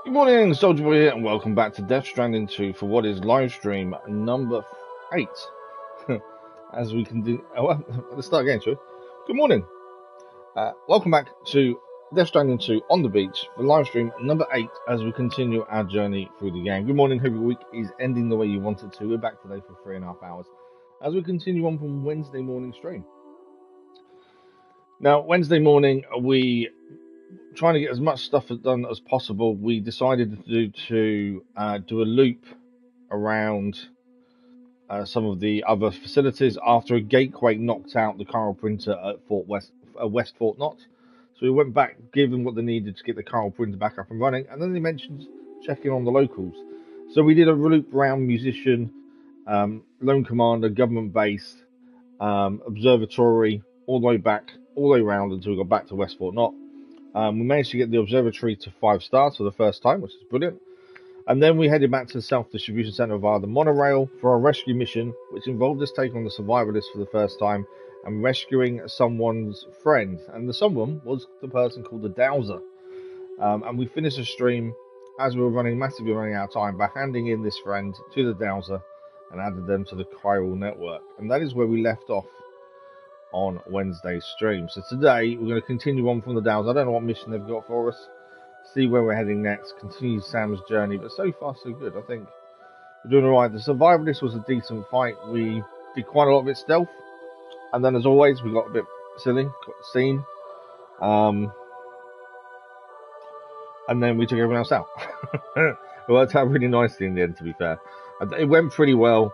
Good morning, Soldier Boy here, and welcome back to Death Stranding 2 for what is live stream number 8. As we can do. Oh, well, let's start again, shall we? Good morning. Welcome back to Death Stranding 2 on the beach for live stream number 8 as we continue our journey through the game. Good morning, hope your week is ending the way you want it to. We're back today for 3.5 hours as we continue on from Wednesday morning stream. Now, Wednesday morning, we trying to get as much stuff done as possible. We decided to do a loop around some of the other facilities after a gatequake knocked out the chiral printer at West Fort Knott. So we went back, gave them what they needed to get the chiral printer back up and running, and then they mentioned checking on the locals. So we did a loop around Musician, Lone Commander, Government Base, Observatory, all the way around until we got back to West Fort Knott. We managed to get the observatory to 5 stars for the first time, which is brilliant. And then we headed back to the self-distribution center via the monorail for our rescue mission, which involved us taking on the survivalist for the first time and rescuing someone's friend. And the someone was the person called the Dowser. And we finished the stream as we were massively running out of time by handing in this friend to the Dowser and added them to the Shiral Network. And that is where we left off on Wednesday's stream. So today we're going to continue on from the Downs. I don't know what mission they've got for us. See where we're heading next. Continue Sam's journey, but so far so good. I think we're doing alright. The survivalist was a decent fight. We did quite a lot of it stealth, and then as always we got a bit silly, got seen, and then we took everyone else out. It worked out really nicely in the end, to be fair. It went pretty well.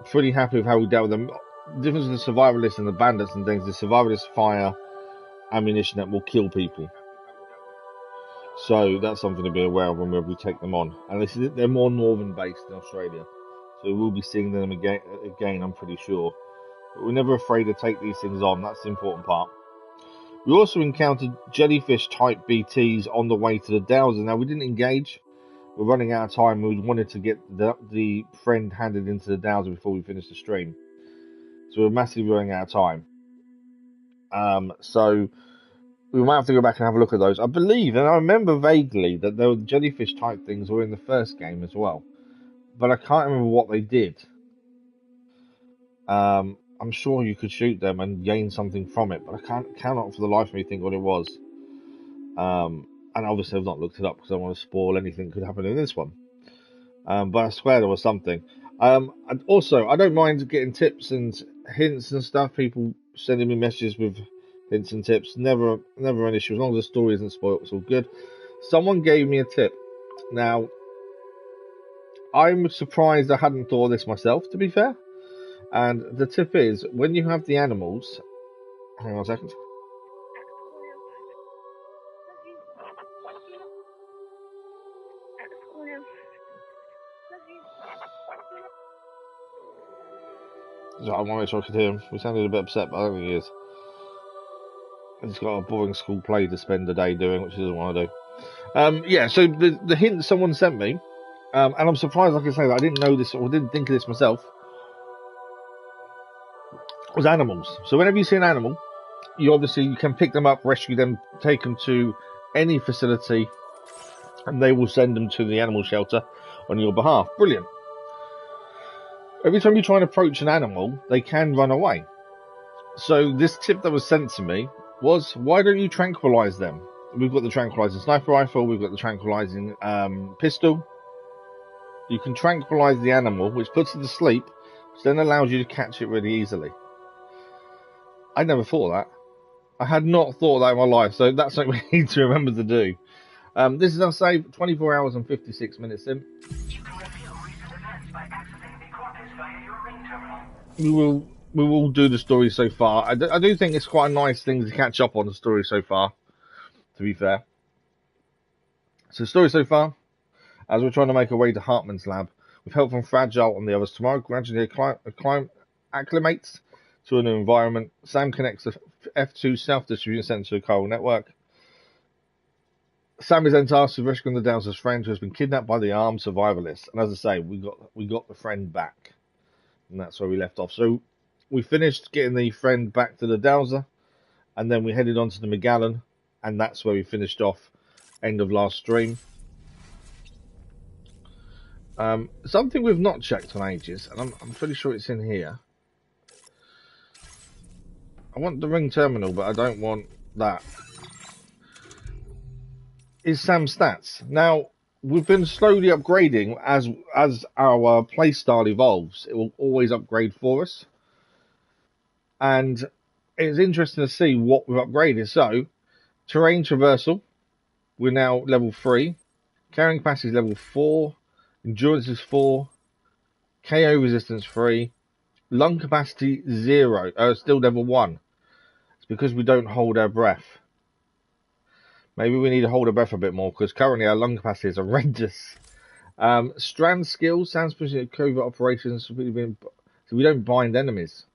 Pretty happy with how we dealt with them. The difference with the survivalists and the bandits and things, the survivalists fire ammunition that will kill people. So that's something to be aware of whenever we take them on. And they're more northern based in Australia. So we'll be seeing them again, I'm pretty sure. But we're never afraid to take these things on, that's the important part. We also encountered jellyfish type BTs on the way to the Dowser. Now we didn't engage. We're running out of time. We wanted to get the friend handed into the Dowser before we finish the stream. So we're massively running out of time. So we might have to go back and have a look at those. I believe, and I remember vaguely, that there were jellyfish type things were in the first game as well. But I can't remember what they did. I'm sure you could shoot them and gain something from it, but I cannot for the life of me think what it was. And obviously I've not looked it up because I don't want to spoil anything that could happen in this one. But I swear there was something. And also, I don't mind getting tips and hints and stuff. People sending me messages with hints and tips. Never an issue. As long as the story isn't spoiled, it's all good. Someone gave me a tip. Now, I'm surprised I hadn't thought of this myself, to be fair. And the tip is, when you have the animals... Hang on a second. So I want to make sure I could hear him. We sounded a bit upset, but I don't think he is. He's got a boring school play to spend the day doing, which he doesn't want to do. Yeah, so the hint someone sent me, and I'm surprised, like I say, that I didn't know this or didn't think of this myself, was animals. So whenever you see an animal, you can pick them up, rescue them, take them to any facility, and they will send them to the animal shelter on your behalf. Brilliant. Every time you try and approach an animal, they can run away. So this tip that was sent to me was, why don't you tranquilize them? We've got the tranquilizing sniper rifle, we've got the tranquilizing pistol. You can tranquilize the animal, which puts it to sleep, which then allows you to catch it really easily. I never thought of that. I had not thought of that in my life, so that's something we need to remember to do. This is, I'll say, 24 hours and 56 minutes in. We will do the story so far. I do think it's quite a nice thing to catch up on the story so far, to be fair. So the story so far, as we're trying to make our way to Heartman's lab, with help from Fragile and the others tomorrow, gradually acclimates to a new environment. Sam connects the F2 self-distribution center to the Shiral Network. Sam is then tasked with rescuing the Dowser's friend who has been kidnapped by the armed survivalists. And as I say, we got the friend back. And that's where we left off. So we finished getting the friend back to the Dowser, and then we headed on to the Magellan, and that's where we finished off end of last stream. Something we've not checked on ages, and I'm pretty sure it's in here. I want the ring terminal, but I don't want that. Is Sam's stats. Now, we've been slowly upgrading as our playstyle evolves. It will always upgrade for us. And it's interesting to see what we've upgraded. So, terrain traversal, we're now level 3. Carrying capacity is level 4. Endurance is 4. KO resistance 3. Lung capacity 0. Still level 1. It's because we don't hold our breath. Maybe we need to hold our breath a bit more, because currently our lung capacity is horrendous. Strand skills, sounds specific covert operations, so we don't bind enemies.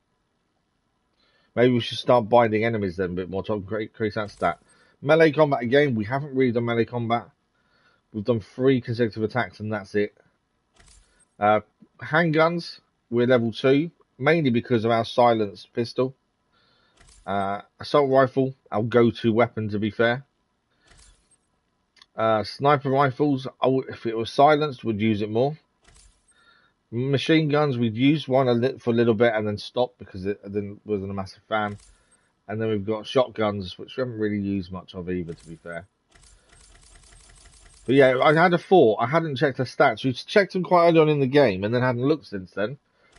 Maybe we should start binding enemies then a bit more to increase that stat. Melee combat again, we haven't really done melee combat. We've done 3 consecutive attacks and that's it. Handguns, we're level 2, mainly because of our silenced pistol. Assault rifle, our go-to weapon to be fair. Sniper rifles, if it was silenced, we'd use it more. Machine guns, we'd use one for a little bit and then stop because I wasn't a massive fan. And then we've got shotguns, which we haven't really used much of either, to be fair. But yeah, I had a thought. I hadn't checked her stats. We checked them quite early on in the game and then hadn't looked since then.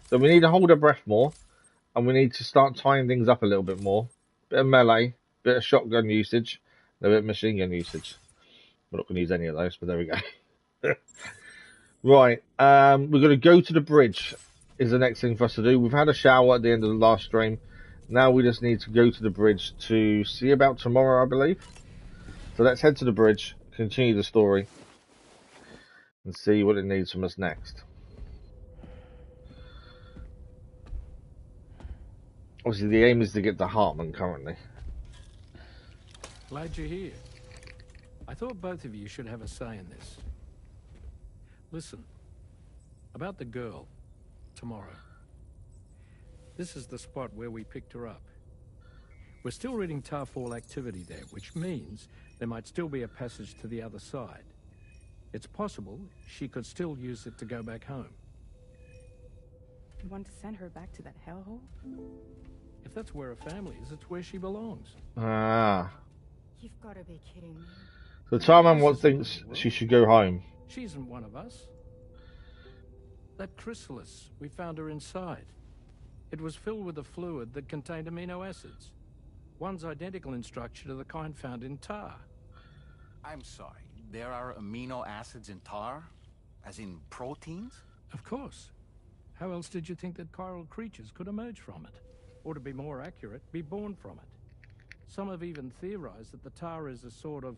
So we need to hold our breath more. And we need to start tying things up a little bit more. Bit of melee, bit of shotgun usage, and a bit of machine gun usage. We're not going to use any of those, but there we go. Right, we're going to go to the bridge is the next thing for us to do. We've had a shower at the end of the last stream. Now we just need to go to the bridge to see about tomorrow, I believe. So let's head to the bridge, continue the story, and see what it needs from us next. Obviously, the aim is to get to Heartman currently. Glad you're here. I thought both of you should have a say in this. Listen, about the girl, tomorrow. This is the spot where we picked her up. We're still reading Tarfall activity there, which means there might still be a passage to the other side. It's possible she could still use it to go back home. You want to send her back to that hellhole? If that's where her family is, it's where she belongs. Ah. You've got to be kidding me. So Tarman thinks she should go home. She isn't one of us. That Chrysalis, we found her inside. It was filled with a fluid that contained amino acids. One's identical in structure to the kind found in tar. I'm sorry, there are amino acids in tar? As in proteins? Of course. How else did you think that chiral creatures could emerge from it? Or to be more accurate, be born from it? Some have even theorized that the tar is a sort of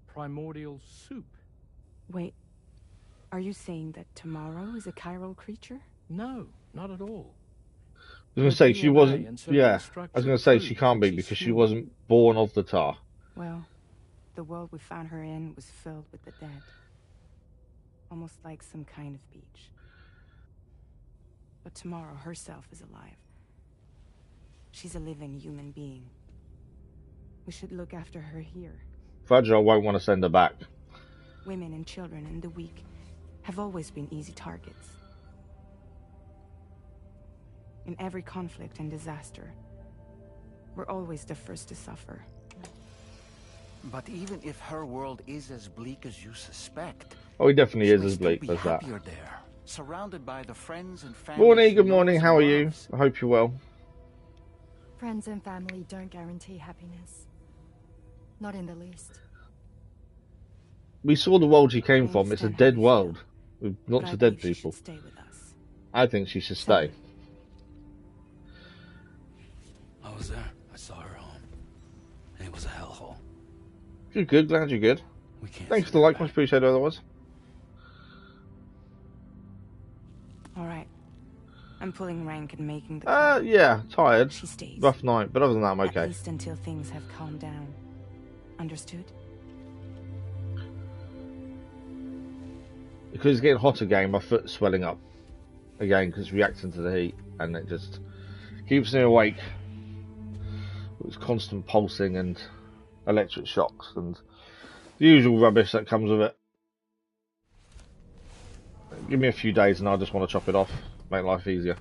primordial soup. Wait, are you saying that tomorrow is a chiral creature? No, not at all. I was going to say she wasn't. Yeah, I was going to say she can't be because she wasn't born of the tar. Well, the world we found her in was filled with the dead. Almost like some kind of beach. But tomorrow herself is alive. She's a living human being. We should look after her here. Fragile won't want to send her back. Women and children and the weak have always been easy targets. In every conflict and disaster, we're always the first to suffer. But even if her world is as bleak as you suspect, oh, he definitely is as bleak as that. There, surrounded by the friends and family. Morning, good morning. How are you? I hope you're well. Friends and family don't guarantee happiness. Not in the least. We saw the world she came from. It's a dead world with lots of dead people. Stay with us. I think she should stay. I was there. I saw her home. And it was a hellhole. You're good. Glad you're good. We can't. Thanks for the like. Much appreciated. Otherwise. All right. I'm pulling rank and making the call. Yeah, tired. She stays. Rough night, but other than that, I'm okay. At least until things have calmed down. Understood? Because it's getting hot again, my foot's swelling up again because it's reacting to the heat, and it just keeps me awake. It's constant pulsing and electric shocks, and The usual rubbish that comes with it. Give me a few days and I just want to chop it off. Make life easier.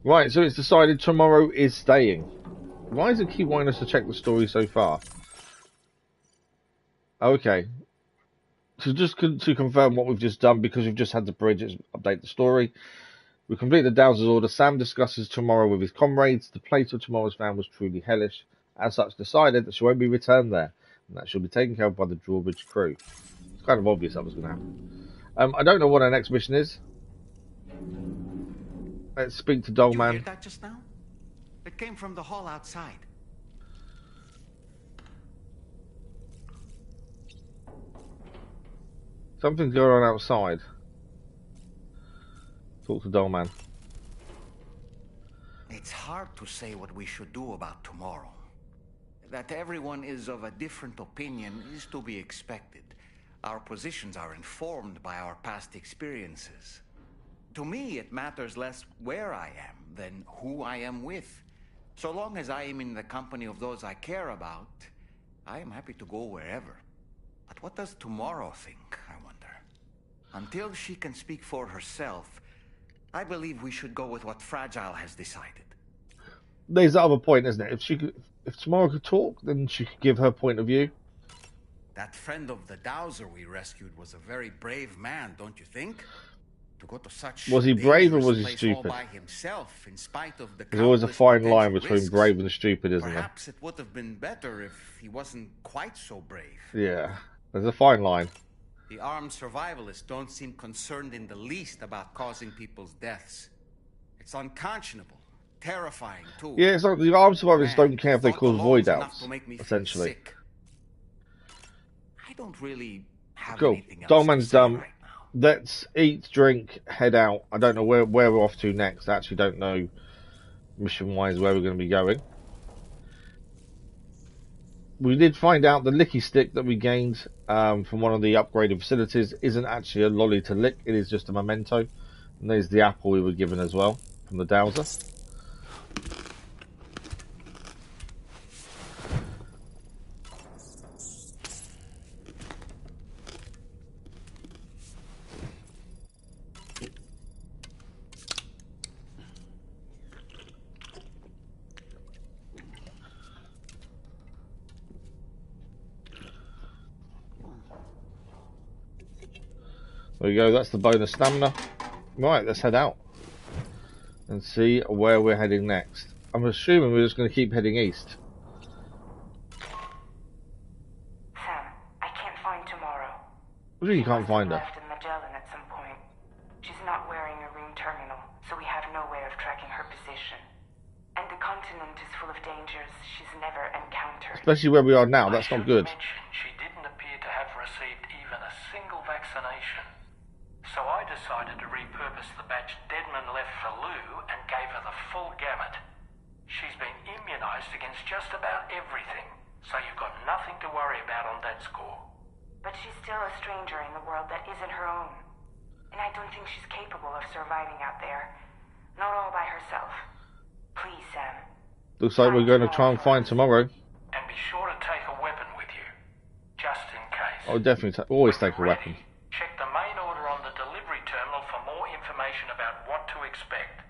Right, so it's decided tomorrow is staying. Why does it keep wanting us to check the story so far? Okay. So just to confirm what we've just done, because we've just had the bridge, let's update the story. We complete the Dowser's order. Sam discusses tomorrow with his comrades. The place of tomorrow's found was truly hellish. As such, decided that she won't be returned there, and that she'll be taken care of by the drawbridge crew. It's kind of obvious that was going to happen. I don't know what our next mission is. Let's speak to Did you hear Dollman. that just now? It came from the hall outside. Something's going on outside. Talk to Dollman. It's hard to say what we should do about tomorrow. That everyone is of a different opinion is to be expected. Our positions are informed by our past experiences. To me, it matters less where I am than who I am with. So long as I am in the company of those I care about, I am happy to go wherever. But what does tomorrow think, I wonder? Until she can speak for herself, I believe we should go with what Fragile has decided. There's the other point, isn't it? If tomorrow could talk, then she could give her point of view. That friend of the Dowser we rescued was a very brave man, don't you think? To go to such Was he brave or dangerous was he place stupid? all by himself, in spite of the There's always a countless fine line potential between risks. brave and stupid, isn't there? Perhaps it would have been better if he wasn't quite so brave. Yeah, there's a fine line. The armed survivalists don't seem concerned in the least about causing people's deaths. It's unconscionable, terrifying too. Yeah, it's like the armed survivors Man, don't care if they thought cause alone's void enough outs, to make me feel essentially. sick. I don't really have Cool. anything else to Dollman's say done. right now. Let's eat, drink, head out. I don't know where we're off to next. I actually don't know mission-wise where we're going to be going. We did find out the licky stick that we gained from one of the upgraded facilities isn't actually a lolly to lick. It is just a memento. And there's the apple we were given as well from the Dowser. There we go, that's the bonus stamina. Right, let's head out and see where we're heading next. I'm assuming we're just going to keep heading east. Sam, I can't find tomorrow. What do you mean you can't find her? Left in Magellan at some point. She's not wearing a ring terminal, so we have no way of tracking her position. And the continent is full of dangers she's never encountered. Especially where we are now, that's I not should good. mention she didn't appear to have received even a single vaccination. So I decided to repurpose the batch Deadman left for Lou and gave her the full gamut. She's been immunized against just about everything, so you've got nothing to worry about on that score. But she's still a stranger in the world that isn't her own. And I don't think she's capable of surviving out there. Not all by herself. Please, Sam. Looks like we're going to try and find tomorrow. And be sure to take a weapon with you, just in case. I'll definitely always take a Ready? weapon. Check the main order on the delivery terminal for more information about what to expect.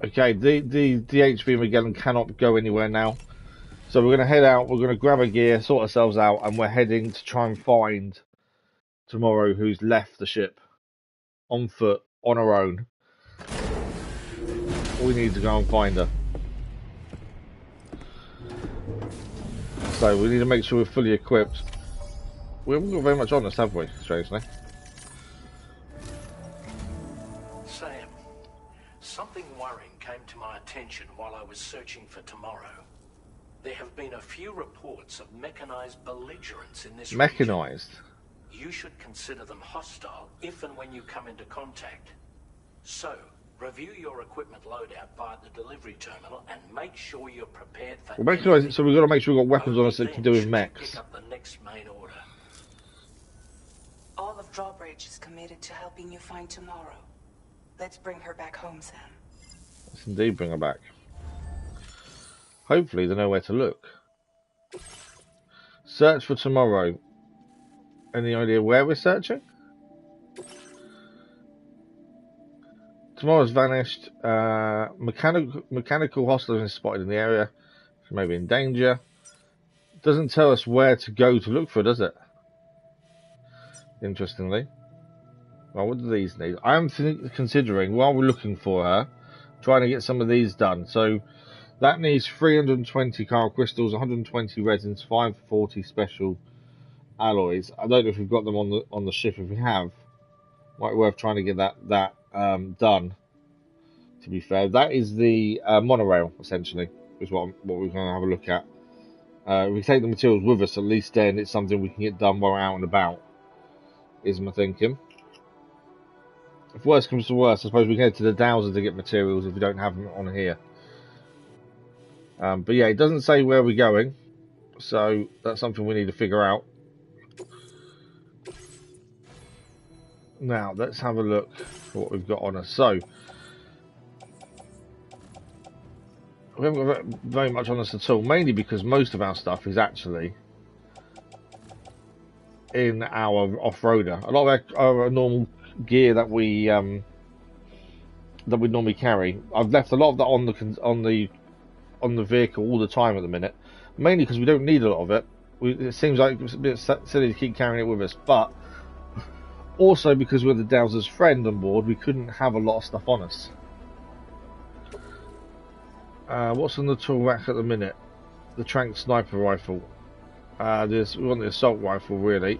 Okay, the DHB Magellan cannot go anywhere now. So we're going to head out, we're going to grab our gear, sort ourselves out, and we're heading to try and find tomorrow who's left the ship. On foot, on her own. We need to go and find her. So we need to make sure we're fully equipped. We haven't got very much on us, have we, strangely? Sam, something worrying came to my attention while I was searching for tomorrow. There have been a few reports of mechanized belligerents in this region. Mechanized? You should consider them hostile if and when you come into contact. So, review your equipment loadout via the delivery terminal and make sure you're prepared for Mechanized, so we've got to make sure we've got weapons on us that can do with mechs. Pick up the next main order. All of Drawbridge is committed to helping you find tomorrow. Let's bring her back home, Sam. Let's indeed bring her back. Hopefully they know where to look. Search for tomorrow. Any idea where we're searching? Tomorrow's vanished. Mechanical hostility is spotted in the area. She may be in danger. Doesn't tell us where to go to look for, does it? Interestingly. Well, what do these need? I am considering, while we're looking for her, trying to get some of these done. So that needs 320 Chiral crystals, 120 resins, 540 special alloys. I don't know if we've got them on the ship. If we have, might be worth trying to get that done. To be fair, that is the monorail essentially. Is what we're going to have a look at. If we take the materials with us, at least then it's something we can get done while we're out and about. Is my thinking. If worse comes to worse, I suppose we can head to the Dowser to get materials if we don't have them on here. But yeah, it doesn't say where we're going, so that's something we need to figure out. Now, let's have a look at what we've got on us. So, we haven't got very much on us at all, mainly because most of our stuff is actually in our off-roader. A lot of our normal gear that we normally carry, I've left a lot of that on the vehicle all the time at the minute, mainly because we don't need a lot of it. It seems like it's a bit silly to keep carrying it with us, but also because we're the Dowser's friend on board, we couldn't have a lot of stuff on us. What's on the tool rack at the minute? The Trank sniper rifle. We want the assault rifle, really.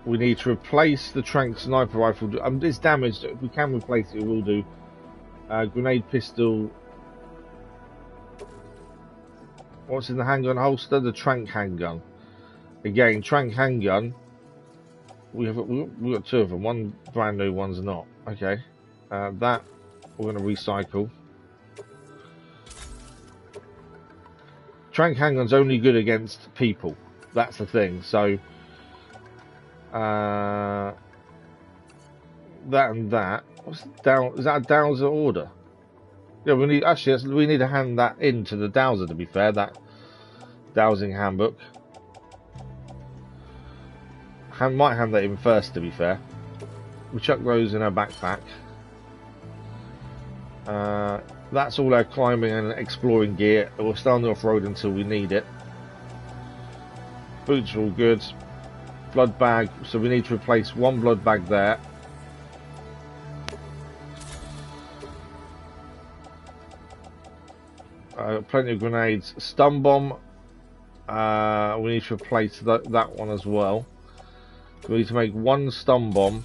We need to replace the Trank sniper rifle. It's damaged. If we can replace it, we will do. Grenade pistol. What's in the handgun holster? The Trank handgun. Again, Trank handgun. We've got two of them. One brand new, one's not. Okay. That we're going to recycle. Trank handgun's only good against people. That's the thing. So that and that. What's down? Is that a Dowser order? Yeah, we need to hand that in to the Dowser. To be fair, that dowsing handbook. Might hand that in first. To be fair, we chuck those in our backpack. That's all our climbing and exploring gear. We'll stay on the off-road until we need it. Boots are all good. Blood bag, so we need to replace one blood bag there. Plenty of grenades. Stun bomb, we need to replace that one as well. We need to make one stun bomb,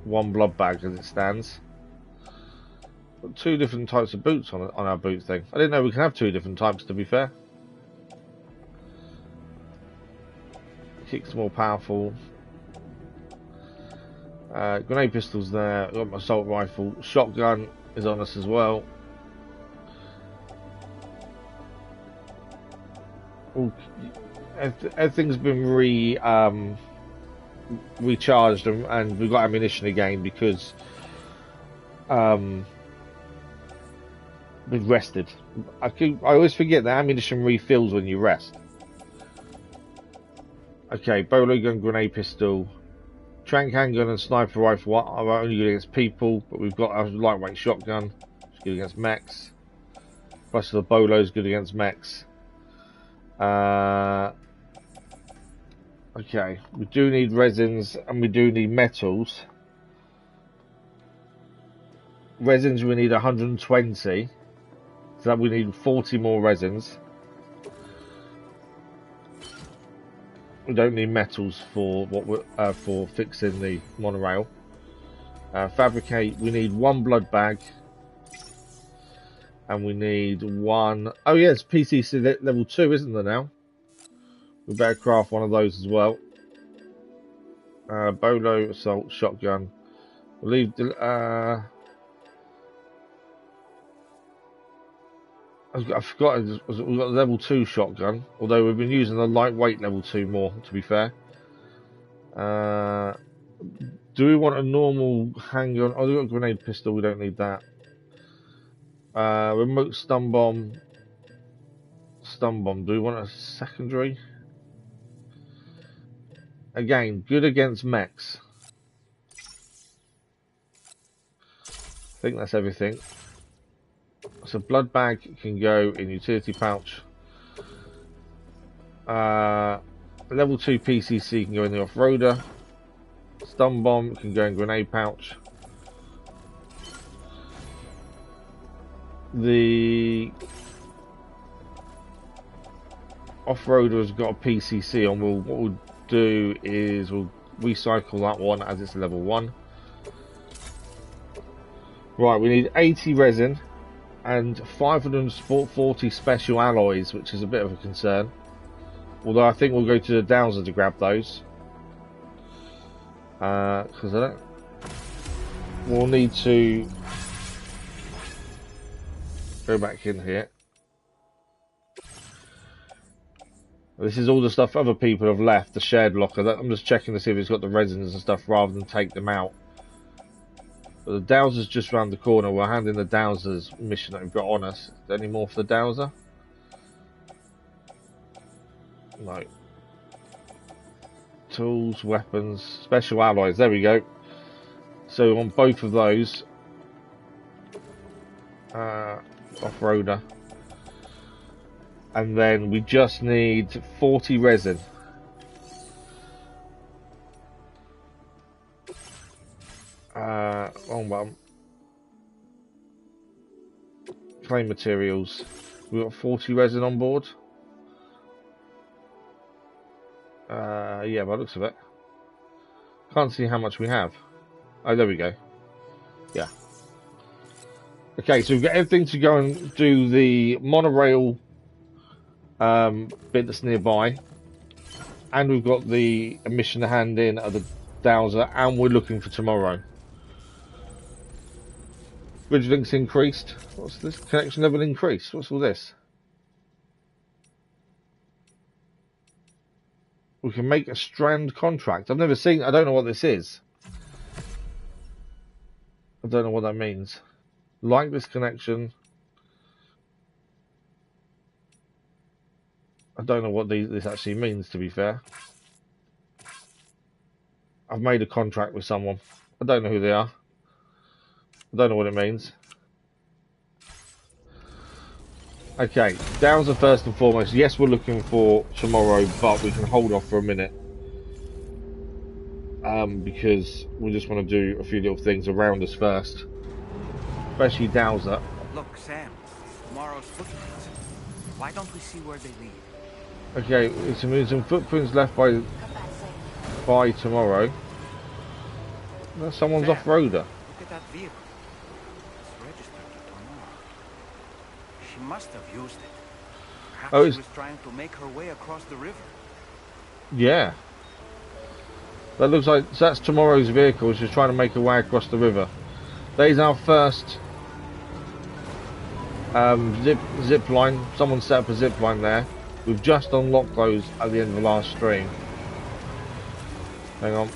one blood bag as it stands. Got two different types of boots on our boot thing. I didn't know we can have two different types, to be fair. Kick's more powerful. Grenade pistols there. Got my assault rifle. Shotgun is on us as well. Everything's been recharged and we've got ammunition again because we've rested. I always forget that ammunition refills when you rest. Okay, bowler gun, grenade pistol, Trank handgun and sniper rifle are only good against people, but we've got a lightweight shotgun, which is good against mechs. Plus the bolo is good against mechs. Okay, we do need resins and we do need metals. Resins we need 120, so that we need 40 more resins. We don't need metals for what we're for fixing the monorail. Fabricate. We need one blood bag, and we need one. Oh yes, PCC level 2, isn't there now? We better craft one of those as well. Bolo assault shotgun. We'll leave the. I forgot we've got a level 2 shotgun, although we've been using the lightweight level 2 more, to be fair. Do we want a normal handgun? Oh, we've got a grenade pistol, we don't need that. Remote stun bomb. stun bomb. Do we want a secondary? Again, good against mechs. I think that's everything. So blood bag can go in utility pouch. Level 2 PCC can go in the off-roader. Stun bomb can go in grenade pouch. The off-roader has got a PCC on. What we'll do is we'll recycle that one as it's level 1. Right, we need 80 resin and 540 special alloys, which is a bit of a concern. Although I think we'll go to the Dowser to grab those. Because I don't... We'll need to go back in here. This is all the stuff other people have left, the shared locker. I'm just checking to see if it's got the resins and stuff rather than take them out. But the Dowser's just round the corner. We're handing the Dowser's mission that we've got on us. Is there any more for the Dowser? No. Tools, weapons, special alloys. There we go. So on both of those, off-roader. And then we just need 40 resin. Wrong one. Claim materials. We've got 40 resin on board. Yeah, by the looks of it. Can't see how much we have. Oh, there we go. Yeah. Okay, so we've got everything to go and do the monorail bit that's nearby. And we've got the mission to hand in at the Dowser, and we're looking for tomorrow. Bridge links increased. What's this? Connection level increased. What's all this? We can make a strand contract. I've never seen... I don't know what this is. I don't know what that means. Like this connection. I don't know what this actually means, to be fair. I've made a contract with someone. I don't know who they are. I don't know what it means. Okay, Dowser first and foremost. Yes, we're looking for tomorrow, but we can hold off for a minute. Because we just want to do a few little things around us first. Especially Dowser. Look, Sam. Tomorrow's footprints. Why don't we see where they lead? Okay, it's some footprints left by tomorrow. There's someone's off-roader. Look at that vehicle. It's registered to tomorrow. She must have used it. Perhaps she was trying to make her way across the river. Yeah. That looks like that's tomorrow's vehicle. She's trying to make her way across the river. There's our first zip line. Someone set up a zip line there. We've just unlocked those at the end of the last stream. Hang on.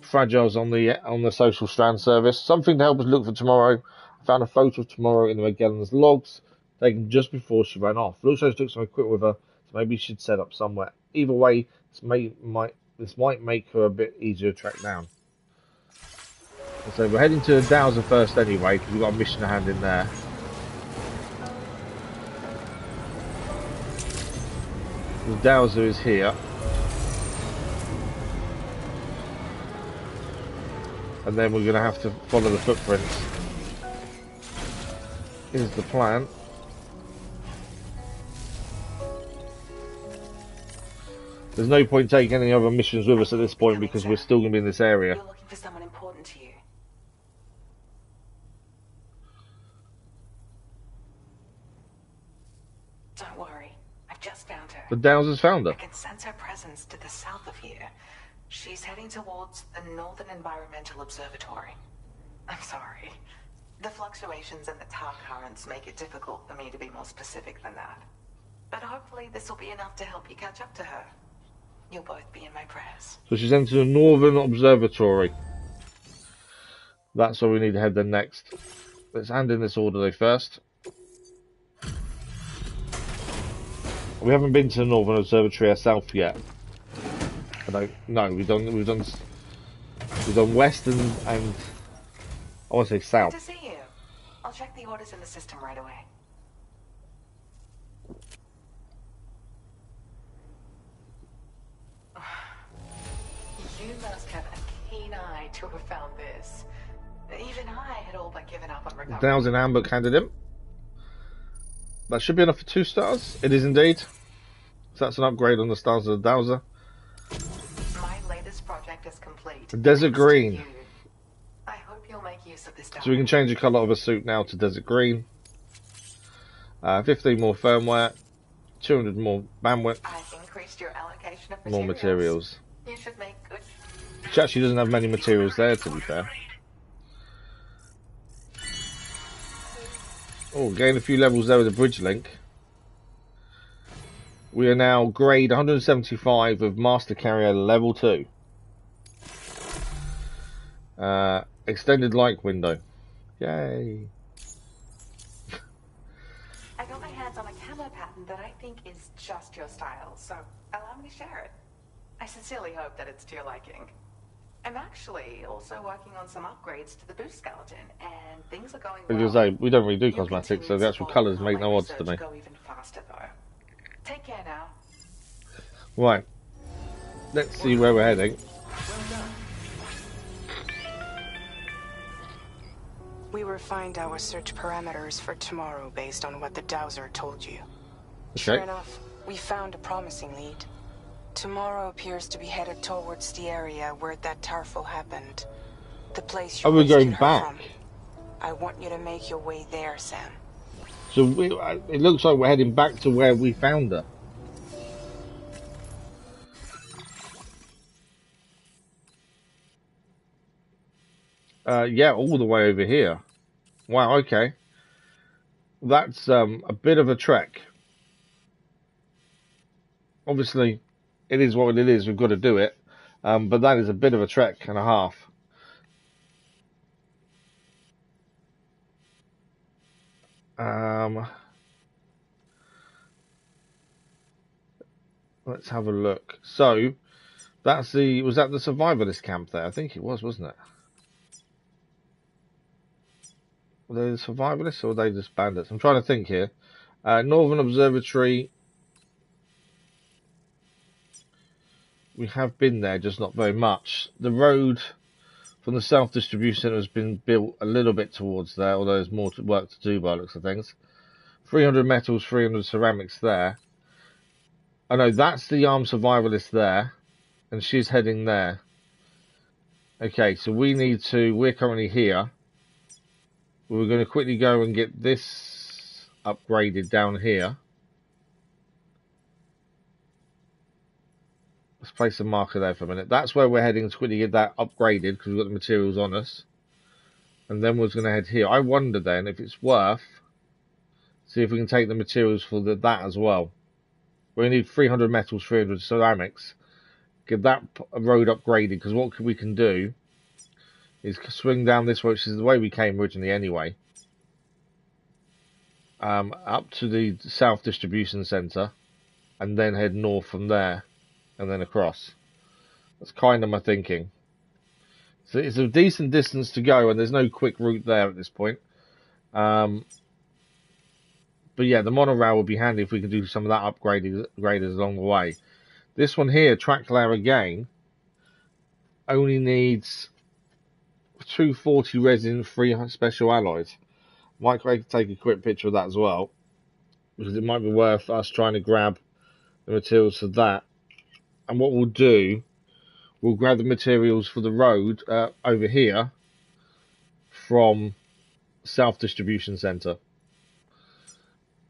Fragile's on the social strand service. Something to help us look for tomorrow. I found a photo of tomorrow in the Magellan's logs, taken just before she ran off. Looks like she took something quick with her, so maybe she'd set up somewhere. Either way, this might make her a bit easier to track down. So we're heading to Dowser first anyway, because we've got a mission to hand in there. The Dowser is here. And then we're going to have to follow the footprints. Here's the plan. There's no point taking any other missions with us at this point because we're still going to be in this area. You're looking for someone important to you. Don't worry, I've just found her. The Dowser's found her. I can sense her presence to the south of here. She's heading towards the Northern Environmental Observatory. I'm sorry. The fluctuations in the tar currents make it difficult for me to be more specific than that. But hopefully this will be enough to help you catch up to her. You'll both be in my prayers. So she's entered the Northern Observatory. That's where we need to head then next. Let's hand in this order though first. We haven't been to the Northern Observatory ourselves yet. I don't know. We've done west and I want to say south. Good to see you. I'll check the orders in the system right away. You must have a keen eye to have found this. Even I had all but given up on recovery. Dowsing Amber candidate. That should be enough for 2 stars. It is indeed. So that's an upgrade on the stars of the Dowser. My latest project is complete. Desert Green. I hope you'll make use of this. So we can change the colour of a suit now to Desert Green. 15 more firmware. 200 more bandwidth. I've increased your allocation of More materials. You should make good. She actually doesn't have many materials there, to be fair. Oh, gain a few levels there with the bridge link. We are now grade 175 of Master Carrier level 2. Extended light window. Yay. I got my hands on a camo pattern that I think is just your style, so allow me to share it. I sincerely hope that it's to your liking. I'm actually also working on some upgrades to the boost skeleton, and things are going well. As I say, we don't really do cosmetics, so the actual colours make no odds to me. Go even faster, though. Take care now. Right. Let's see where we're heading. We refined our search parameters for tomorrow based on what the Dowser told you. Okay. Sure enough, we found a promising lead. Tomorrow appears to be headed towards the area where that Tarful happened. The place you we're rescued going her back. from. I want you to make your way there, Sam. So it looks like we're heading back to where we found her. Yeah, all the way over here. Wow, okay. That's a bit of a trek. Obviously, it is what it is. We've got to do it. But that is a bit of a trek and a half. Let's have a look. So, was that the survivalist camp there? I think it was, wasn't it? Were they the survivalists or were they just bandits? I'm trying to think here. Northern Observatory. We have been there, just not very much. The road from the South Distribution Centre has been built a little bit towards there, although there's more work to do by the looks of things. 300 metals, 300 ceramics there. Oh no, that's the armed survivalist there, and she's heading there. Okay, so we're currently here. We're going to quickly go and get this upgraded down here. Let's place a marker there for a minute. That's where we're heading to quickly get that upgraded because we've got the materials on us. And then we're going to head here. I wonder then if it's worth, see if we can take the materials for that as well. We need 300 metals, 300 ceramics. Get that road upgraded because what we can do is swing down this way, which is the way we came originally anyway. Up to the South Distribution Centre and then head north from there and then across. That's kind of my thinking. So it's a decent distance to go and there's no quick route there at this point. But yeah, the monorail would be handy if we could do some of that upgraded along the way. This one here, track layer again, only needs 240 resin, 3 special alloys. Might take a quick picture of that as well, because it might be worth us trying to grab the materials for that. And what we'll do, we'll grab the materials for the road over here from South Distribution Centre.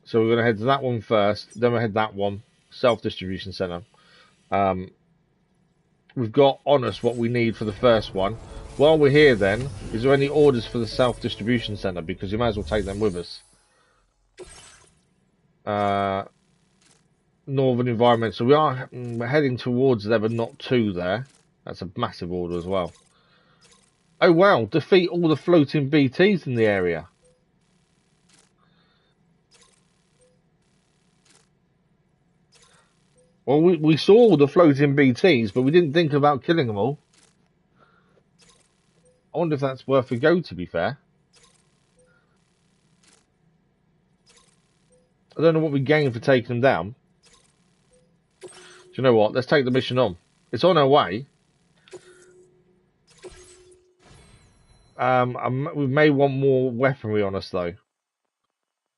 So we're going to head to that one first, then we'll head that one, South Distribution Centre. We've got on us what we need for the first one. While we're here then, is there any orders for the South Distribution Centre? Because you might as well take them with us. Northern Environment. So we're heading towards there, but not to there. That's a massive order as well. Oh wow, defeat all the floating BTs in the area. Well, we saw all the floating BTs, but we didn't think about killing them all. I wonder if that's worth a go, to be fair. I don't know what we gain for taking them down. Do you know what? Let's take the mission on. It's on our way. We may want more weaponry on us, though,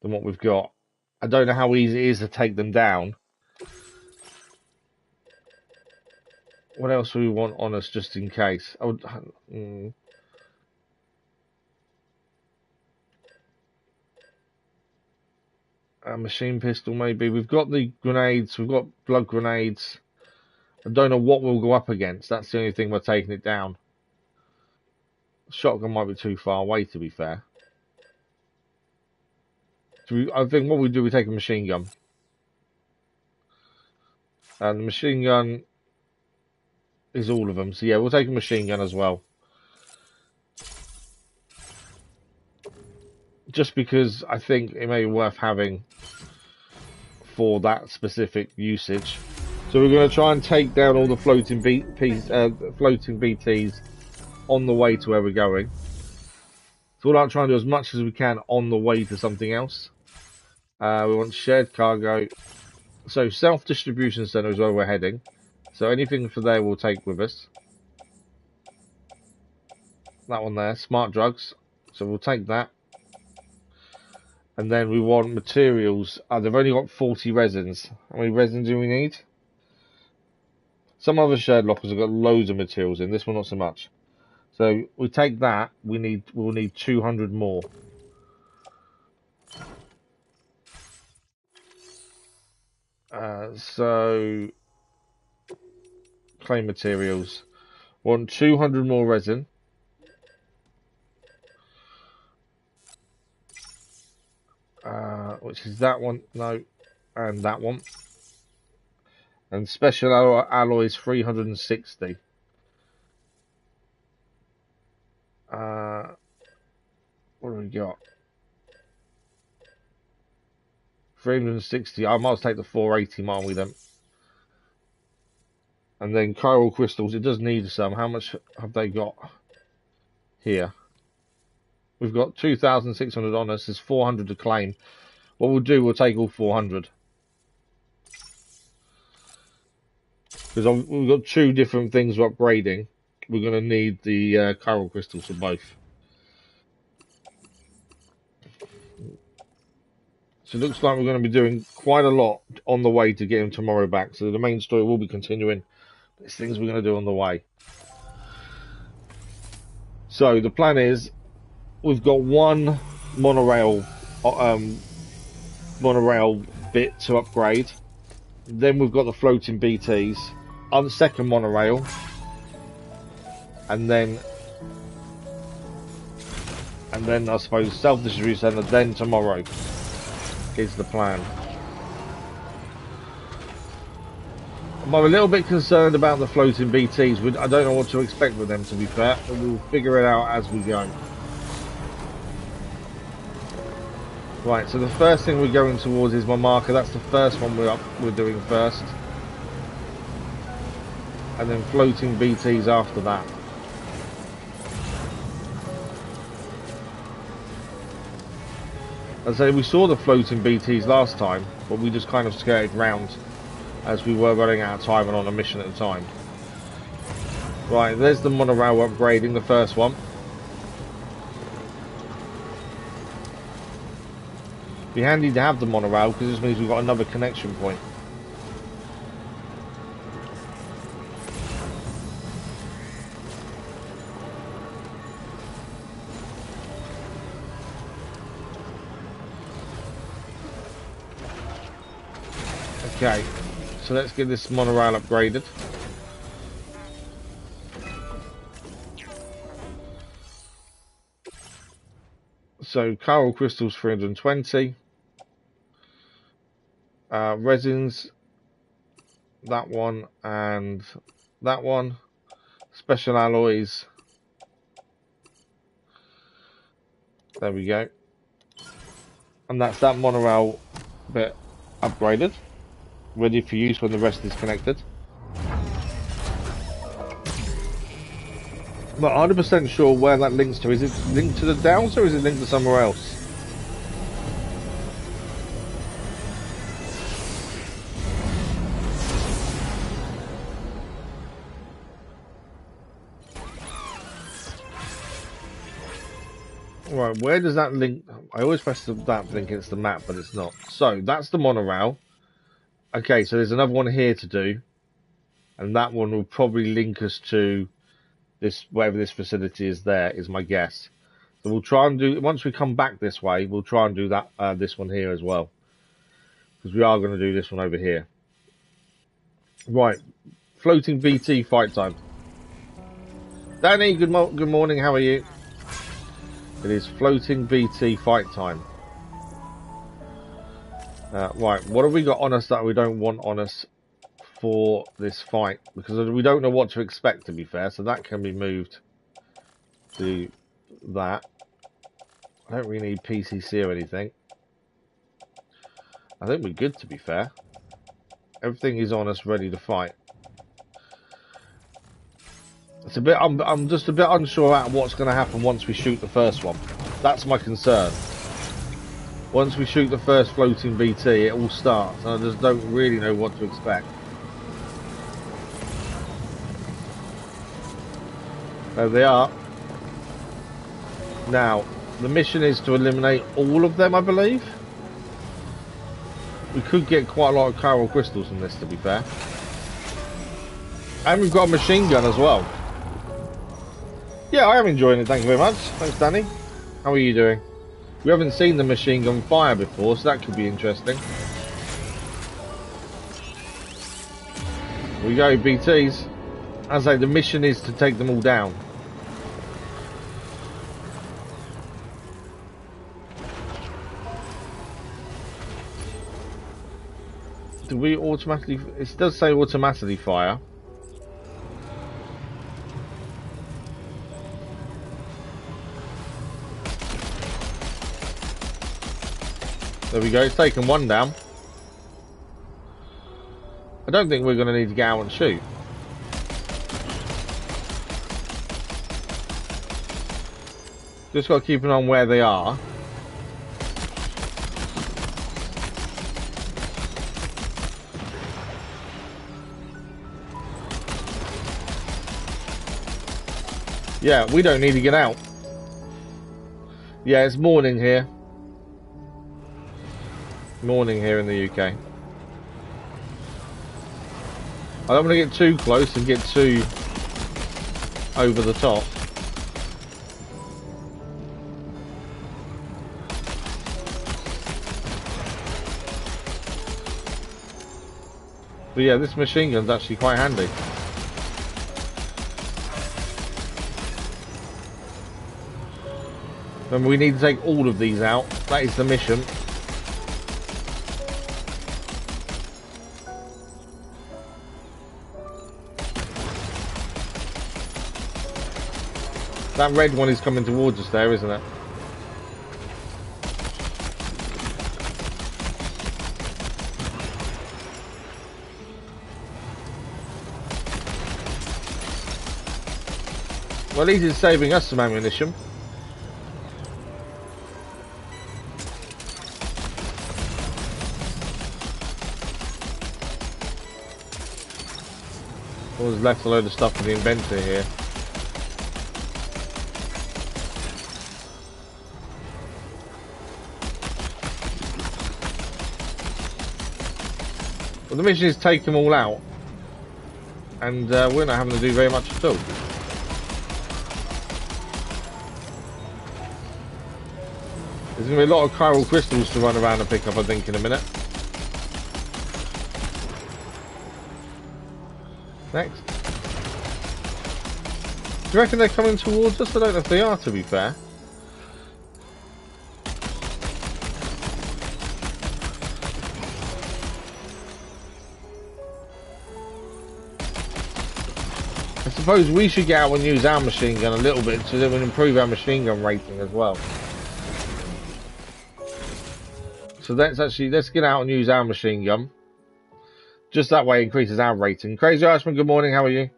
than what we've got. I don't know how easy it is to take them down. What else do we want on us, just in case? I would... A machine pistol, maybe. We've got the grenades. We've got blood grenades. I don't know what we'll go up against. That's the only thing we're taking it down. Shotgun might be too far away, to be fair. I think what we do, we take a machine gun. And the machine gun is all of them. So yeah, we'll take a machine gun as well. Just because I think it may be worth having for that specific usage. So we're going to try and take down all the floating BTs on the way to where we're going. So we'll try and do as much as we can on the way to something else. We want shared cargo. So self-distribution center is where we're heading. So anything for there we'll take with us. That one there, smart drugs. So we'll take that. And then we want materials. They've only got 40 resins. How many resins do we need? Some other shared lockers have got loads of materials in. This one not so much. So we take that. We'll need 200 more. So claim materials. Want 200 more resin. Which is that one, no, and that one. And special alloys 360. What do we got? 360. I might take the 480, might we then? And then chiral crystals. It does need some. How much have they got here? We've got 2,600 on us. There's 400 to claim. What we'll do, we'll take all 400. Because we've got two different things we're upgrading. We're going to need the chiral crystals for both. So it looks like we're going to be doing quite a lot on the way to getting tomorrow back. So the main story will be continuing. There's things we're going to do on the way. So the plan is, we've got one monorail bit to upgrade. Then we've got the floating BTs on the second monorail, and then I suppose self-distribution center. Then tomorrow is the plan. I'm a little bit concerned about the floating BTs. I don't know what to expect with them, to be fair, but we'll figure it out as we go. Right, so the first thing we're going towards is my marker. That's the first one we're doing first. And then floating BTs after that. As I say, we saw the floating BTs last time, but we just kind of skirted round as we were running out of time and on a mission at the time. Right, there's the monorail upgrading, the first one. Be handy to have the monorail because this means we've got another connection point. Okay, so let's get this monorail upgraded. So chiral crystals 320. Resins, that one and that one. Special alloys. There we go. And that's that monorail bit upgraded. ready for use when the rest is connected. I'm not 100% sure where that links to. Is it linked to the Downs or is it linked to somewhere else? Right, where does that link? I always press that thinking it's the map, but it's not. So, that's the monorail. Okay, so there's another one here to do. And that one will probably link us to this, wherever this facility is there, is my guess. So we'll try and do, once we come back this way, we'll try and do that, this one here as well. Because we are going to do this one over here. Right, floating BT fight time. Danny, good morning, how are you? It is floating BT fight time. Right, what have we got on us that we don't want on us for this fight? Because we don't know what to expect, to be fair, so that can be moved to that. I don't really need PCC or anything. I think we're good, to be fair. Everything is on us, ready to fight. It's a bit. I'm just a bit unsure about what's going to happen once we shoot the first one. That's my concern. Once we shoot the first floating BT, it all starts, and I just don't really know what to expect. There they are. Now, the mission is to eliminate all of them, I believe. We could get quite a lot of chiral crystals from this, to be fair. And we've got a machine gun as well. Yeah, I am enjoying it, thank you very much. Thanks, Danny. How are you doing? We haven't seen the machine gun fire before, so that could be interesting. Here we go, BTs. As I say, the mission is to take them all down. Do we automatically... It does say automatically fire. There we go, it's taken one down. I don't think we're going to need to go out and shoot. Just got to keep an eye on where they are. Yeah, we don't need to get out. Yeah, it's morning here. Morning here in the UK. I don't want to get too close and get too over the top. But yeah, this machine gun's actually quite handy. Remember, we need to take all of these out. That is the mission. That red one is coming towards us there, isn't it? Well, at least it's saving us some ammunition. Always left a load of stuff for the inventor here. Well, the mission is take them all out, and we're not having to do very much at all. There's going to be a lot of chiral crystals to run around and pick up, I think, in a minute. Next. Do you reckon they're coming towards us? I don't know if they are, to be fair. I suppose we should get out and use our machine gun a little bit so that we improve our machine gun rating as well. So let's get out and use our machine gun. Just that way increases our rating. Crazy Irishman, good morning. How are you?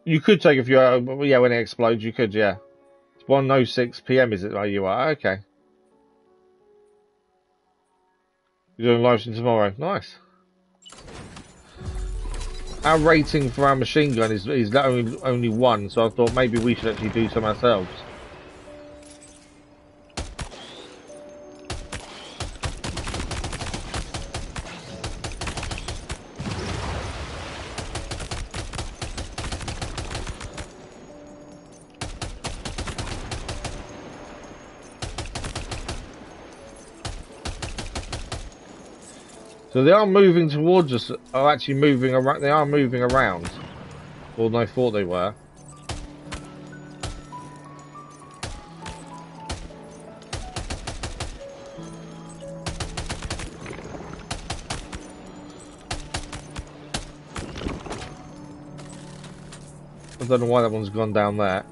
You could take a few hours, yeah, when it explodes, you could, yeah. It's 1:06 p.m. is it where you are? Okay. You're doing live stream tomorrow. Nice. Our rating for our machine gun is only 1, so I thought maybe we should actually do some ourselves. So they are moving towards us, are actually moving around, they are moving around. More than I thought they were. I don't know why that one's gone down there.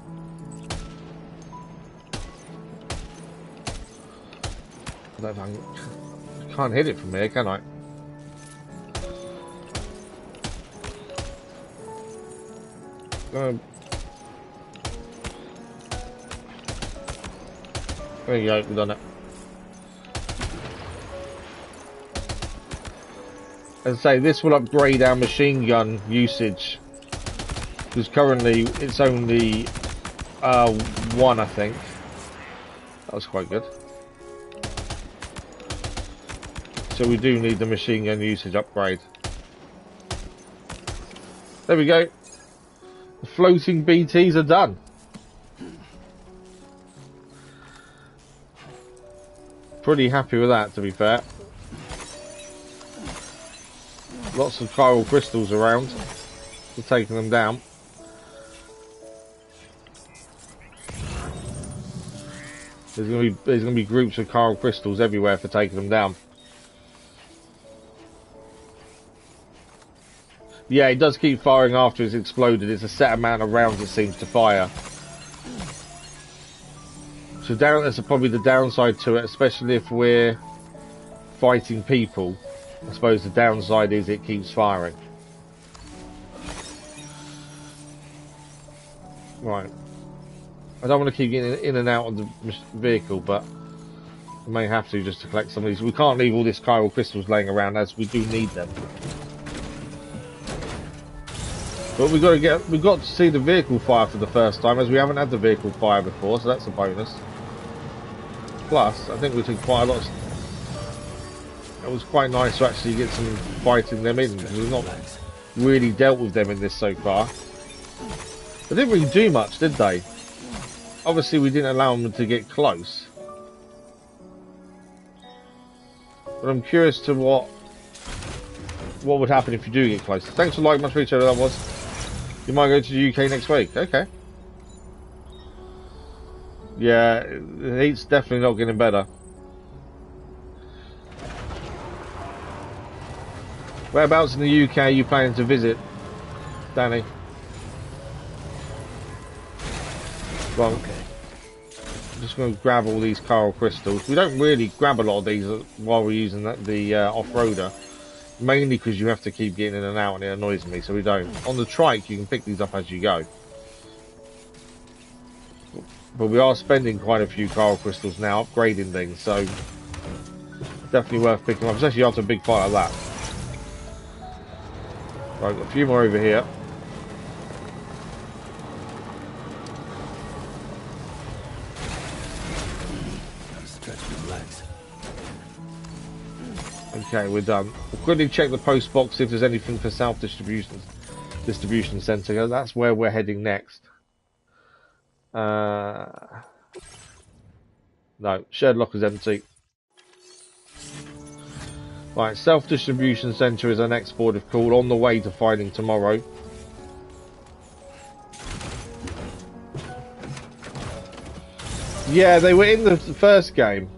I don't know, I can't hit it from here, can I? There you go, we've done it. As I say, this will upgrade our machine gun usage. Because currently it's only 1, I think. That was quite good. So we do need the machine gun usage upgrade. There we go. The floating BTs are done. Pretty happy with that, to be fair. Lots of chiral crystals around. We're taking them down. There's gonna be groups of chiral crystals everywhere for taking them down. Yeah, it does keep firing after it's exploded. It's a set amount of rounds it seems to fire. So that's probably the downside to it, especially if we're fighting people. I suppose the downside is it keeps firing. Right. I don't want to keep getting in and out of the vehicle, but I may have to just to collect some of these. We can't leave all these chiral crystals laying around as we do need them. But we've got to see the vehicle fire for the first time, as we haven't had the vehicle fire before, so that's a bonus. Plus, I think we took quite a lot of... It was quite nice to actually get some fighting them in, because we've not really dealt with them in this so far. They didn't really do much, did they? Obviously, we didn't allow them to get close. But I'm curious to what would happen if you do get close. Thanks for liking, much appreciated that was. You might go to the UK next week. Okay. Yeah, the heat's definitely not getting better. Whereabouts in the UK are you planning to visit, Danny? Well, okay. I'm just going to grab all these chiral crystals. We don't really grab a lot of these while we're using the off-roader. Mainly because you have to keep getting in and out and it annoys me, so we don't. On the trike, you can pick these up as you go. But we are spending quite a few chiral crystals now, upgrading things, so definitely worth picking up, especially after a big fight like that. Right, got a few more over here. Okay, we're done. We'll quickly check the post box if there's anything for South Distribution Centre. That's where we're heading next. No, shared lock is empty. Right, South Distribution Centre is our next port of call, on the way to finding tomorrow. Yeah, they were in the first game.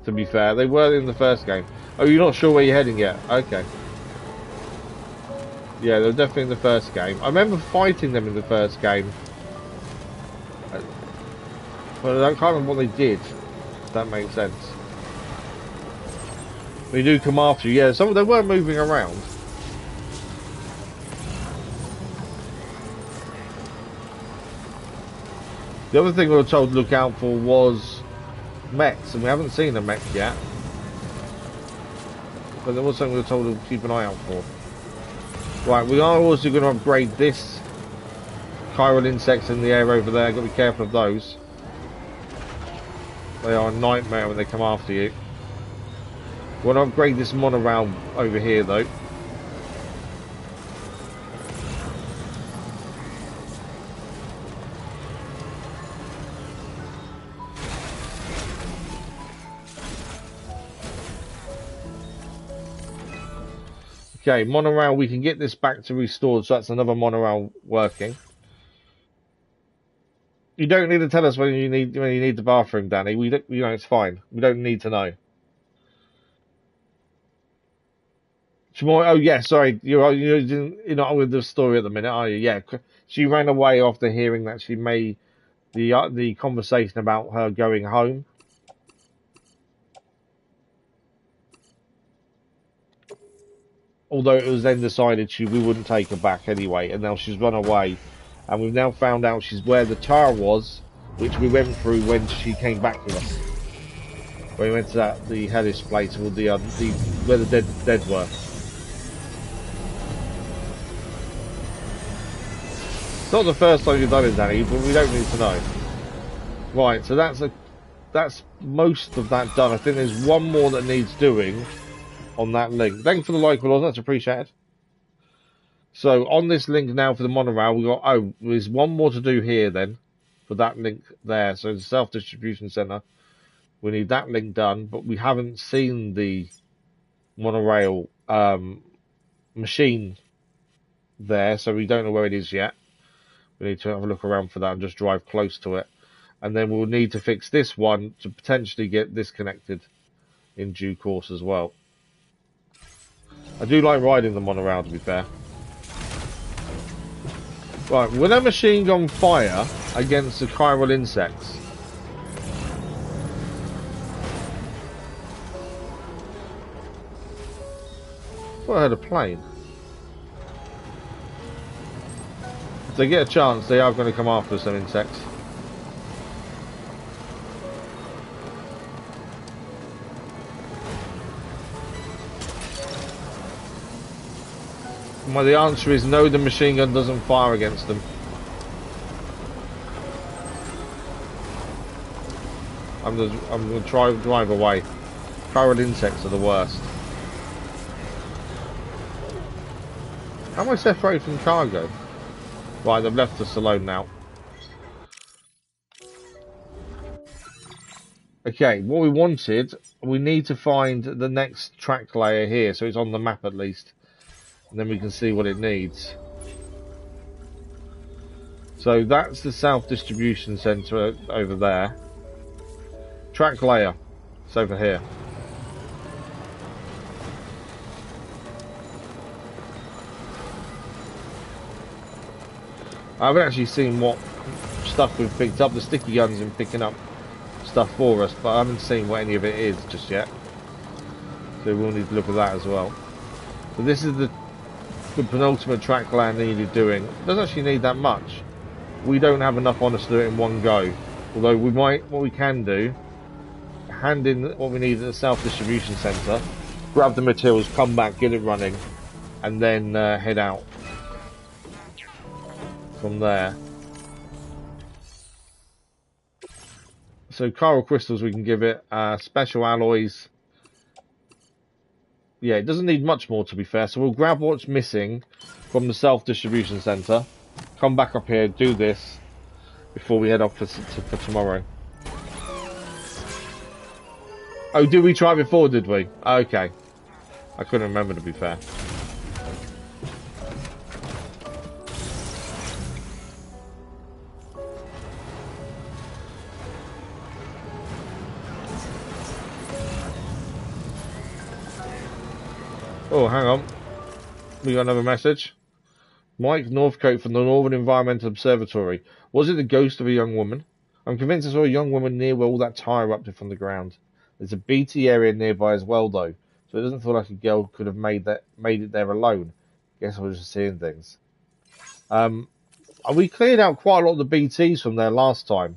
To be fair, they were in the first game. Oh, you're not sure where you're heading yet? Okay. Yeah, they were definitely in the first game. I remember fighting them in the first game. But I can't remember what they did. If that makes sense. They do come after you. Yeah, some of them were moving around. The other thing we were told to look out for was mechs, and we haven't seen a mech yet. But there was something we were told to keep an eye out for. Right, we are also going to upgrade this chiral insects in the air over there. Got to be careful of those. They are a nightmare when they come after you. We want to upgrade this monorail over here though. Okay, monorail, we can get this back to restored, so that's another monorail working. You don't need to tell us when you need the bathroom, Danny. We don't, it's fine. We don't need to know. Tomorrow, oh yeah, sorry, you're not with the story at the minute, are you? Yeah, she ran away after hearing that she made the conversation about her going home. Although it was then decided we wouldn't take her back anyway, and now she's run away, and we've now found out she's where the tower was, which we went through when she came back with us. When we went to the hellish place with where the dead were. It's not the first time you've done it, Danny, but we don't need to know. Right, so that's most of that done. I think there's one more that needs doing on that link. Thank you for the like, Will. That's appreciated. So on this link now for the monorail, we got there's one more to do here then for that link there. So the self-distribution center. We need that link done, but we haven't seen the monorail machine there, so we don't know where it is yet. We need to have a look around for that and just drive close to it. And then we'll need to fix this one to potentially get this connected in due course as well. I do like riding the monorail, to be fair. Right, with a machine gun fire against the chiral insects. I thought I heard a plane. If they get a chance, they are going to come after some insects. Well, the answer is no, the machine gun doesn't fire against them. I'm going to try drive away. Chiral insects are the worst. How am I separated from cargo? Right, they've left us alone now. Okay, what we wanted, we need to find the next track layer here, so it's on the map at least. And then we can see what it needs. So that's the South Distribution Center over there. Track layer, it's over here. I haven't actually seen what stuff we've picked up. The sticky guns and picking up stuff for us, but I haven't seen what any of it is just yet. So we'll need to look at that as well. So this is the penultimate track layer needed doing. It doesn't actually need that much. We don't have enough on us to do it in one go. Although we might, what we can do, hand in what we need at the South Distribution Centre, grab the materials, come back, get it running, and then head out from there. So chiral crystals we can give it, special alloys. Yeah, it doesn't need much more to be fair, so we'll grab what's missing from the self-distribution centre, come back up here, do this, before we head off for tomorrow. Oh, did we try before, did we? Okay. I couldn't remember, to be fair. Oh, hang on. We got another message. Mike Northcote from the Northern Environmental Observatory. Was it the ghost of a young woman? I'm convinced I saw a young woman near where all that tire erupted from the ground. There's a BT area nearby as well, though, so it doesn't feel like a girl could have made it there alone. Guess I was just seeing things. We cleared out quite a lot of the BTs from there last time.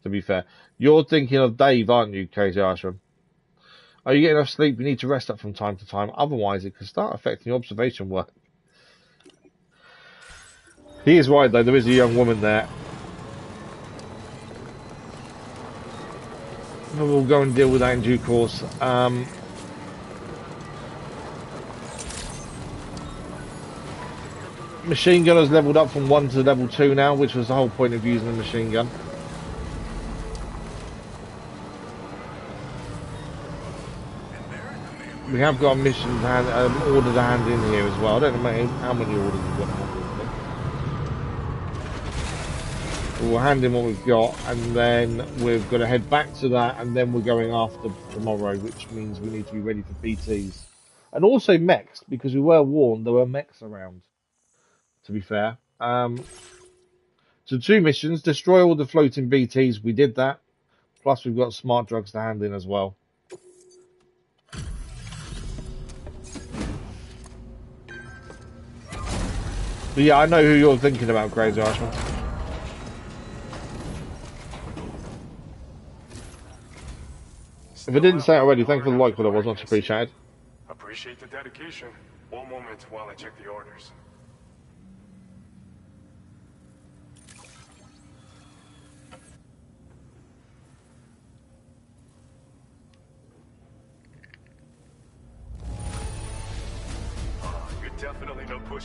To be fair, you're thinking of Dave, aren't you, Crazy Ashram? Are you getting enough sleep? You need to rest up from time to time. Otherwise, it can start affecting your observation work. He is right, though. There is a young woman there. We'll go and deal with that in due course. Machine gunner's leveled up from 1 to level 2 now, which was the whole point of using the machine gun. We have got a mission to hand, order to hand in here as well. I don't know how many orders we've got. We'll hand in what we've got, and then we've got to head back to that, and then we're going after tomorrow, which means we need to be ready for BTs. And also mechs, because we were warned there were mechs around, to be fair. So 2 missions, destroy all the floating BTs, we did that. Plus we've got smart drugs to hand in as well. But yeah, I know who you're thinking about, Crazy Ashman. If I didn't say it already, thank you for the like, but it was much appreciated. Appreciate the dedication. One moment while I check the orders.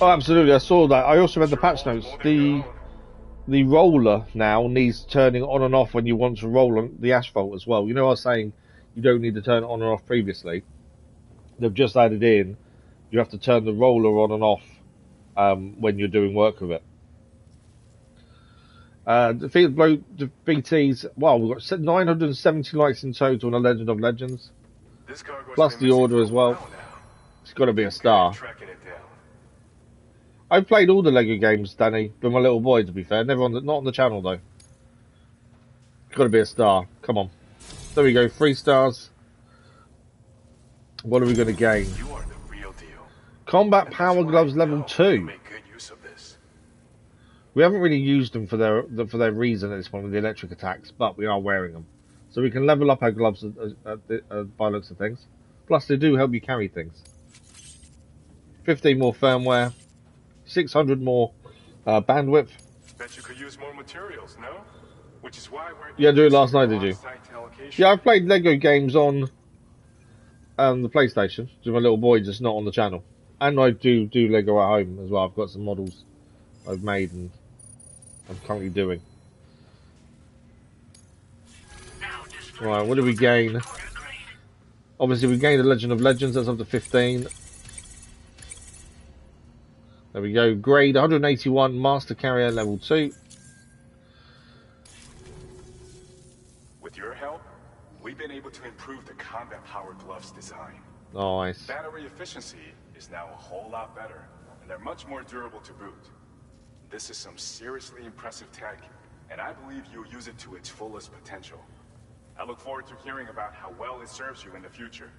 Oh, absolutely, I saw that. I also read the patch notes. The roller now needs turning on and off when you want to roll on the asphalt as well. You know, I was saying you don't need to turn it on and off previously. They've just added in, you have to turn the roller on and off when you're doing work with it. Defeat the BTs. Well, we've got 970 likes in total on a Legend of Legends. Plus the order as well. It's got to be a star. I've played all the Lego games, Danny, with my little boy, to be fair. Never not on the channel, though. It's got to be a star. Come on. There we go. 3 stars. What are we going to gain? You are the real deal. Combat Power Gloves level 2. Make good use of this. We haven't really used them for their reason at this point with the electric attacks, but we are wearing them. So we can level up our gloves by looks of things. Plus, they do help you carry things. 15 more firmware. 600 more bandwidth. Bet you could use more materials, no? Which is why we're Yeah, do it last night, did you? Yeah, I've played Lego games on the PlayStation with my little boy, just not on the channel. And I do Lego at home as well. I've got some models I've made and I'm currently doing. Right, what do we gain? Obviously, we gained the Legend of Legends. That's up to 15. There we go. Grade 181, Master Carrier level 2. With your help, we've been able to improve the combat power gloves design. Nice. Battery efficiency is now a whole lot better, and they're much more durable to boot. This is some seriously impressive tech, and I believe you'll use it to its fullest potential. I look forward to hearing about how well it serves you in the future.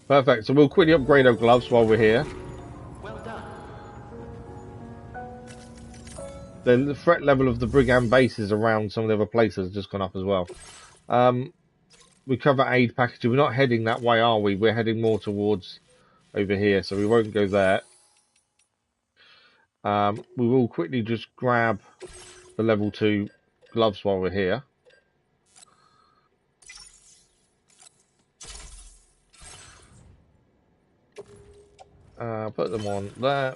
Perfect. So we'll quickly upgrade our gloves while we're here. Well done. The threat level of the Brigand bases around some of the other places has just gone up as well. We cover aid packages. We're not heading that way, are we? We're heading more towards over here, so we won't go there. We will quickly just grab the level 2 gloves while we're here. Put them on there.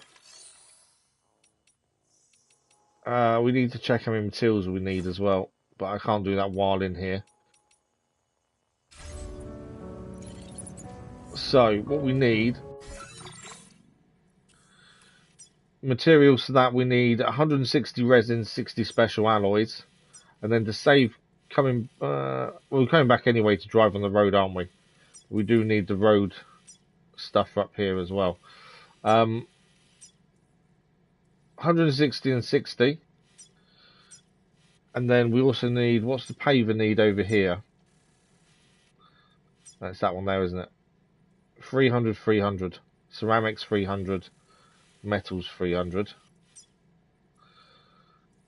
We need to check how many materials we need as well, but I can't do that while in here. So, what we need... Materials for that, we need 160 resin, 60 special alloys. And then to save coming... we're coming back anyway to drive on the road, aren't we? We do need the road stuff up here as well. 160 and 60. And then we also need... What's the paver need over here? That's that one there, isn't it? 300, 300. Ceramics 300. Metals 300.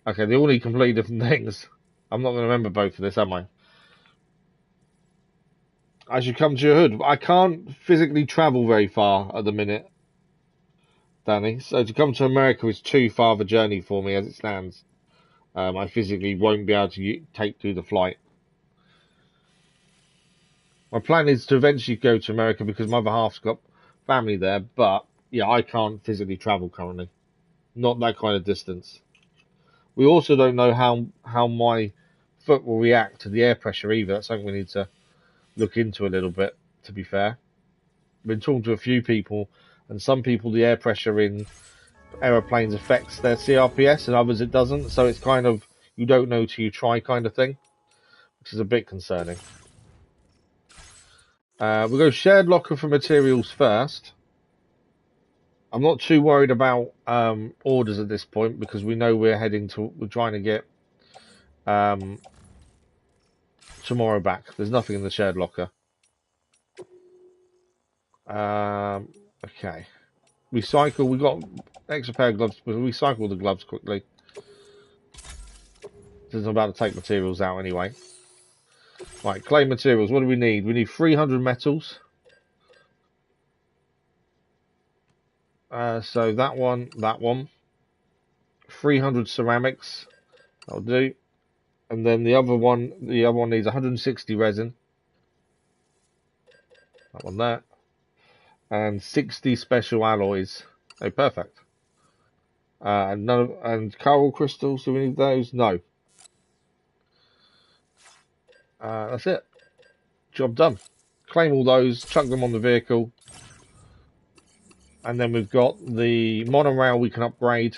Okay, they all need completely different things. I'm not going to remember both of this, am I? I should come to your hood. I can't physically travel very far at the minute, Danny. So to come to America is too far of a journey for me as it stands. I physically won't be able to do the flight. My plan is to eventually go to America because my other half's got family there, but yeah, I can't physically travel currently. Not that kind of distance. We also don't know how my foot will react to the air pressure either. That's something we need to look into a little bit, to be fair. I've been talking to a few people, and some people the air pressure in aeroplanes affects their CRPS and others it doesn't, so it's kind of you don't know till you try kind of thing, which is a bit concerning. We'll go shared locker for materials first. I'm not too worried about orders at this point because we know we're trying to get tomorrow back. There's nothing in the shared locker. Okay. Recycle. We got extra pair of gloves, but recycle the gloves quickly. Since I'm about to take materials out anyway. Right, clay materials. What do we need? We need 300 metals. So that one. 300 ceramics. That'll do. And then the other one needs 160 resin. That one there. And 60 special alloys. Oh, perfect. And coral crystals. Do we need those? No. That's it. Job done. Claim all those. Chuck them on the vehicle. And then we've got the monorail we can upgrade.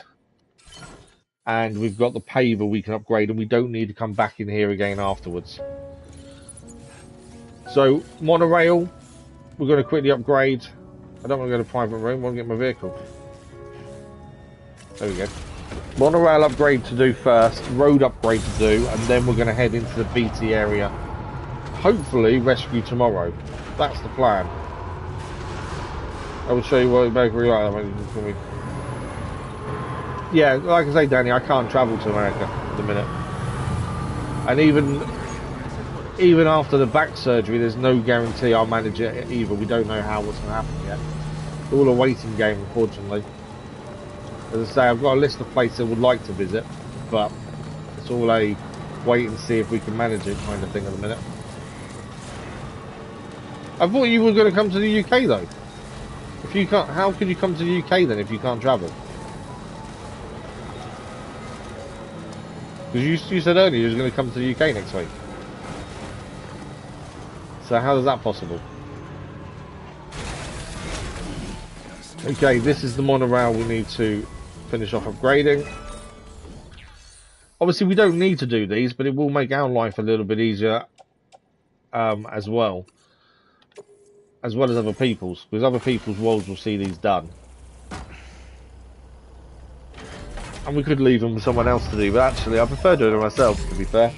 And we've got the paver we can upgrade. And we don't need to come back in here again afterwards. So, monorail, we're going to quickly upgrade. I don't want to go to private room. I want to get my vehicle. There we go. Monorail upgrade to do first. Road upgrade to do. And then we're going to head into the BT area. Hopefully, rescue tomorrow. That's the plan. I will show you what bakery like that. Yeah, like I say, Danny, I can't travel to America at the minute. And even after the back surgery, there's no guarantee I'll manage it either. We don't know what's going to happen yet. It's all a waiting game, unfortunately. As I say, I've got a list of places I would like to visit, but it's all a wait and see if we can manage it kind of thing at the minute. I thought you were going to come to the UK though. If you can't, how could you come to the UK then if you can't travel? Because you said earlier you were going to come to the UK next week. So how is that possible? Okay, this is the monorail we need to finish off upgrading. Obviously we don't need to do these, but it will make our life a little bit easier as well as other people's, because other people's worlds will see these done. And we could leave them for someone else to do, but actually I prefer doing it myself, to be fair.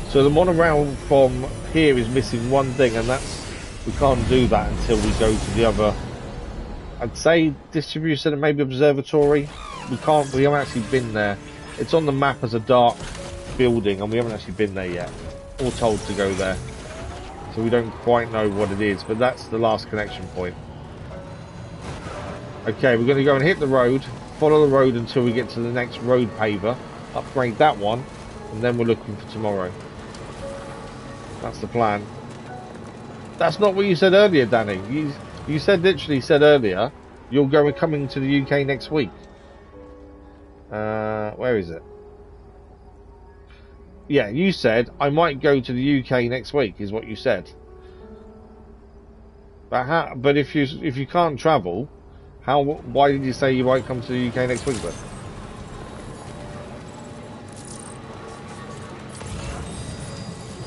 So the monorail from here is missing one thing, and that's, we can't do that until we go to the other, I'd say distribution center, maybe observatory. We haven't actually been there. It's on the map as a dark building, and we haven't actually been there yet, or told to go there. So we don't quite know what it is, but that's the last connection point. Okay, we're going to go and hit the road, follow the road until we get to the next road paver, upgrade that one, and then we're looking for tomorrow. That's the plan. That's not what you said earlier, Danny. You literally said earlier you're coming to the UK next week. Where is it? Yeah, you said I might go to the UK next week, is what you said. But if you can't travel, why did you say you might come to the UK next week then?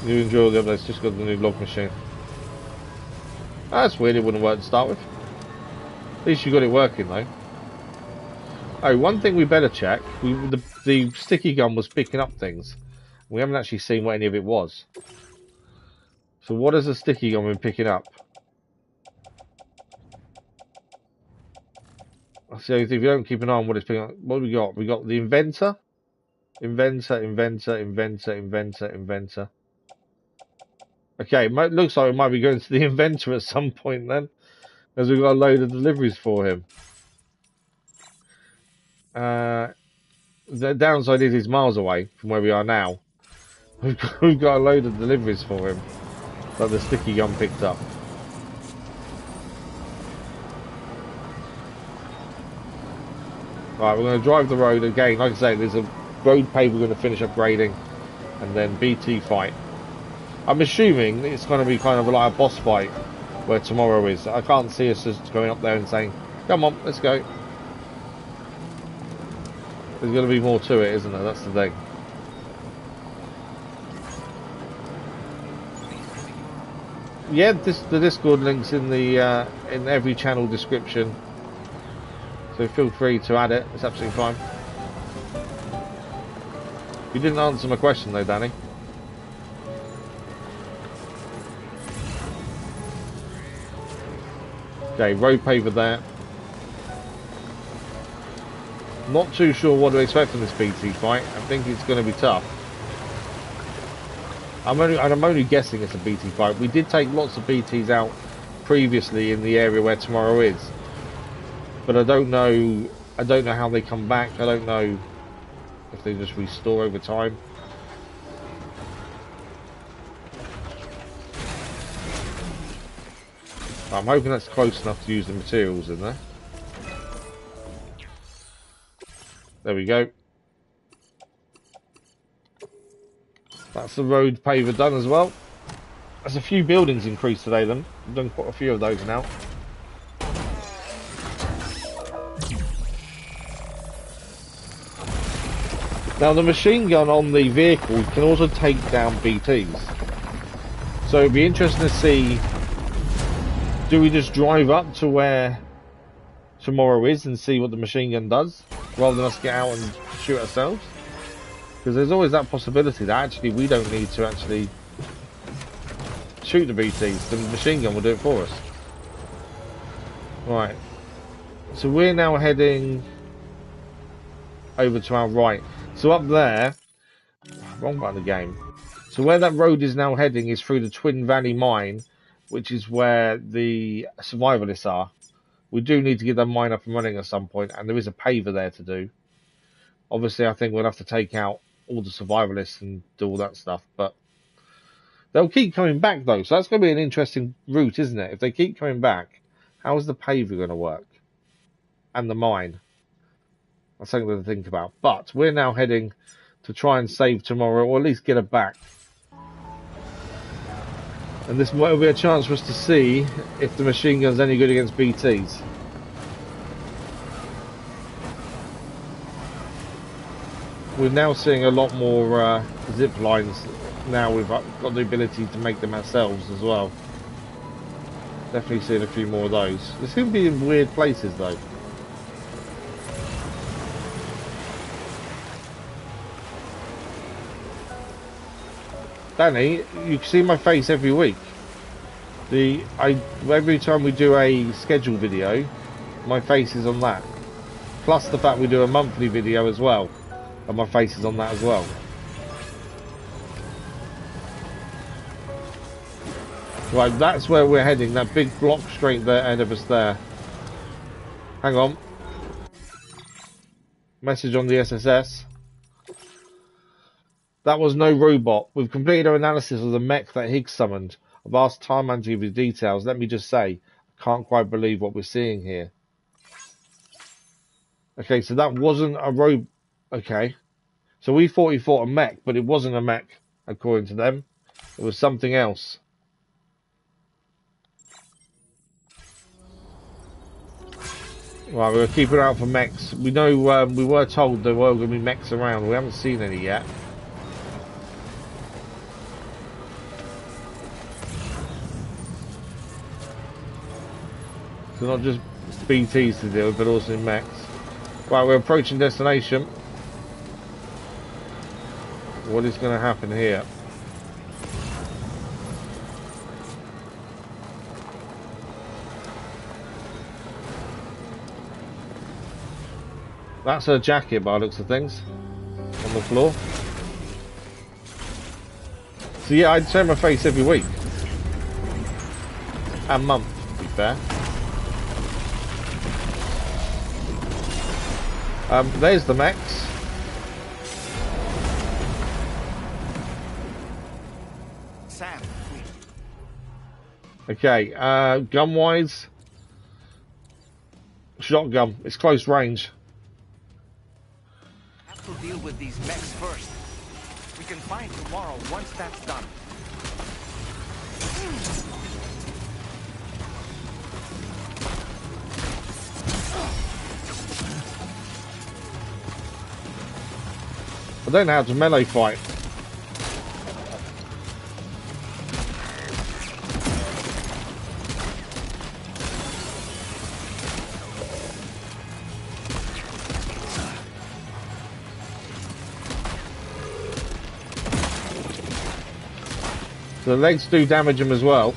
You enjoy the updates, just got the new log machine. That's weird, it wouldn't work to start with. At least you got it working though. Oh, one thing we better check. the sticky gun was picking up things. We haven't actually seen what any of it was. So what has the sticky gun been picking up? So if you don't keep an eye on what it's picking up, what have we got? We got the inventor. Inventor. Okay, it looks like we might be going to the inventor at some point then, as we've got a load of deliveries for him. The downside is he's miles away from where we are now. We've got a load of deliveries for him that the sticky gun picked up. Right, we're going to drive the road again. Like I say, there's a road pave we're going to finish upgrading, and then BT fight. I'm assuming it's going to be kind of like a boss fight where tomorrow is. I can't see us just going up there and saying, come on, let's go. There's going to be more to it, isn't there? That's the thing. Yeah, the Discord link's in the in every channel description, so feel free to add it. It's absolutely fine. You didn't answer my question though, Danny. Okay, road paver there. Not too sure what to expect from this BT fight. I think it's going to be tough. I'm only guessing it's a BT fight. We did take lots of BTs out previously in the area where tomorrow is, but I don't know how they come back. I don't know if they just restore over time. I'm hoping that's close enough to use the materials in there. There we go. That's the road paver done as well. There's a few buildings increased today then. We've done quite a few of those now. Now the machine gun on the vehicle can also take down BTs. So it'd be interesting to see, do we just drive up to where tomorrow is and see what the machine gun does, rather than us get out and shoot ourselves? Because there's always that possibility that actually we don't need to actually shoot the BTs, the machine gun will do it for us. Right, so we're now heading over to our right. So up there, wrong button of the game. So where that road is now heading is through the Twin Valley mine, which is where the survivalists are. We do need to get that mine up and running at some point, and there is a paver there to do. Obviously, I think we'll have to take out all the survivalists and do all that stuff, but they'll keep coming back though, so that's going to be an interesting route, isn't it? If they keep coming back, how is the paver going to work? And the mine? That's something to think about. But we're now heading to try and save tomorrow, or at least get her back. And this might be a chance for us to see if the machine gun's any good against BTs. We're now seeing a lot more zip lines. Now we've got the ability to make them ourselves as well. Definitely seeing a few more of those. They seem to be in weird places though. Danny, you can see my face every week. Every time we do a schedule video, my face is on that. Plus the fact we do a monthly video as well, and my face is on that as well. Right, that's where we're heading. That big block straight there, ahead of us there. Hang on. Message on the SSS. That was no robot. We've completed our analysis of the mech that Higgs summoned. I've asked Tarman to give you details. Let me just say, I can't quite believe what we're seeing here. Okay, so that wasn't a robot. Okay. So we thought he fought a mech, but it wasn't a mech, according to them. It was something else. Right, we're keeping out for mechs. We know we were told there were going to be mechs around. We haven't seen any yet. So not just BTs to deal with, but also mechs. Right, we're approaching destination. what is going to happen here? That's her jacket by the looks of things on the floor. So yeah, I'd show my face every week. And month, to be fair. There's the mechs. Sam, Okay, gun-wise, shotgun. It's close range. have to deal with these mechs first. We can find tomorrow once that's done. I don't know how to melee fight. So the legs do damage him as well.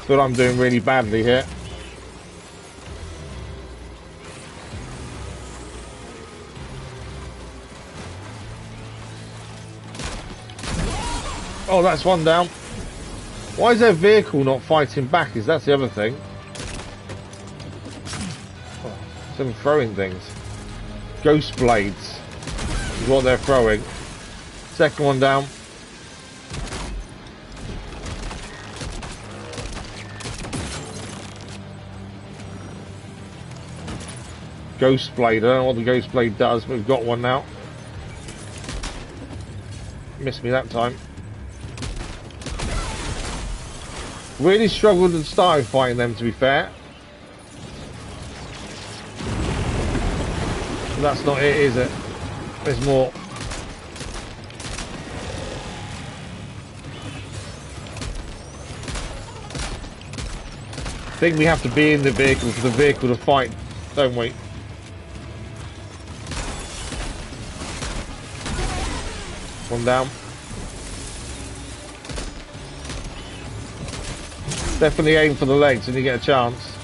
But I'm doing really badly here. Oh, that's one down. Why is their vehicle not fighting back? Is that the other thing? Oh, some throwing things. Ghost blades is what they're throwing. Second one down. Ghost blade. I don't know what the ghost blade does, but we've got one now. Missed me that time. Really struggled and started fighting them, to be fair. But that's not it, is it? There's more. I think we have to be in the vehicle for the vehicle to fight, don't we? One down. Definitely aim for the legs when you get a chance.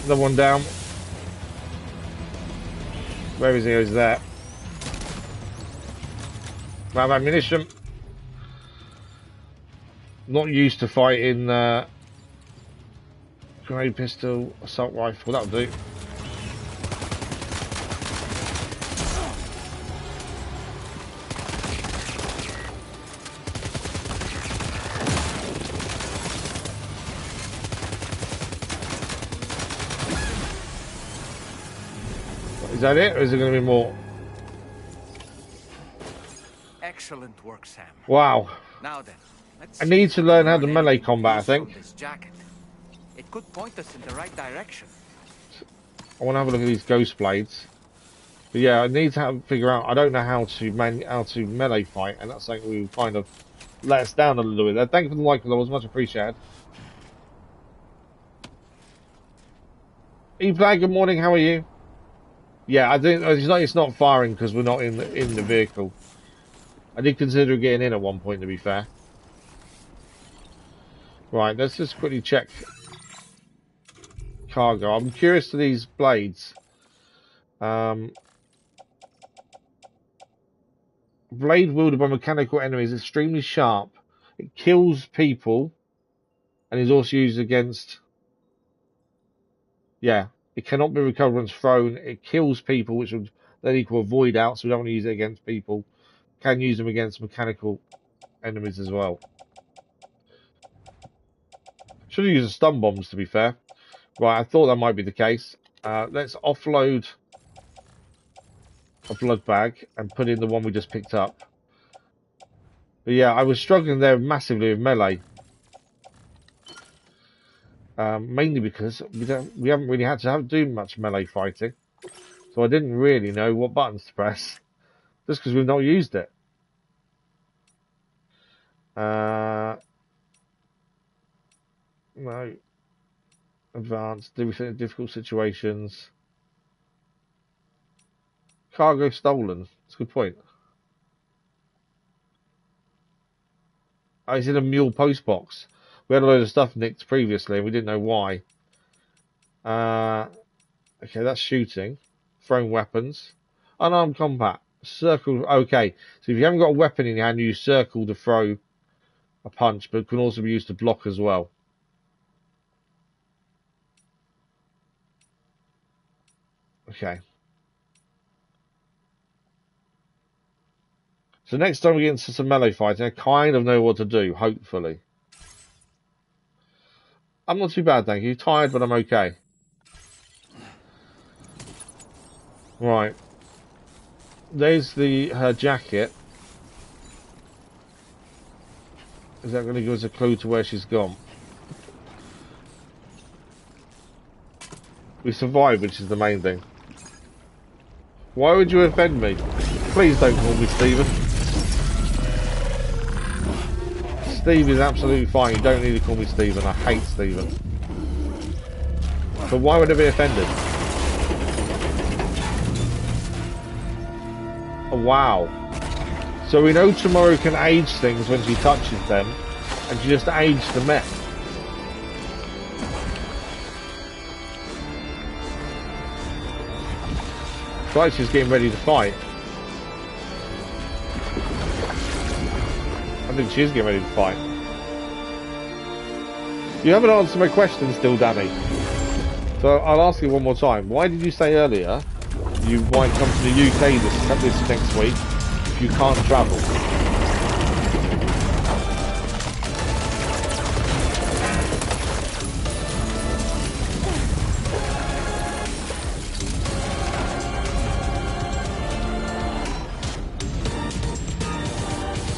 Another one down. Where is he? Is that? Grab ammunition. Not used to fighting grenade pistol, assault rifle, that'll do. Is that it, or is there going to be more? Excellent work, Sam. Wow. Now then, I need to learn how to melee combat, I think. This jacket. It could point us in the right direction. I want to have a look at these ghost blades. But yeah, I need to figure out. I don't know how to melee fight, and that's something we kind of let us down a little bit there. Thank you for the like, that was much appreciated. E-Flag, good morning. How are you? Yeah, I think it's not firing because we're not in the vehicle. I did consider getting in at one point, to be fair. Right, let's just quickly check cargo. I'm curious to these blades. Blade wielded by mechanical enemies is extremely sharp. It kills people and is also used against... Yeah, it cannot be recovered once thrown. It kills people, which would then equal a void out, so we don't want to use it against people. Can use them against mechanical enemies as well. Should have used stun bombs, to be fair. Right, I thought that might be the case. Let's offload a blood bag and put in the one we just picked up. But yeah, I was struggling there massively with melee. Mainly because we haven't really had to do much melee fighting. So I didn't really know what buttons to press, just because we've not used it. No. Advanced, difficult situations. Cargo stolen. That's a good point. Oh, it's in a mule post box. We had a load of stuff nicked previously, and we didn't know why. Okay, that's shooting. Throwing weapons. Unarmed combat. Circle. Okay, so if you haven't got a weapon in your hand, you use circle to throw a punch, but it can also be used to block as well. Okay. So next time we get into some melee fighting, I kind of know what to do, hopefully. I'm not too bad, thank you. Tired, but I'm okay. Right. There's her jacket. Is that going to give us a clue to where she's gone? We survived, which is the main thing. Why would you offend me? Please don't call me Stephen. Steve is absolutely fine. You don't need to call me Stephen. I hate Stephen. But why would I be offended? Oh, wow. So we know Tomorrow can age things when she touches them, and she just aged the Mech. It's like she's getting ready to fight. I think she's getting ready to fight. You haven't answered my question still, Danny. So I'll ask you one more time. Why did you say earlier you might come to the UK this next week if you can't travel?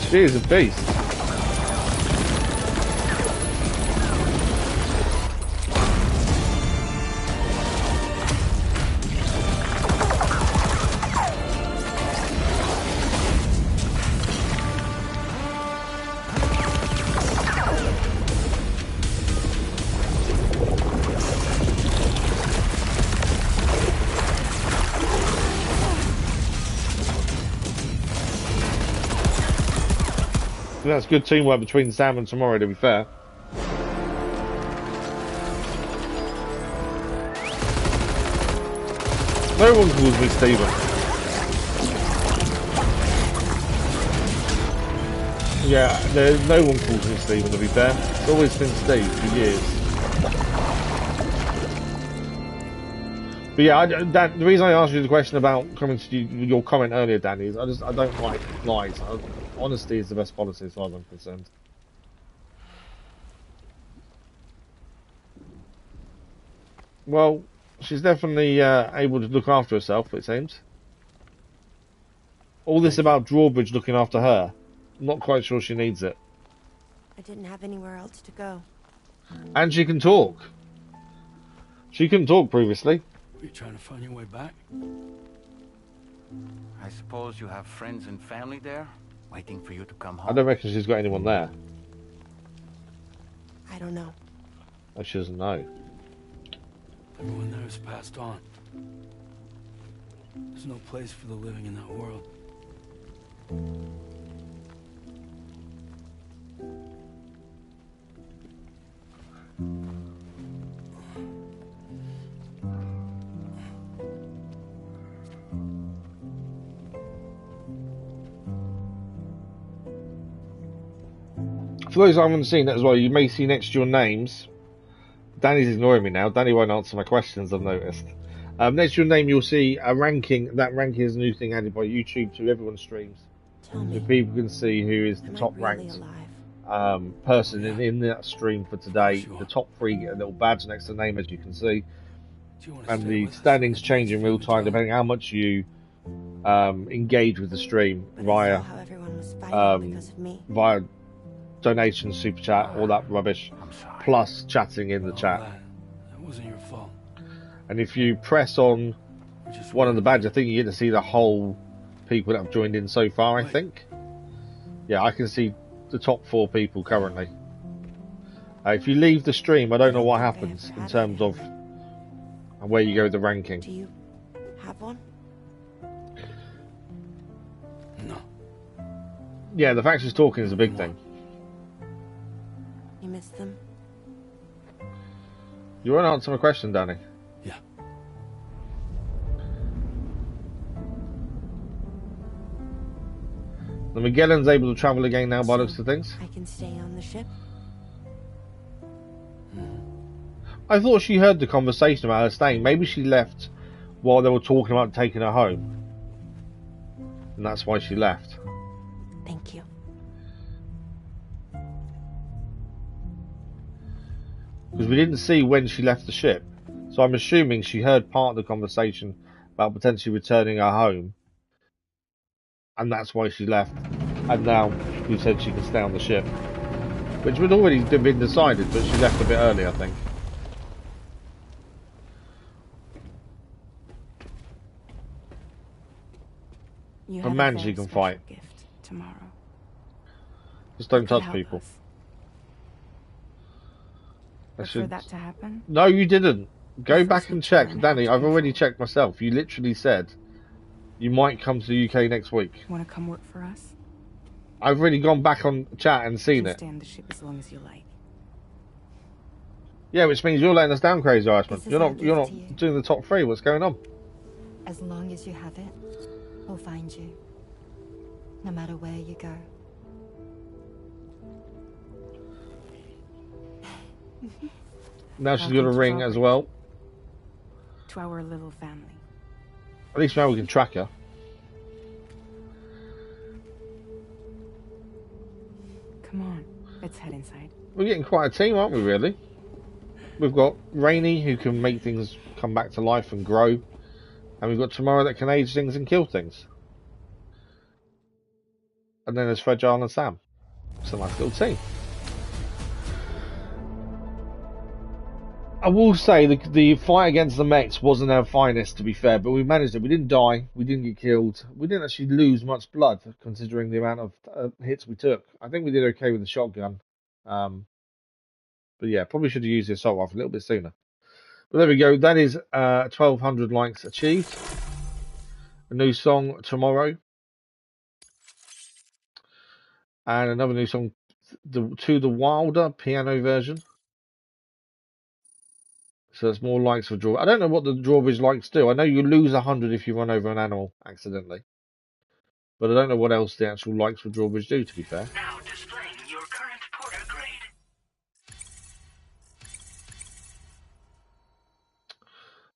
She is a beast. That's good teamwork between Sam and Tomorrow, to be fair. No one calls me Stephen. Yeah, no one calls me Stephen, to be fair. It's always been Steve for years. But yeah, the reason I asked you the question about coming to your comment earlier, Danny, is I don't like lies. Honesty is the best policy as far as I'm concerned. Well, she's definitely able to look after herself, it seems. All this about Drawbridge looking after her, I'm not quite sure she needs it. I didn't have anywhere else to go. And she can talk. She couldn't talk previously. Are you trying to find your way back? I suppose you have friends and family there, waiting for you to come home. I don't reckon she's got anyone there. I don't know. Oh, she doesn't know. Everyone there has passed on. There's no place for the living in that world. For those who haven't seen it as well, you may see next to your names. Danny's ignoring me now. Danny won't answer my questions, I've noticed. Next to your name, you'll see a ranking. That ranking is a new thing added by YouTube to everyone's streams. So people can see who is the top ranked person in that stream for today. Sure. The top 3 get a little badge next to the name, as you can see. And the standings change in real time depending on how much you engage with the stream via donations, super chat, all that rubbish, plus chatting in the chat. That wasn't your fault. And if you press on one of the badges. I think you get to see the whole people that have joined in so far, I think. Yeah, I can see the top 4 people currently. If you leave the stream, I don't know what happens in terms of where you go with the ranking. Do you have one? No. Yeah, the fact she's talking is a big thing. You miss them? You want to answer my question, Danny? Yeah. The Magellan's able to travel again now by the looks of things. I can stay on the ship? I thought she heard the conversation about her staying. Maybe she left while they were talking about taking her home. And that's why she left. Thank you. Because we didn't see when she left the ship. So I'm assuming she heard part of the conversation about potentially returning her home. And that's why she left. And now you said she can stay on the ship. Which had already been decided, but she left a bit early, I think. You A have man a she very can special fight. gift tomorrow. Just don't Could touch help people. us. I But for that to happen, No, you didn't. Go First back we and check. turn Danny, to I've already control. checked myself. You literally said you might come to the UK next week. want to come work for us? I've already gone back on chat and You seen can it. stay on the ship as long as you like. Yeah, which means you're letting us down, Crazy Iceman. This is You're our not gift to you. doing the top 3. What's going on? As long as you have it, we'll find you. No matter where you go. Now she's got a Welcome to ring as Drawbridge. well. To our little family. At least now we can track her. Come on, let's head inside. We're getting quite a team, aren't we, really? We've got Rainy, who can make things come back to life and grow. And we've got Tomorrow that can age things and kill things. And then there's Fragile and Sam. It's a nice little team. I will say the fight against the mechs wasn't our finest, to be fair, but we managed it. We didn't die. We didn't get killed. We didn't actually lose much blood, considering the amount of hits we took. I think we did okay with the shotgun. But yeah, probably should have used the assault rifle a little bit sooner. But there we go. That is 1,200 likes achieved. A new song tomorrow. And another new song, To the Wilder piano version. So it's more likes for draw. I don't know what the drawbridge likes do. I know you lose 100 if you run over an animal accidentally. But I don't know what else the actual likes for drawbridge do, to be fair. Now displaying your current porter grade.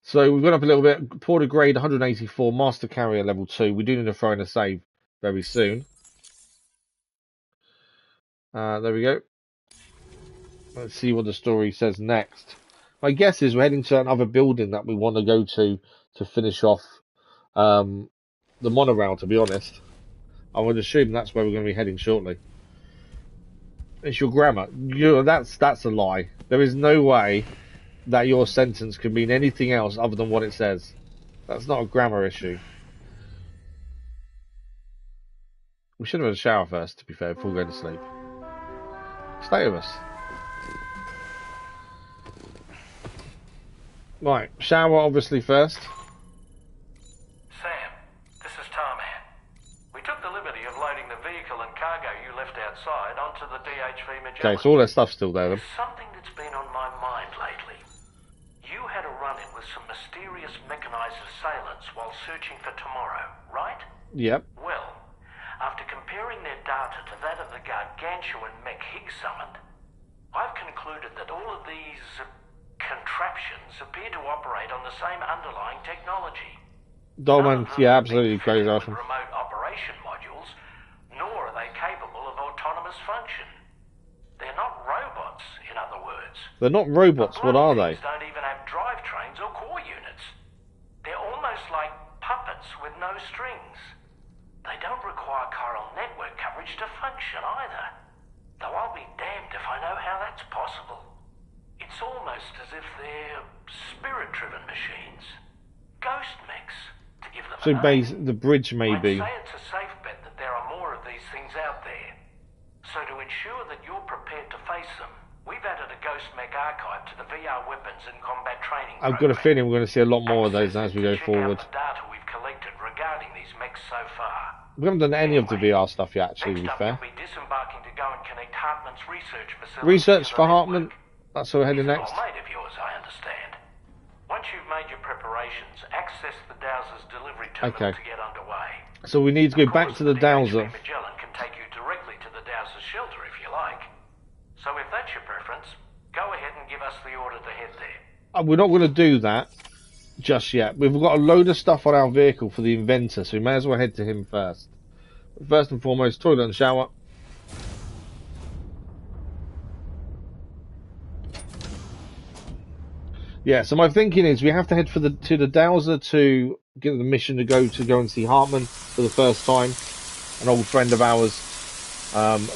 So we've gone up a little bit. Porter grade 184, master carrier level 2. We do need to throw in a save very soon. There we go. Let's see what the story says next. My guess is we're heading to another building that we want to go to finish off the monorail, to be honest. I would assume that's where we're going to be heading shortly. It's your grammar. That's a lie. There is no way that your sentence can mean anything else other than what it says. That's not a grammar issue. We should have had a shower first, to be fair, before going to sleep. Stay with us. Right, shower obviously first. Sam, this is Tarman. We took the liberty of loading the vehicle and cargo you left outside onto the DHV Magellan. Okay, so all their stuff's still there then. There's something that's been on my mind lately. You had a run-in with some mysterious mechanized assailants while searching for Tomorrow, right? Yep. Well, after comparing their data to that of the gargantuan Mech Higgs summoned, I've concluded that all of these contraptions appear to operate on the same underlying technology. Dolman, yeah, absolutely crazy With awesome. remote operation modules, nor are they capable of autonomous function. They're not robots, in other words. They're not robots, what are they? Things don't even have drivetrains or core units. They're almost like puppets with no strings. They don't require chiral network coverage to function either. Though I'll be damned if I know how that's possible. It's almost as if they're spirit-driven machines. Ghost mechs, to give them So a name. the bridge maybe. I'd say it's a safe bet that there are more of these things out there. So to ensure that you're prepared to face them, we've added a Ghost Mech archive to the VR weapons and combat training I've got a feeling we're going to see a lot more of those Access as we to go check forward. out the data we've collected regarding these mechs so far. We haven't done any of the VR stuff yet, actually, to be Next up, fair. you'll be disembarking to go and connect Heartman's research facility Research to for the Heartman. network. That's where we're heading He's an next. old mate of yours, I understand. Once you've made your preparations, access the Dowser's delivery terminal Okay. to get underway. So we need to go back to the Dowser. Magellan can take you directly to the Dowser's shelter if you like. So if that's your preference, go ahead and give us the order to head there. We're not going to do that just yet. We've got a load of stuff on our vehicle for the inventor, so we may as well head to him first. First and foremost, toilet and shower. Yeah, so my thinking is we have to head to the Dowser to get the mission to go and see Heartman for the first time, an old friend of ours,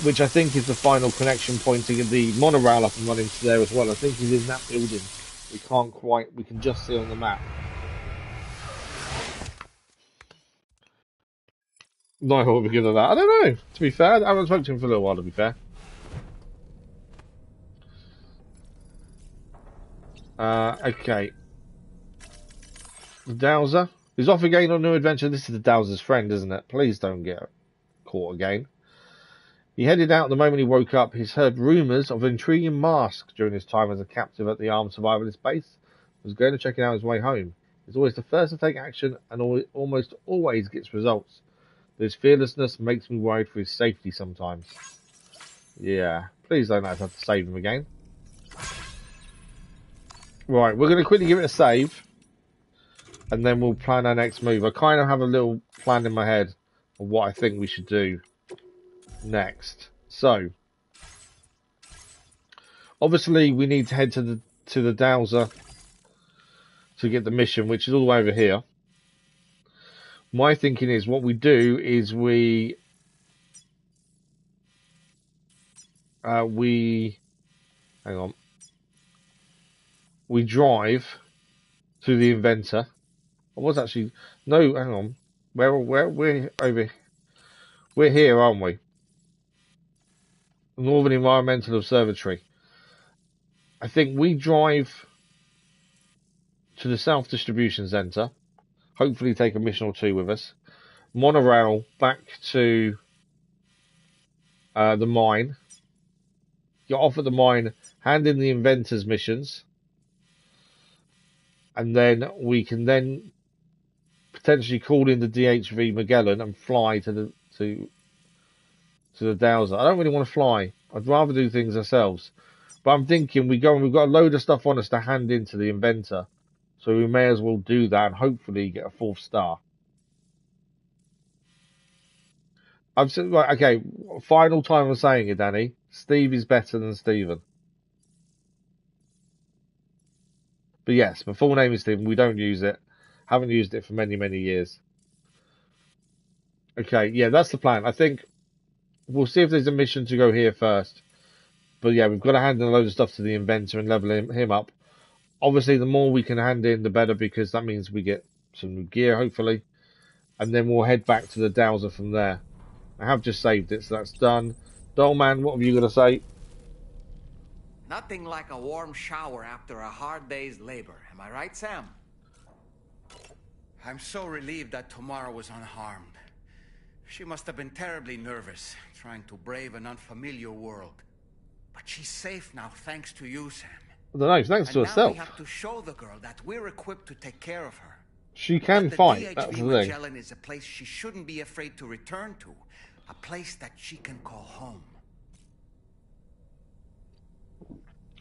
which I think is the final connection point to get the monorail up and running to there as well. I think he's in that building. We can just see on the map. Not what we're good at that. I don't know, to be fair. I haven't spoken to him for a little while, to be fair. Okay. The Dowser. He's off again on a new adventure. This is the Dowser's friend, isn't it? Please don't get caught again. He headed out the moment he woke up. He's heard rumours of an intriguing mask during his time as a captive at the armed survivalist base. He was going to check it out on his way home. He's always the first to take action and almost always gets results. But his fearlessness makes me worried for his safety sometimes. Yeah. Please don't have to save him again. Right, we're going to quickly give it a save. And then we'll plan our next move. I kind of have a little plan in my head of what I think we should do next. So, obviously we need to head to the Dowser to get the mission, which is all the way over here. My thinking is what we do is we hang on. We drive to the inventor. I was actually no, hang on. Where we're over? We're here, aren't we? Northern Environmental Observatory. I think we drive to the South Distribution Centre. Hopefully take a mission or two with us. Monorail back to the mine. Get off at the mine, hand in the inventor's missions. And then we can then potentially call in the DHV Magellan and fly to the Dowser. I don't really want to fly. I'd rather do things ourselves. But I'm thinking we've got a load of stuff on us to hand in to the inventor. So we may as well do that and hopefully get a 4th star. I've said, right, okay, final time I'm saying it, Danny. Steve is better than Stephen. But yes, my full name is Stephen. We don't use it. Haven't used it for many, many years. Okay, yeah, that's the plan. I think we'll see if there's a mission to go here first. But yeah, we've got to hand in a load of stuff to the inventor and level him up. Obviously, the more we can hand in, the better, because that means we get some new gear, hopefully. And then we'll head back to the Dowser from there. I have just saved it, so that's done. Dollman, what have you got to say? Nothing like a warm shower after a hard day's labor. Am I right, Sam? I'm so relieved that Tamara was unharmed. She must have been terribly nervous, trying to brave an unfamiliar world. But she's safe now, thanks to you, Sam. I don't know, thanks to herself. We have to show the girl that we're equipped to take care of her. She can fight, that's the thing. Magellan is a place she shouldn't be afraid to return to. A place that she can call home.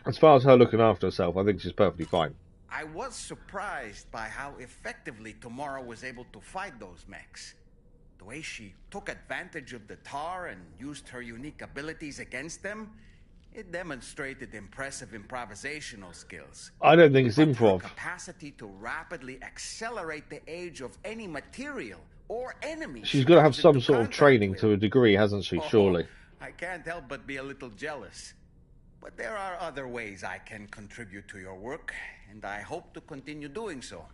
As far as her looking after herself, I think she's perfectly fine. I was surprised by how effectively Tamara was able to fight those mechs. The way she took advantage of the tar and used her unique abilities against them, it demonstrated impressive improvisational skills. I don't think it's improv. Her capacity to rapidly accelerate the age of any material or enemy. She's got to have some sort of training to a degree, hasn't she? Surely. I can't help but be a little jealous. But there are other ways I can contribute to your work, and I hope to continue doing so.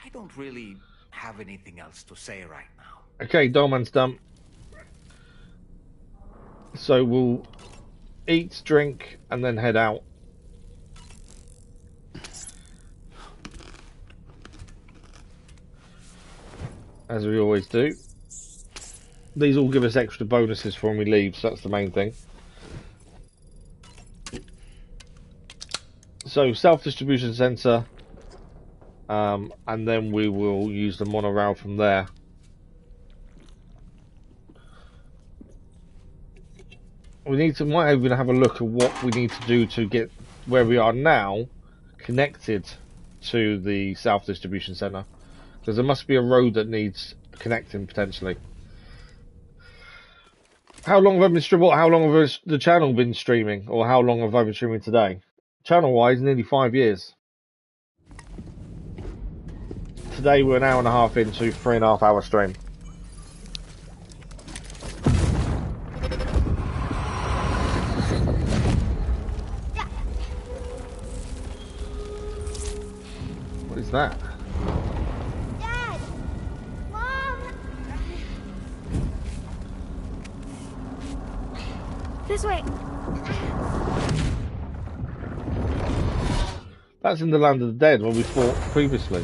I don't really have anything else to say right now. Okay, Dollman's done. So we'll eat, drink, and then head out. As we always do. These all give us extra bonuses for when we leave, so that's the main thing. So, self-distribution centre, and then we will use the monorail from there. We might even have a look at what we need to do to get where we are now connected to the self-distribution centre. Because there must be a road that needs connecting, potentially. How long have the channel been streaming? Or how long have I been streaming today? Channel-wise, nearly 5 years. Today we're an hour and a half into 3.5 hour stream. What is that? Dad! Mom! This way. That's in the Land of the Dead, where we fought previously.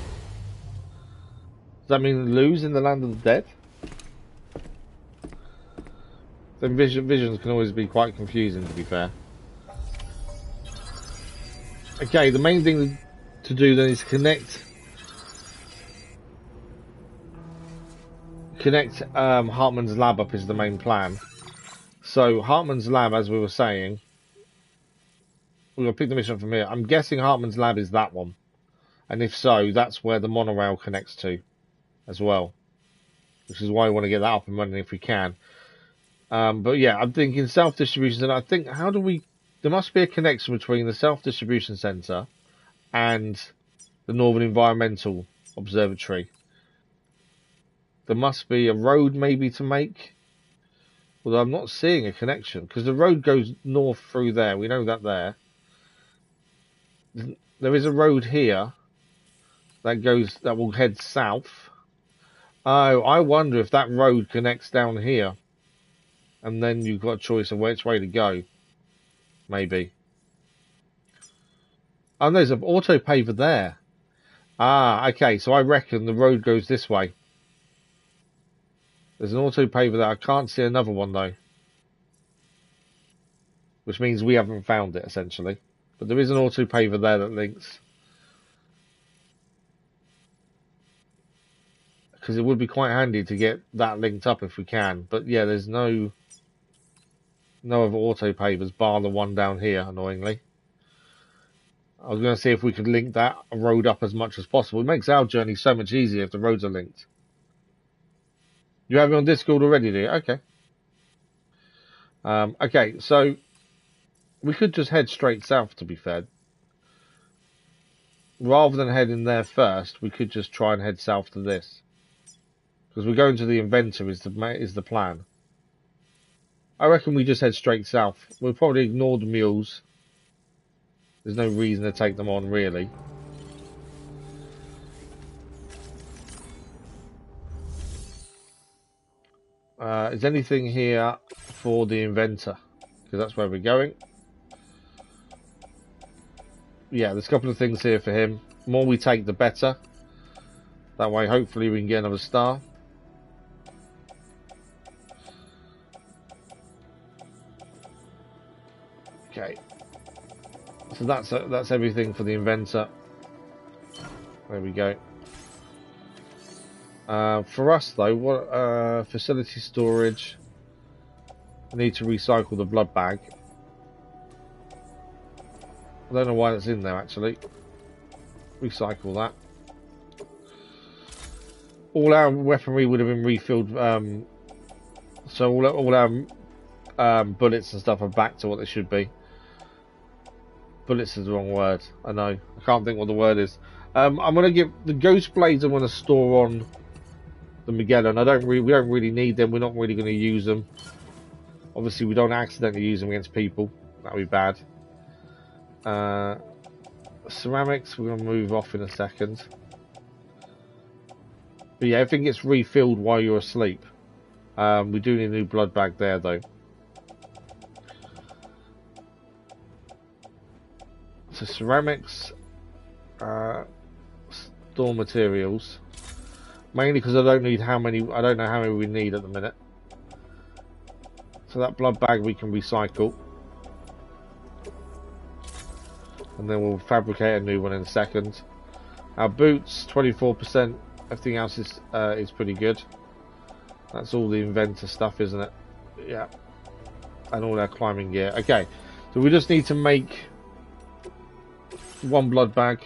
Does that mean lose in the Land of the Dead? Then visions can always be quite confusing, to be fair. Okay, the main thing to do then is connect Heartman's lab up is the main plan. So Heartman's lab, as we were saying, we're going to pick the mission up from here. I'm guessing Heartman's lab is that one. And if so, that's where the monorail connects to as well. Which is why I want to get that up and running if we can. But yeah, I'm thinking self-distribution centre. I think, there must be a connection between the self-distribution centre and the Northern Environmental Observatory. There must be a road maybe to make. Although I'm not seeing a connection. Because the road goes north through there. We know that there. There is a road here that will head south. Oh, I wonder if that road connects down here. And then you've got a choice of which way to go. Maybe. Oh, there's an auto paver there. Ah, okay, so I reckon the road goes this way. There's an auto paver there. I can't see another one though. Which means we haven't found it, essentially. But there is an auto paver there that links. Because it would be quite handy to get that linked up if we can. But yeah, there's no other auto pavers bar the one down here, annoyingly. I was going to see if we could link that road up as much as possible. It makes our journey so much easier if the roads are linked. You have me on Discord already, do you? Okay. Okay, so we could just head straight south, to be fair. Rather than heading there first, we could just try and head south to this. Because we're going to the Inventor is the plan. I reckon we just head straight south. We'll probably ignore the mules. There's no reason to take them on, really. Is anything here for the Inventor? Because that's where we're going. Yeah, there's a couple of things here for him. The more we take, the better. That way, hopefully, we can get another star. Okay. So that's everything for the Inventor. There we go. For us though, what facility storage? I need to recycle the blood bag. I don't know why that's in there actually. Recycle that. All our weaponry would have been refilled. So all our bullets and stuff are back to what they should be. Bullets is the wrong word. I know. I can't think what the word is. I'm gonna give the ghost blades. I'm gonna store on the Magellan. We don't really need them. We're not really going to use them. Obviously, we don't accidentally use them against people. That would be bad. Ceramics, we're going to move off in a second. But yeah, everything gets refilled while you're asleep. We do need a new blood bag there, though. So ceramics, store materials. Mainly because I don't know how many we need at the minute. So that blood bag we can recycle. And then we'll fabricate a new one in a second. Our boots, 24%. Everything else is pretty good. That's all the inventor stuff, isn't it? Yeah. And all our climbing gear. Okay. So we just need to make one blood bag.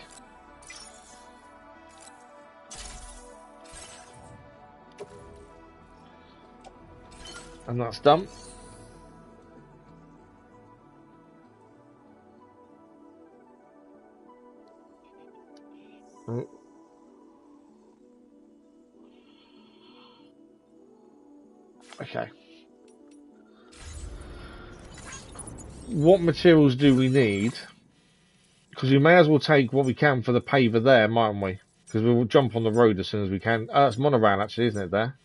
And that's done. Okay. What materials do we need? Because we may as well take what we can for the paver there, mightn't we? Because we will jump on the road as soon as we can. Oh, it's monorail actually, isn't it, there?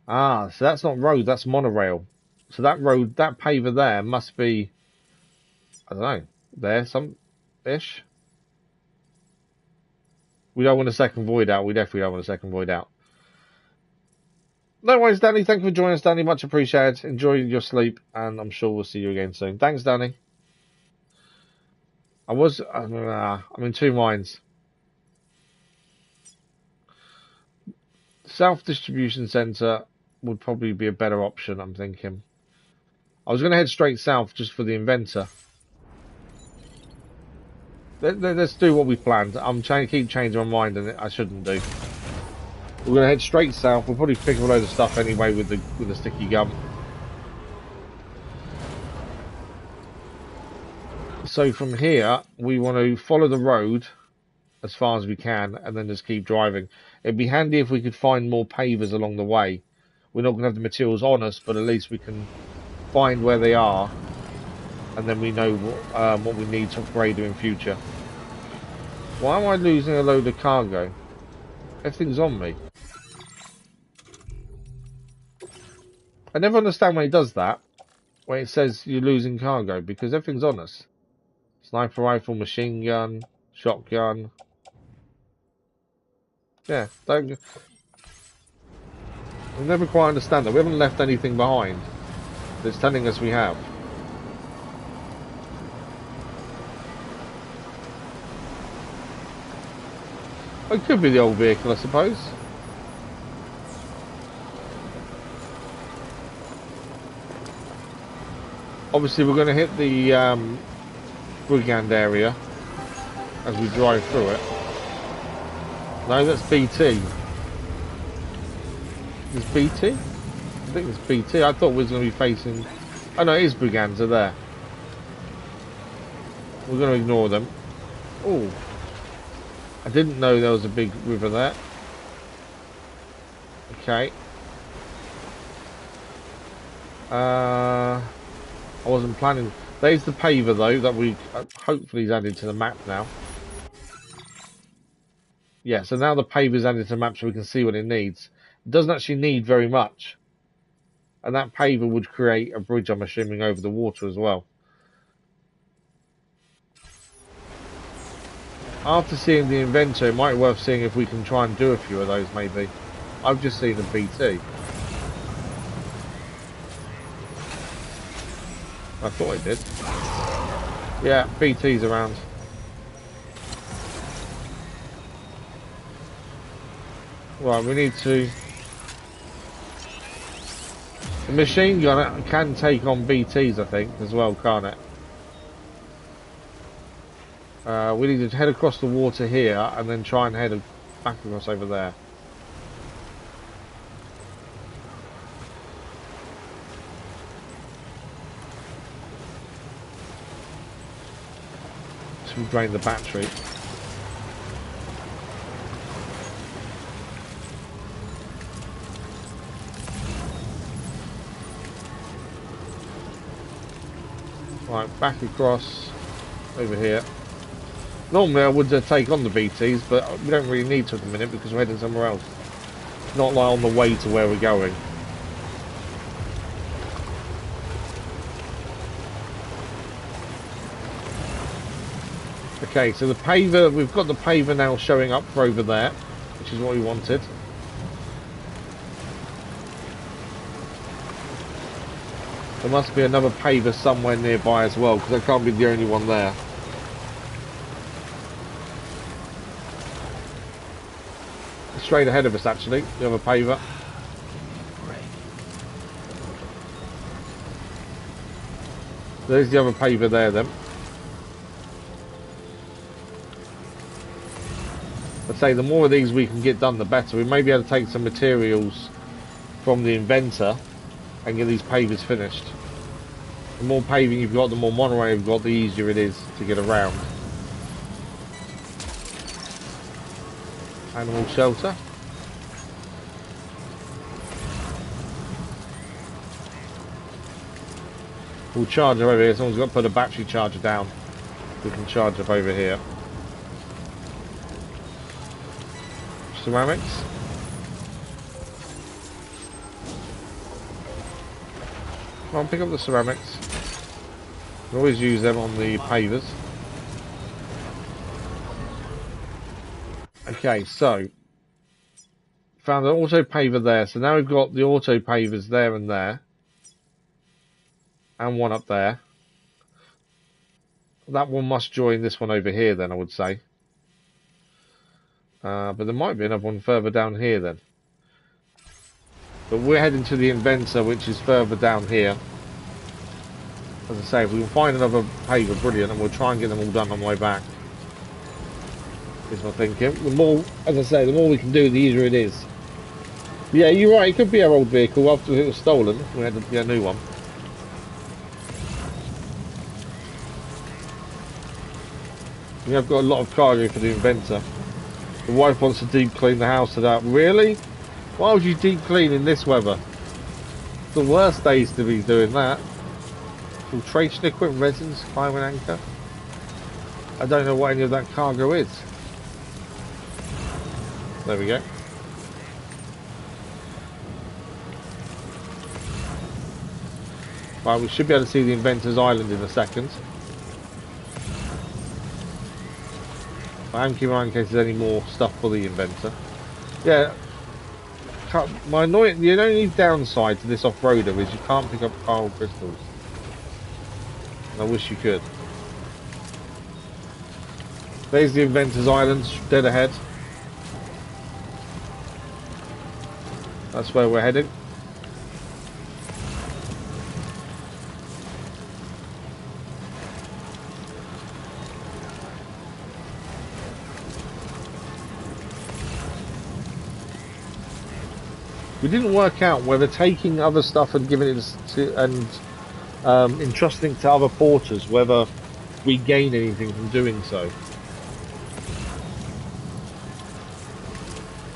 Ah, so that's not road, that's monorail. So that road, that paver there must be, I don't know, there, some-ish? We don't want a second void out. We definitely don't want a second void out. No worries, Danny. Thank you for joining us, Danny. Much appreciated. Enjoy your sleep, and I'm sure we'll see you again soon. Thanks, Danny. I'm in two minds. South Distribution Centre would probably be a better option, I'm thinking. I was going to head straight south just for the inventor. Let's do what we planned. I'm trying to keep changing my mind, and I shouldn't do. We're going to head straight south. We'll probably pick up a load of stuff anyway with the sticky gum. So from here, we want to follow the road as far as we can, and then just keep driving. It'd be handy if we could find more pavers along the way. We're not going to have the materials on us, but at least we can find where they are, and then we know what we need to upgrade in future. Why am I losing a load of cargo? Everything's on me. I never understand when it does that, when it says you're losing cargo, because everything's on us. Sniper rifle, machine gun, shotgun. Yeah, I never quite understand that. We haven't left anything behind. It's telling us we have. It could be the old vehicle, I suppose. Obviously, we're going to hit the Brigand area as we drive through it. No, that's BT. Is BT? I think it's BT. I thought we was going to be facing... Oh no, it is Brigands are there. We're going to ignore them. Oh, I didn't know there was a big river there. Okay. I wasn't planning. There's the paver though that we hopefully is added to the map now. Yeah, so now the paver is added to the map so we can see what it needs. It doesn't actually need very much. And that paver would create a bridge, I'm assuming, over the water as well. After seeing the inventor, it might be worth seeing if we can try and do a few of those, maybe. I've just seen a BT. I thought I did. Yeah, BT's around. Right, we need to... The machine gun can take on BTs, I think, as well, can't it? We need to head across the water here and then try and head back across over there. So we drain the battery. Right, back across over here. Normally I would take on the BTs, but we don't really need to at the minute because we're heading somewhere else. It's not like on the way to where we're going. Okay, so the paver, we've got the paver now showing up for over there, which is what we wanted. There must be another paver somewhere nearby as well, because that can't be the only one there. Straight ahead of us, actually, the other paver. There's the other paver there, then. I'd say the more of these we can get done, the better. We may be able to take some materials from the inventor and get these pavers finished. The more paving you've got, the more monorail you've got, the easier it is to get around. Animal shelter. We'll charge up over here. Someone's got to put a battery charger down. We can charge up over here. Ceramics. Come on, pick up the ceramics. You can always use them on the pavers. Okay, so found an auto paver there. So now we've got the auto pavers there and there. And one up there. That one must join this one over here then, I would say. But there might be another one further down here then. But we're heading to the inventor, which is further down here. As I say, if we can find another paver, brilliant, and we'll try and get them all done on the way back. Is my thinking. The more, as I say, the more we can do, the easier it is. Yeah, you're right, it could be our old vehicle after it was stolen. We had to get a new one. We have got a lot of cargo for the inventor. The wife wants to deep clean the house today. Really? Why would you deep clean in this weather? It's the worst days to be doing that. Filtration equipment, resins, fireman anchor. I don't know what any of that cargo is. There we go. Right, we should be able to see the inventor's island in a second. I am keeping an eye in case there's any more stuff for the inventor. Yeah, the only downside to this off-roader is you can't pick up coral crystals. And I wish you could. There's the inventor's island, dead ahead. That's where we're heading. We didn't work out whether taking other stuff and giving it to, and entrusting it to other porters, whether we gain anything from doing so.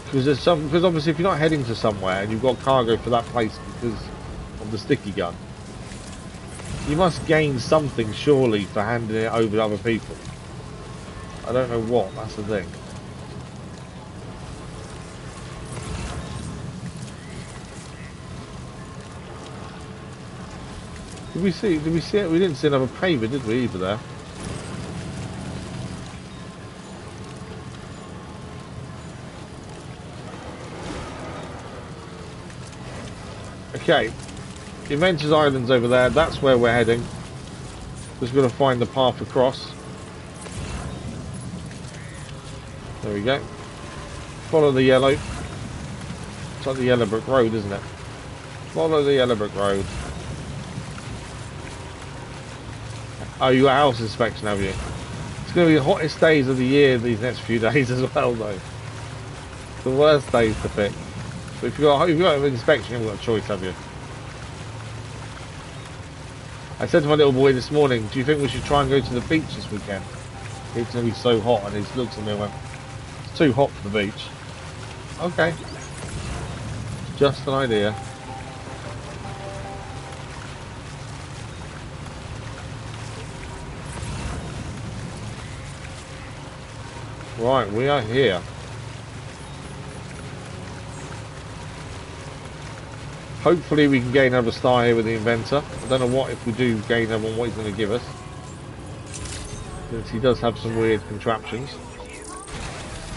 Because obviously if you're not heading to somewhere and you've got cargo for that place because of the sticky gun, you must gain something surely for handing it over to other people. I don't know what, that's the thing. Did we see it? We didn't see another paver, did we, either there? Okay, the Inventor's Island's over there, that's where we're heading. Just going to find the path across. There we go. Follow the yellow. It's like the yellow brick road, isn't it? Follow the yellow brick road. Oh, you got house inspection, have you? It's going to be the hottest days of the year these next few days as well, though. The worst days to pick. But if you've got an inspection, you haven't got a choice, have you? I said to my little boy this morning, do you think we should try and go to the beach this weekend? It's going to be so hot, and he looks at me and went, it's too hot for the beach. Okay. Just an idea. Right, we are here. Hopefully we can gain another star here with the inventor. I don't know what, if we do gain another one, what he's going to give us. Since he does have some weird contraptions.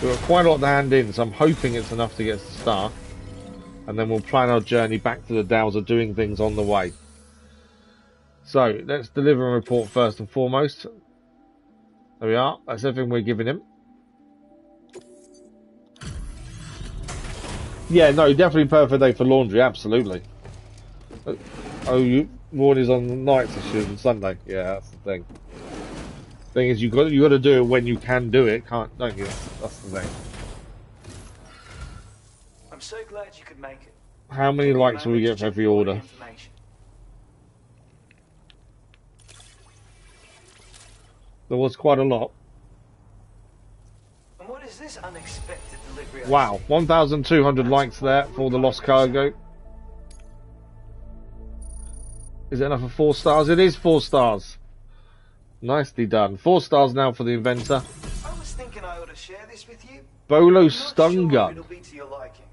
We've got quite a lot to hand in, so I'm hoping it's enough to get us the star. And then we'll plan our journey back to the Dowser, doing things on the way. So, let's deliver a report first and foremost. There we are. That's everything we're giving him. Yeah, no, definitely perfect day for laundry, absolutely. Oh, Morn is on nights and shit on Sunday. Yeah, that's the thing. Thing is, you got to do it when you can do it, don't you? That's the thing. I'm so glad you could make it. How many likes will we get for every order? There was quite a lot. And what is this unexpected delivery? Wow, 1,200 likes there for the lost cargo. Is it enough for 4 stars? It is 4 stars. Nicely done. 4 stars now for the inventor. I was thinking I ought to share this with you. Bolo stun gun. It'll be to your liking.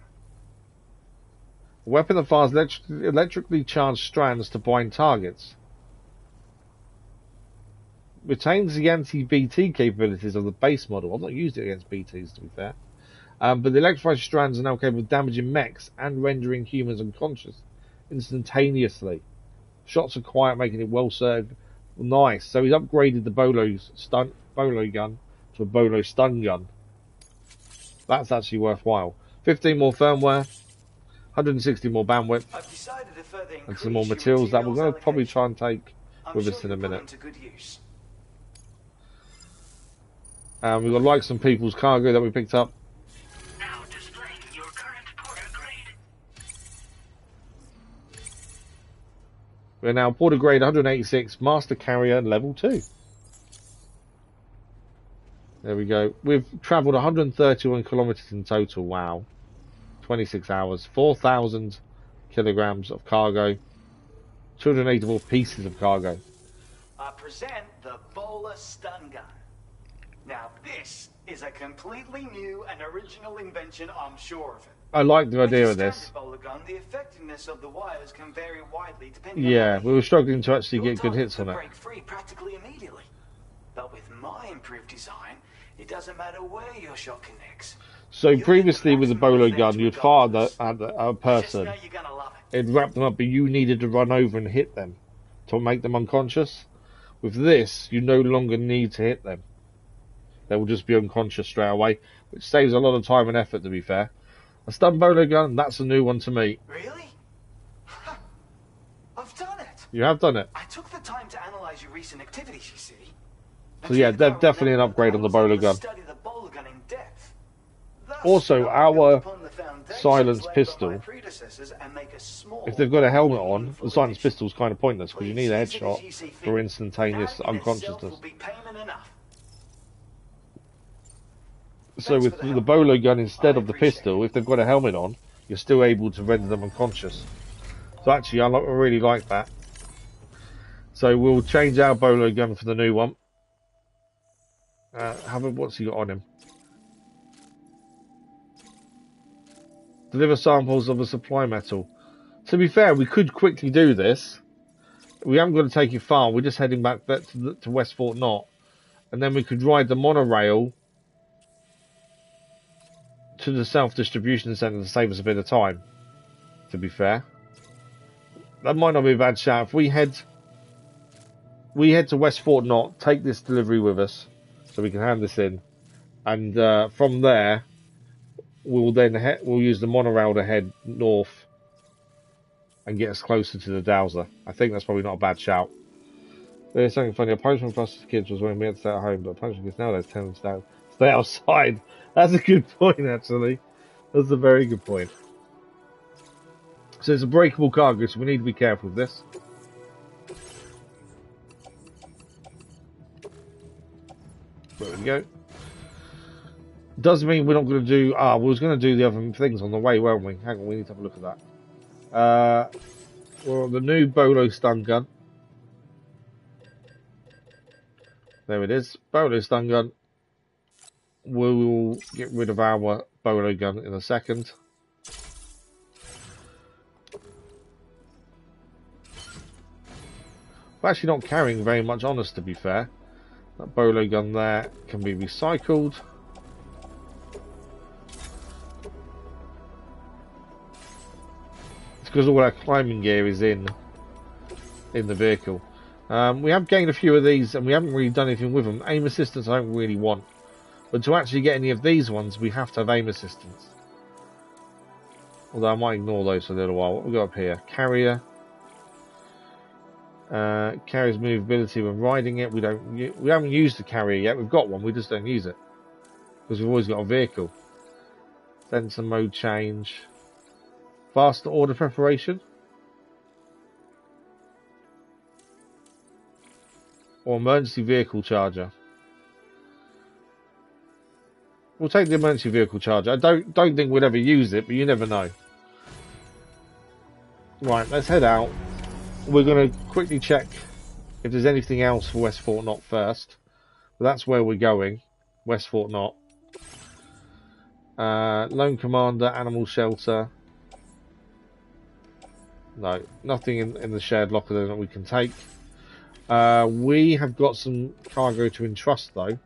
A weapon that fires electrically charged strands to bind targets. Retains the anti-BT capabilities of the base model. I've not used it against BTs, to be fair. But the electrified strands are now capable of damaging mechs and rendering humans unconscious instantaneously. Shots are quiet, making it well served. Nice. So he's upgraded the Bolo gun to a Bolo stun gun. That's actually worthwhile. 15 more firmware, 160 more bandwidth, and some more materials that we're going to probably try and take with us in a minute. We've got like some people's cargo that we picked up. Now displaying your current porter grade. We're now porter grade 186, master carrier level 2. There we go. We've travelled 131 kilometres in total. Wow. 26 hours. 4,000 kilograms of cargo. 284 pieces of cargo. I present the Bowler stun gun. Now this is a completely new and original invention, I'm sure of it. I like the idea of this. Bowler gun, the effectiveness of the wires can vary widely depending Yeah, on we were struggling to actually get good hits on it. break free practically immediately. But with my improved design, it doesn't matter where your shot connects. So previously with the Bolo gun, you'd fire at a person, it'd wrap them up, but you needed to run over and hit them to make them unconscious. With this, you no longer need to hit them. They will just be unconscious straight away, which saves a lot of time and effort, to be fair. A stun Bolo gun, that's a new one to me. Really? I've done it! You have done it. I took the time to analyze your recent activities, you see. So yeah, definitely an upgrade on the Bolo gun. Also, our silenced pistol, if they've got a helmet on, the silenced pistol's kind of pointless because you need a headshot for instantaneous unconsciousness. So with the Bolo gun instead of the pistol, if they've got a helmet on, you're still able to render them unconscious. So actually, I really like that. So we'll change our Bolo gun for the new one. What's he got on him? Deliver samples of a supply metal. To be fair, we could quickly do this. We haven't got to take it far. We're just heading back to West Fort Knot. And then we could ride the monorail to the self-distribution centre to save us a bit of time. To be fair. That might not be a bad shout. If we head to West Fort Knot, take this delivery with us, so we can hand this in. And from there, we'll use the monorail to head north and get us closer to the Dowser. I think that's probably not a bad shout. There's something funny. A punishment for us as kids was when we had to stay at home, but a punishment kids nowadays tell them to stay outside. That's a good point, actually. That's a very good point. So it's a breakable cargo, so we need to be careful with this. There we go. Doesn't mean we're not going to do... we was going to do the other things on the way, weren't we? Hang on, we need to have a look at that. We're on the new Bolo stun gun. There it is. Bolo stun gun. We will get rid of our Bolo gun in a second. We're actually not carrying very much on us, to be fair. That bolo gun there can be recycled. It's because all our climbing gear is in the vehicle. We have gained a few of these, and we haven't really done anything with them. Aim assistance I don't really want. But to actually get any of these ones, we have to have aim assistance. Although I might ignore those for a little while. What have we got up here? Carrier. Carrier's movability when riding it. We haven't used the carrier yet. We've got one. We just don't use it because we've always got a vehicle. Sensor mode change. Faster order preparation. Or emergency vehicle charger. We'll take the emergency vehicle charger. I don't think we'll ever use it, but you never know. Right, let's head out. We're going to quickly check if there's anything else for West Fort Knot first. But that's where we're going. West Fort Knot. Lone Commander, Animal Shelter. No, nothing in the shared locker that we can take. We have got some cargo to entrust though.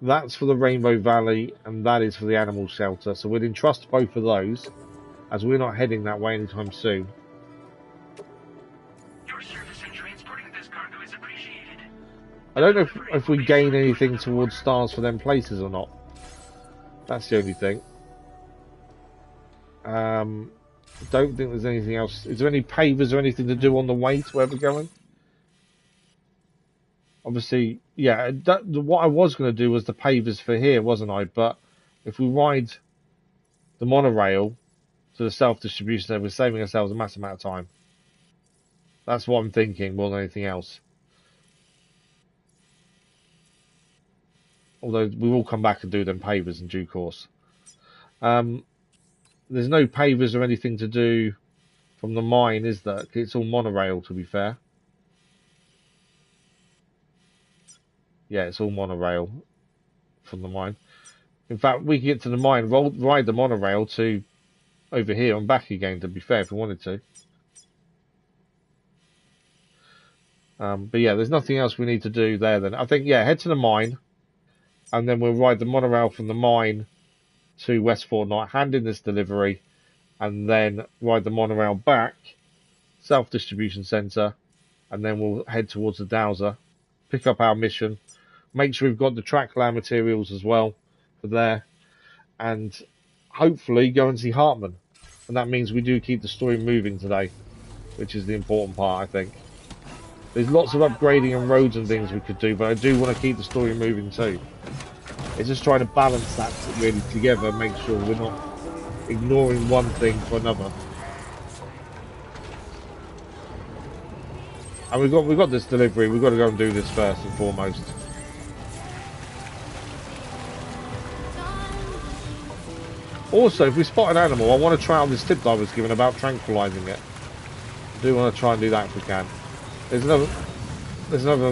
That's for the Rainbow Valley, and that is for the Animal Shelter. So we'll entrust both of those, as we're not heading that way anytime soon. Your service in transporting this cargo is appreciated. I don't know if we gain anything towards stars for them places or not. That's the only thing. I don't think there's anything else. Is there any pavers or anything to do on the way to where we're going? Obviously, yeah, what I was going to do was the pavers for here, wasn't I? But if we ride the monorail to the self-distribution center, we're saving ourselves a massive amount of time. That's what I'm thinking more than anything else. Although we will come back and do them pavers in due course. There's no pavers or anything to do from the mine, is there? It's all monorail, to be fair. Yeah, it's all monorail from the mine. In fact, we could get to the mine, ride the monorail to over here and back again, to be fair, if we wanted to. But yeah, there's nothing else we need to do there then. I think, yeah, head to the mine, and then we'll ride the monorail from the mine to West Fort Knot, hand in this delivery, and then ride the monorail back, self-distribution centre, and then we'll head towards the dowser, pick up our mission, make sure we've got the track layer materials as well for there, and hopefully go and see Heartman. And that means we do keep the story moving today, which is the important part, I think. There's lots of upgrading and roads and things we could do, but I do want to keep the story moving too. It's just trying to balance that really together, make sure we're not ignoring one thing for another. And we've got this delivery. We've got to go and do this first and foremost. Also, if we spot an animal, I want to try out this tip that I was given about tranquilizing it. I do want to try and do that if we can. There's another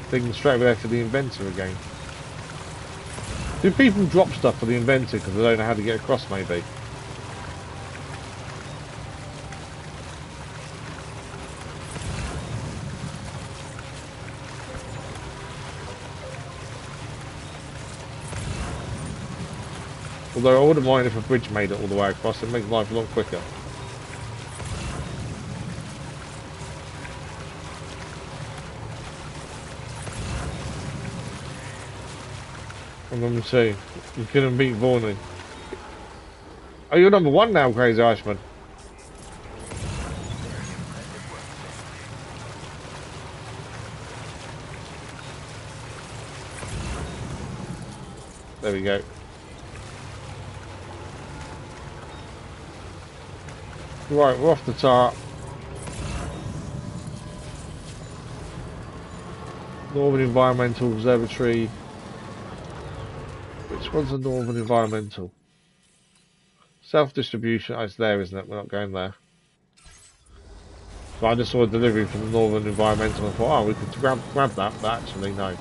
thing straight over there for the inventor again. Do people drop stuff for the inventor because they don't know how to get across, maybe? Although I wouldn't mind if a bridge made it all the way across, it makes life a lot quicker. And number 2, you couldn't beat Vorney. Oh, you're number 1 now, Crazy Irishman. There we go. Right, we're off the top. Northern Environmental Observatory. Which one's the Northern Environmental? Self-distribution. Oh, it's there, isn't it? We're not going there. So I just saw a delivery from the Northern Environmental and thought, oh, we could grab that, but actually, no.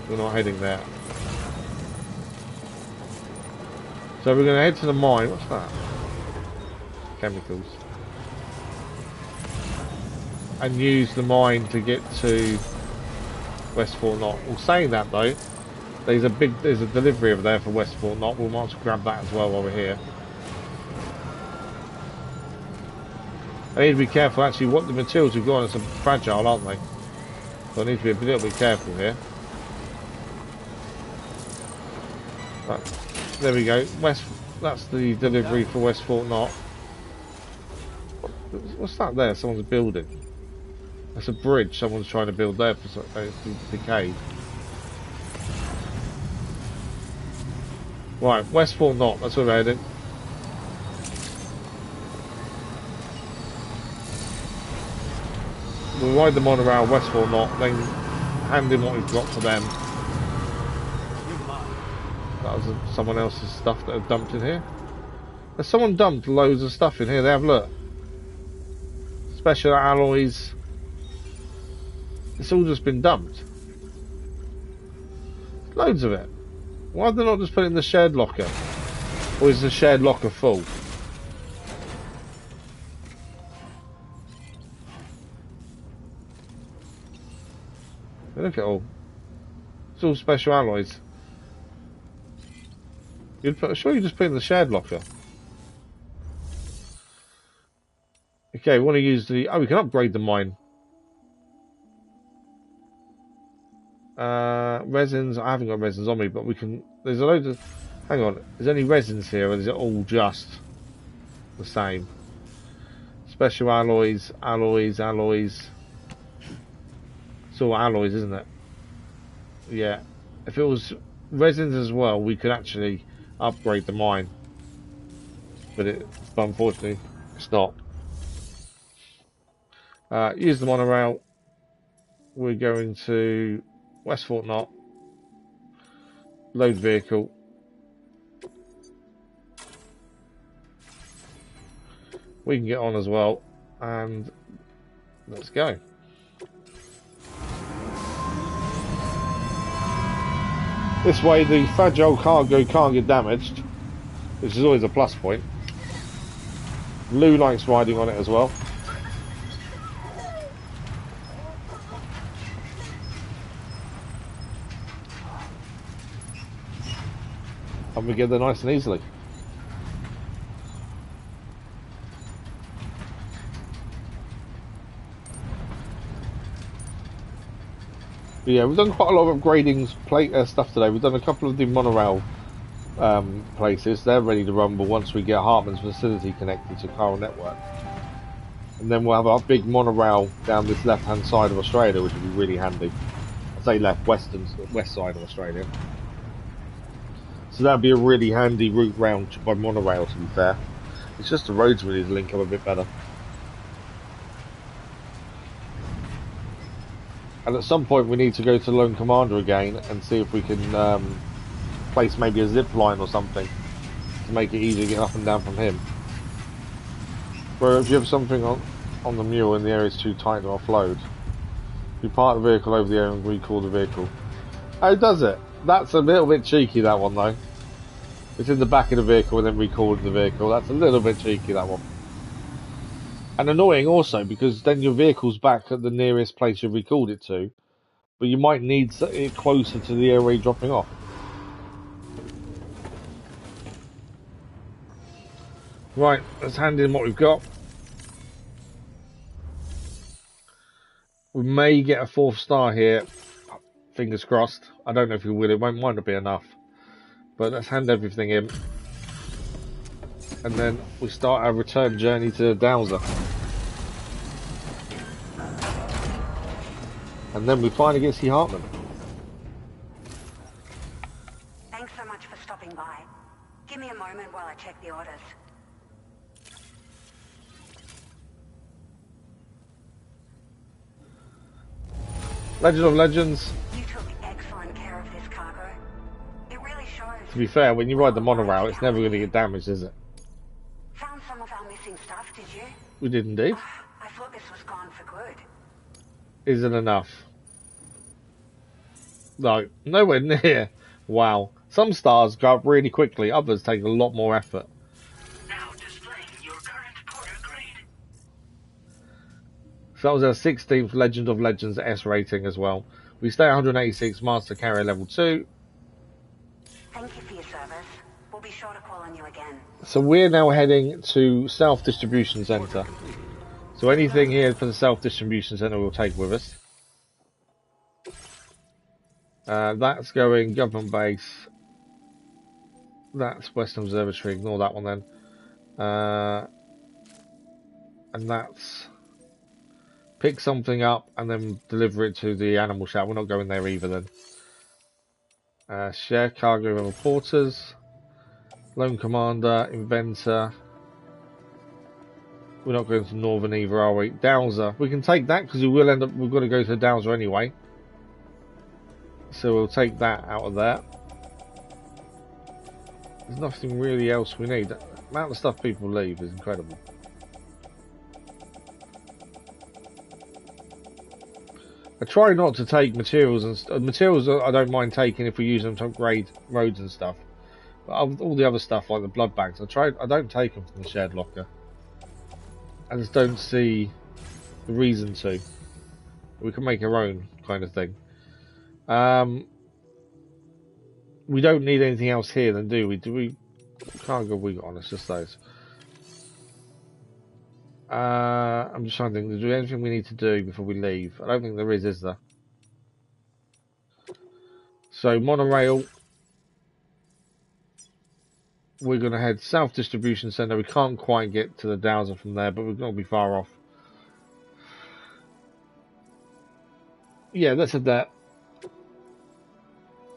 We're not heading there. So we're going to head to the mine. What's that? Chemicals. and use the mine to get to West Fort Knot. Well, saying that though, there's a delivery over there for West Fort Knot. We might as well grab that as well while we're here. I need to be careful actually what the materials we've got are some fragile, aren't they? So I need to be a little bit careful here. Right, there we go. That's the delivery for West Fort Knot. What's that there? Someone's building. That's a bridge someone's trying to build there for something. It's decayed. Right, West Fort Knot, that's where we're heading. We'll ride the monorail West Fort Knot, then hand in what we've got for them. That was someone else's stuff that I've dumped in here. There's someone dumped loads of stuff in here. They have, look. Special alloys. It's all just been dumped. Loads of it. Why have they not just put it in the shared locker? Or is the shared locker full? Look at all. It's all special alloys. Sure you just put it in the shared locker. Okay, we want to use the... Oh, we can upgrade the mine. Resins. I haven't got resins on me, but we can... There's a load of... Hang on. Is there any resins here, or is it all just the same? Special alloys, alloys. It's all alloys, isn't it? Yeah. If it was resins as well, we could actually upgrade the mine. But unfortunately, it's not. Use the monorail. We're going to West Fort Knot. Load vehicle. We can get on as well. And let's go. This way the fragile cargo can't get damaged, which is always a plus point. Lou likes riding on it as well. And we get there nice and easily. But yeah, we've done quite a lot of upgrading stuff today. We've done a couple of the monorail places. They're ready to rumble once we get Heartman's facility connected to Shiral Network. And then we'll have our big monorail down this left-hand side of Australia, which will be really handy. I say west side of Australia. So that'd be a really handy route round by monorail, to be fair. It's just the roads we need to link up a bit better. And at some point we need to go to Lone Commander again and see if we can place maybe a zip line or something to make it easier to get up and down from him. Where if you have something on the mule and the area is too tight to offload, you park the vehicle over the area and recall the vehicle. Oh, does it? That's a little bit cheeky, that one though. It's in the back of the vehicle and then recalling the vehicle. That's a little bit cheeky, that one. And annoying also, because then your vehicle's back at the nearest place you've recalled it to, but you might need it closer to the area you're dropping off. Right, let's hand in what we've got. We may get a 4th star here. Fingers crossed. I don't know if we will. It might not be enough. But let's hand everything in. And then we start our return journey to Dowser. And then we finally get to see Heartman. Thanks so much for stopping by. Give me a moment while I check the orders. Legend of Legends. You took excellent care of this cargo. It really shows. To be fair, when you ride the monorail, it's never going to get damaged, is it? Found some of our missing stuff, did you? We did indeed. I thought this was gone for good. Isn't enough. No, nowhere near. Wow. Some stars go up really quickly, others take a lot more effort. Now displaying your current porter grade. So that was our 16th Legend of Legends S rating as well. We stay 186 Master Carrier level 2. Thank you for your service. We'll be sure to call on you again. So we're now heading to South Distribution Center. So anything here for the South Distribution Center we'll take with us. That's going Government Base. That's Western Observatory. Ignore that one then. And that's pick something up and then deliver it to the animal shelter. We're not going there either then. Share cargo with reporters. Lone Commander, Inventor. We're not going to Northern either, are we? Dowser. We can take that because we will end up. We've got to go to Dowser anyway. So we'll take that out of there. There's nothing really else we need. The amount of stuff people leave is incredible. I try not to take materials and materials. I don't mind taking if we use them to upgrade roads and stuff. But all the other stuff like the blood bags, I don't take them from the shared locker. I just don't see the reason to. We can make our own kind of thing. We don't need anything else here, then, do we? What cargo we got on us? Just those. I'm just trying to think. Is there anything we need to do before we leave? I don't think there is there? So monorail. We're going to head South Distribution Center. We can't quite get to the Dowser from there, but we're going to be far off. Yeah, let's head there.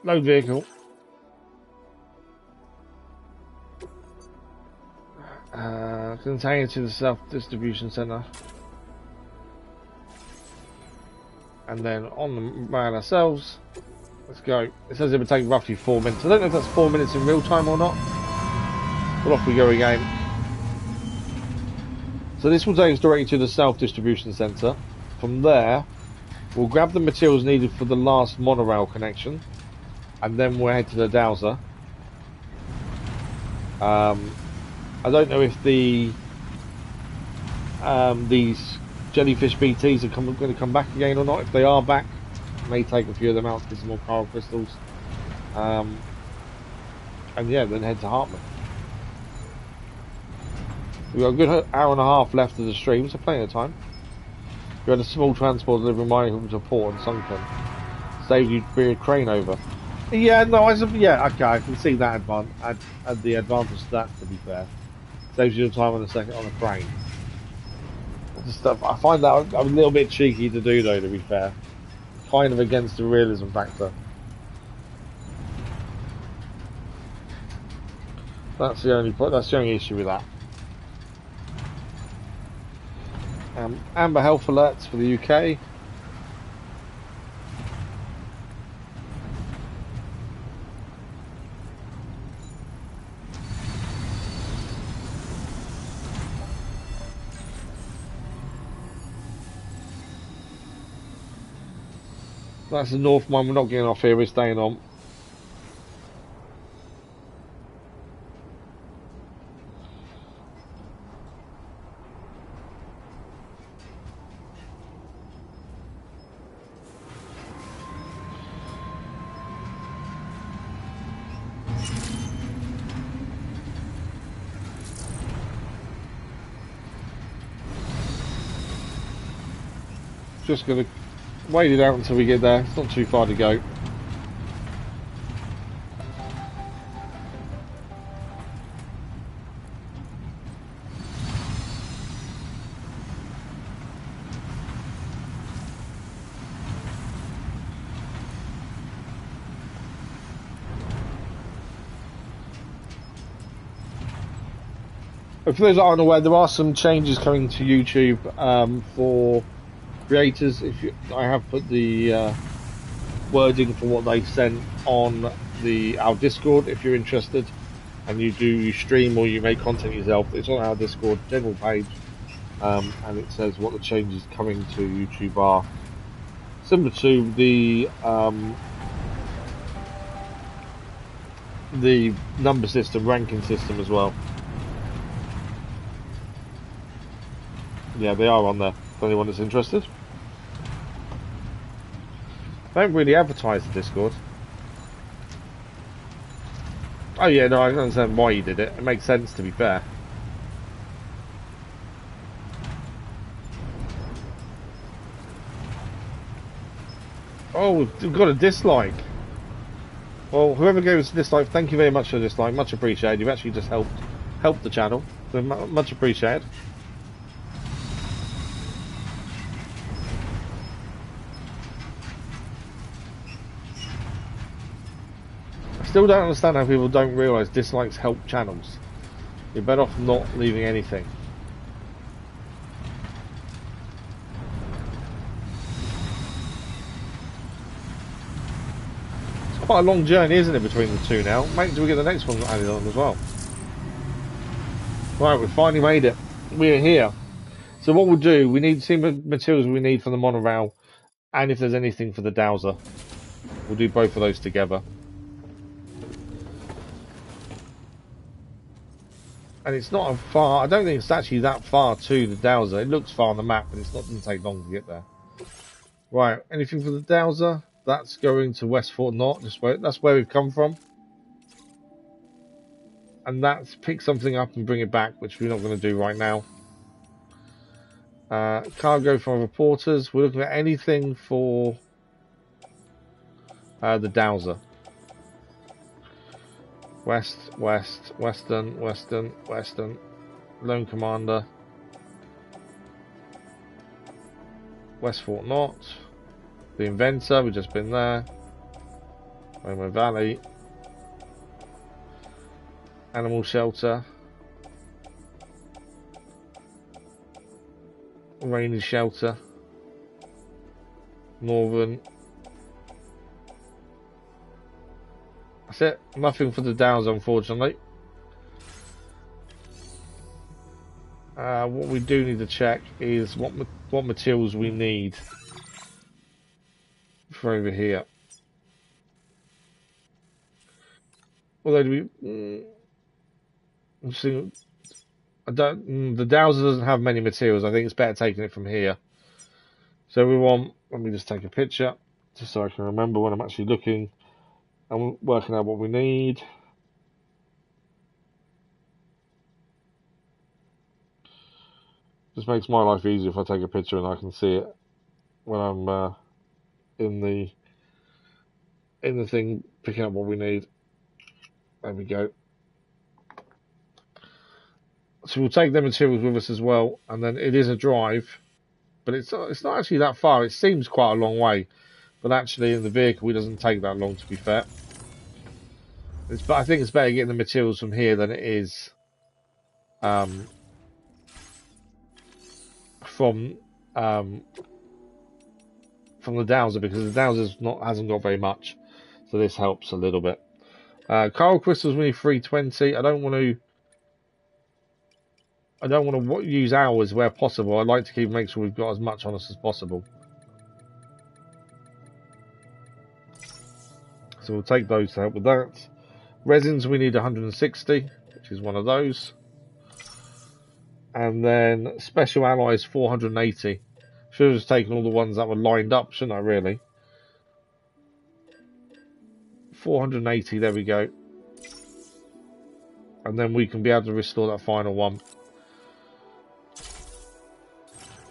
Load vehicle. Container to the South Distribution Center. And then on the rail ourselves. Let's go. It says it would take roughly 4 minutes. I don't know if that's 4 minutes in real time or not. But off we go again. So this will take us directly to the South Distribution Center. From there, we'll grab the materials needed for the last monorail connection. And then we'll head to the Dowser. I don't know if these jellyfish BTs are going to come back again or not. If they are back, I may take a few of them out to get some more coral crystals. And yeah, then head to Heartman. We've got a good hour and a half left of the stream, so plenty of time. We had a small transport delivering mining equipment to a port and sunken. Saved you to bring a crane over. Yeah, no, yeah, okay, I can see that the advantage to that, to be fair. Saves you time on a crane. I find that a little bit cheeky to do, though, to be fair. Kind of against the realism factor. That's the only issue with that. Amber health alerts for the UK. That's the north one. We're not getting off here. We're staying on. Just gonna wait it out until we get there. It's not too far to go. For those that aren't aware, there are some changes coming to YouTube for creators. I have put the wording for what they sent on our Discord. If you're interested and you stream or you make content yourself, it's on our Discord general page, and it says what the changes coming to YouTube are, similar to the number system, ranking system as well. Yeah, they are on there. For anyone that's interested. They don't really advertise the Discord. Oh yeah, no, I don't understand why you did it. It makes sense, to be fair. Oh, we've got a dislike. Well, whoever gave us a dislike, thank you very much for the dislike. Much appreciated. You've actually just helped the channel. So much appreciated. I still don't understand how people don't realise dislikes help channels. You're better off not leaving anything. Quite a long journey, isn't it, between the two now? Mate, do we get the next one added on as well? Right, we finally made it. We're here. So what we'll do, we need to see the materials we need for the monorail, and if there's anything for the dowser. We'll do both of those together. And it's not far, I don't think it's actually that far to the dowser. It looks far on the map, but it doesn't take long to get there. Right, anything for the dowser? That's going to West Fort Knot, that's where we've come from. And that's pick something up and bring it back, which we're not going to do right now. Cargo from reporters. We're looking at anything for the dowser. West, west, western, western, western. Lone Commander. West Fort Knot. The Inventor, we've just been there. Rainbow Valley. Animal Shelter. Rainy Shelter. Northern. That's it. Nothing for the downs, unfortunately. What we do need to check is what materials we need for over here. Although the dowser doesn't have many materials. I think it's better taking it from here. So we want. Let me just take a picture, just so I can remember when I'm actually looking and working out what we need. Just makes my life easier if I take a picture and I can see it when I'm in the thing picking up what we need. There we go. So we'll take the materials with us as well, and then it is a drive, but it's not actually that far. It seems quite a long way, but actually in the vehicle it doesn't take that long, to be fair. But I think it's better getting the materials from here than it is from the dowser, because the dowser's hasn't got very much, so this helps a little bit. Coral crystals, we need 320. I don't want to use ours where possible. I'd like to make sure we've got as much on us as possible. So we'll take those to help with that. Resins, we need 160, which is one of those. And then special alloys, 480. Should have just taken all the ones that were lined up, shouldn't I, really? 480, there we go. And then we can be able to restore that final one.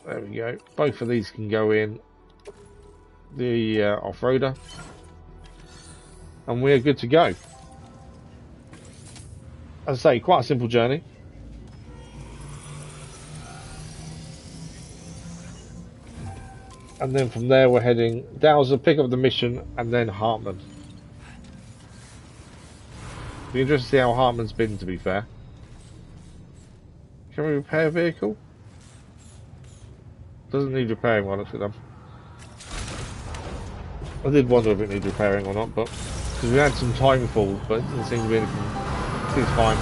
There we go. Both of these can go in the off-roader. And we're good to go. As I say, quite a simple journey. And then from there we're heading Dowser, pick up the mission, and then Heartman. Be interested to see how Heartman's been, to be fair. Can we repair a vehicle? Doesn't need repairing when I look at them. I did wonder if it needs repairing or not, but because we had some time falls, but it doesn't seem to be anything. It's fine.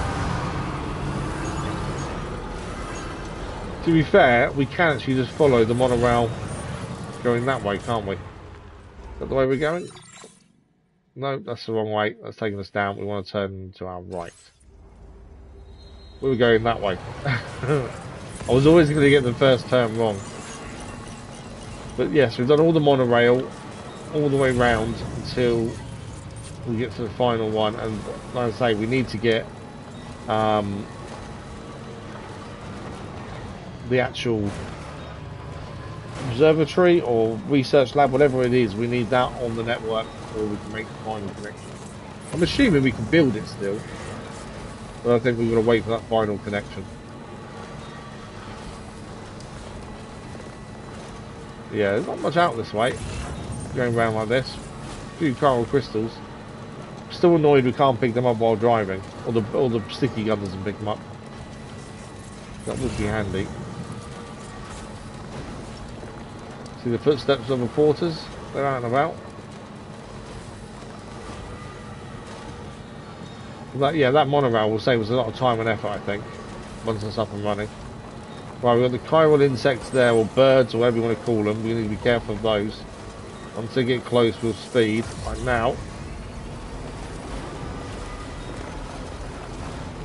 To be fair, we can actually just follow the monorail going that way, can't we? Is that the way we're going? No, that's the wrong way. That's taking us down. We want to turn to our right. We were going that way. I was always going to get the first turn wrong. But yes, we've done all the monorail all the way round until we get to the final one, and like I say, we need to get the actual observatory or research lab, whatever it is. We need that on the network before we can make the final connection. I'm assuming we can build it still, but I think we've got to wait for that final connection. Yeah, there's not much out this way, going around like this. A few coral crystals. Still annoyed we can't pick them up while driving, or the sticky gun doesn't pick them up. That would be handy. See the footsteps of the porters? They're out and about. That monorail will save us a lot of time and effort, I think, once it's up and running. Right, we've got the chiral insects there, or birds, or whatever you want to call them. We need to be careful of those. Once they get close, we'll speed. Like now.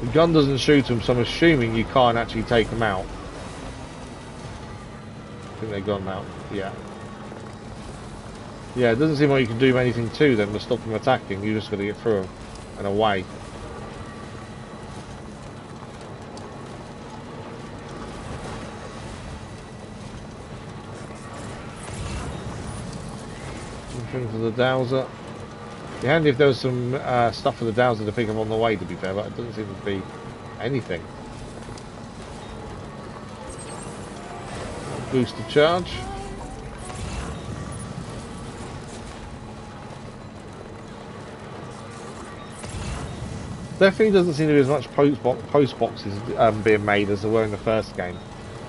The gun doesn't shoot them, so I'm assuming you can't actually take them out. I think they're gone now. Yeah. Yeah, it doesn't seem like you can do anything to them to stop them attacking. You just got to get through them and away. Something for the dowser. It'd be handy if there was some stuff for the dowser to pick up on the way, to be fair, but it doesn't seem to be anything. Boost the charge. Definitely doesn't seem to be as much post boxes being made as there were in the first game.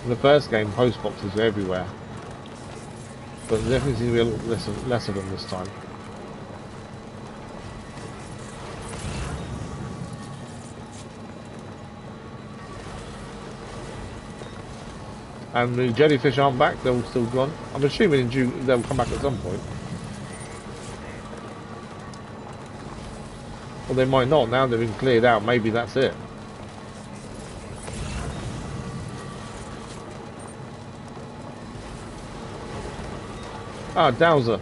In the first game, post boxes were everywhere, but there definitely seems to be a lot less of them this time. And the jellyfish aren't back, they're all still gone. I'm assuming they'll come back at some point. Well, they might not, now they've been cleared out, maybe that's it. Ah, dowser.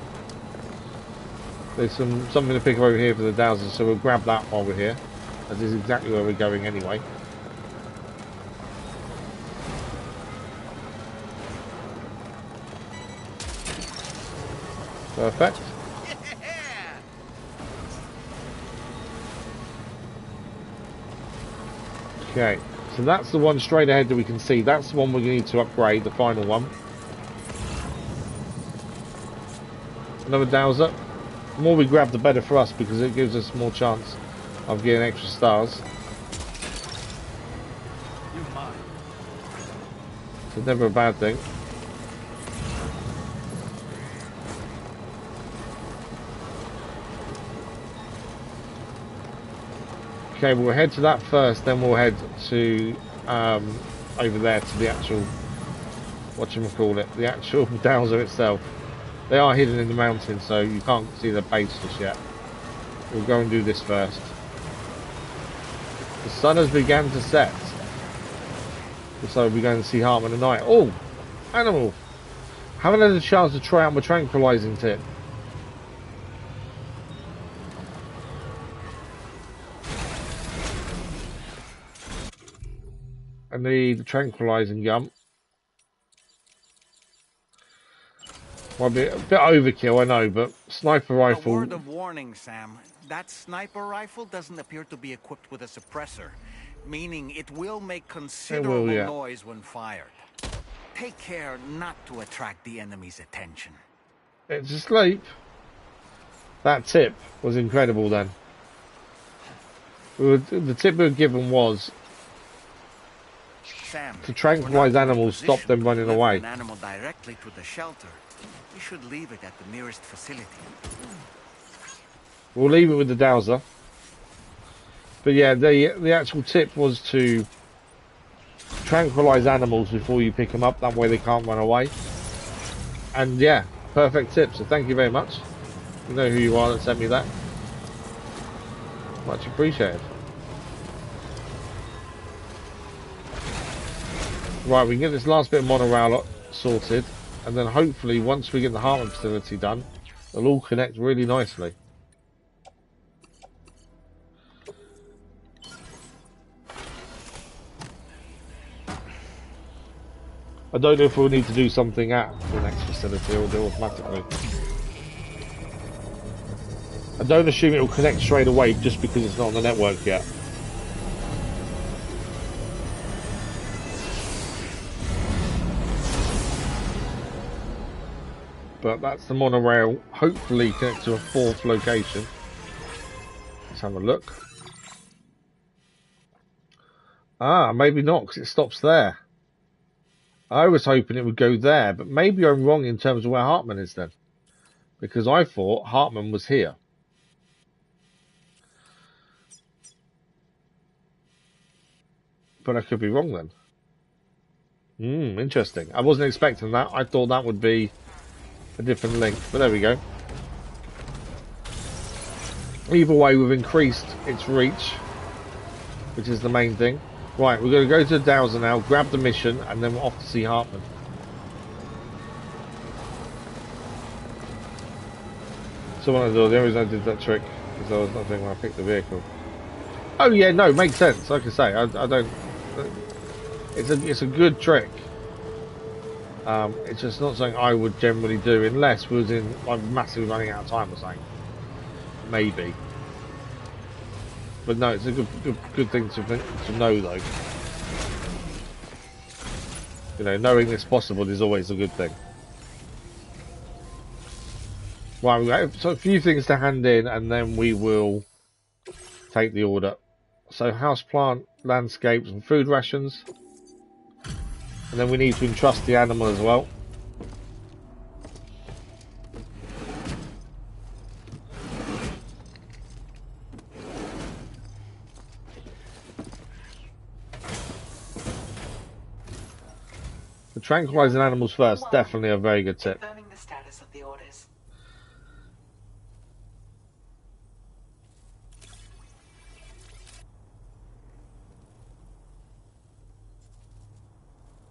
There's something to pick up over here for the dowser, so we'll grab that while we're here. That is exactly where we're going anyway. Perfect. Okay, so that's the one straight ahead that we can see. That's the one we're going to need to upgrade, the final one. Another dowser. The more we grab, the better for us, because it gives us more chance of getting extra stars. So never a bad thing. Okay, we'll head to that first, then we'll head to over there to the actual, whatchamacallit, the actual dowser itself. They are hidden in the mountains, so you can't see the base just yet. We'll go and do this first. The sun has begun to set, so we're going to see Heartman tonight. Oh, animal! Haven't had a chance to try out my tranquilizing tip. I need the tranquilizing gun. Might be a bit overkill, I know, but sniper rifle. A word of warning, Sam. That sniper rifle doesn't appear to be equipped with a suppressor, meaning it will make considerable noise when fired. Take care not to attract the enemy's attention. It's asleep. That tip was incredible then. The tip we were given was Sam, to tranquilize animals, stop them running away. An animal directly to the shelter. We should leave it at the nearest facility. We'll leave it with the dowser. But yeah, the actual tip was to tranquilize animals before you pick them up. That way they can't run away. And yeah, perfect tip. So thank you very much. You know who you are that sent me that. Much appreciated. Right, we can get this last bit of monorail sorted. and then hopefully once we get the Heartman facility done, they'll all connect really nicely. I don't know if we'll need to do something at the next facility or do it automatically. I don't assume it will connect straight away just because it's not on the network yet. But that's the monorail, hopefully connect to a 4th location. Let's have a look. Ah, maybe not, because it stops there. I was hoping it would go there, but maybe I'm wrong in terms of where Heartman is then. Because I thought Heartman was here. But I could be wrong then. Interesting. I wasn't expecting that. I thought that would be a different link, but there we go. Either way, we've increased its reach, which is the main thing. Right, we're going to go to the Dowser now, grab the mission, and then we're off to see Heartman. So what I do, the only reason I did that trick is I was not thinking when I picked the vehicle. Oh yeah, no, makes sense. Like I say, I don't. It's a good trick. It's just not something I would generally do unless we was in like massively running out of time or something. Maybe. But no, it's a good thing to know though. You know, knowing it's possible is always a good thing. Right, we've got so a few things to hand in, and then we will take the order. So houseplant, landscapes, and food rations. And then we need to entrust the animal as well. The tranquilizing animals first, definitely a very good tip. Confirming the status of the orders.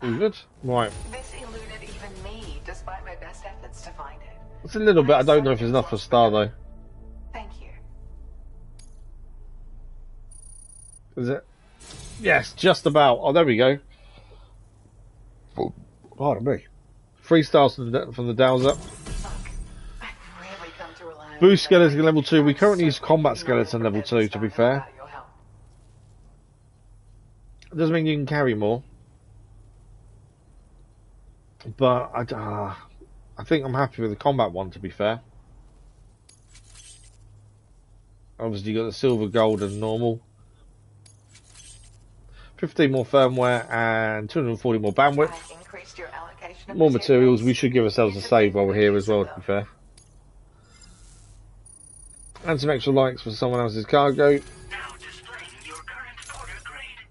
All good? Right. This eluded even me, despite my best efforts to find it. It's a little bit, I don't know if it's enough for a star though. Thank you. Is it? Yes, just about. Oh, there we go. Pardon me. 3 stars from the Dowser. Boost skeleton level 2. We currently use combat skeleton level 2, to be fair. It doesn't mean you can carry more. But I think I'm happy with the combat one, to be fair. Obviously you got the silver, gold and normal. 15 more firmware and 240 more bandwidth. More materials. We should give ourselves a save while we're here as well, to be fair. And some extra likes for someone else's cargo. Now displaying your current porter grade.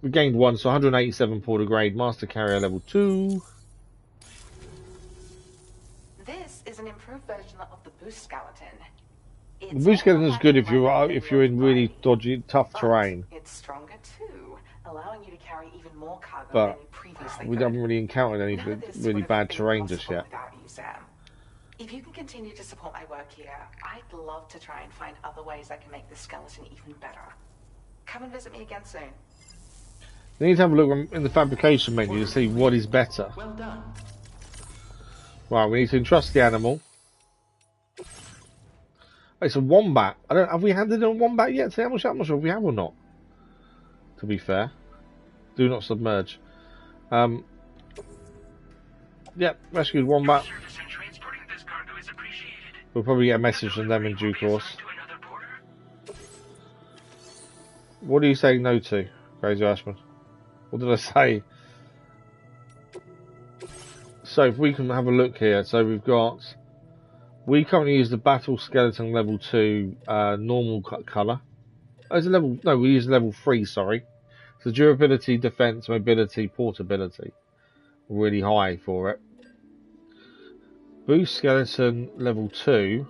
We gained 1, so 187 porter grade, master carrier level 2. This is an improved version of the boost skeleton. The boost skeleton is good if you're in really dodgy, tough terrain. It's stronger too, allowing you to carry even more cargo But than you previously we could. haven't really encountered any really bad terrain just yet. Without you, Sam. If you can continue to support my work here, I'd love to try and find other ways I can make this skeleton even better. Come and visit me again soon. You need to have a look in the fabrication menu to see what is better. Well done. Right, we need to entrust the animal. It's a wombat. Have we handed in a wombat yet? I'm not sure if we have or not. To be fair, do not submerge. Yep, rescued wombat. We'll probably get a message from them in due course. What are you saying no to, Crazy Ashman? What did I say? So if we can have a look here, so we've got. We currently use the battle skeleton level 2 normal colour. Oh, it's a level. No, we use level 3. Sorry. So durability, defense, mobility, portability, really high for it. Boost skeleton level 2,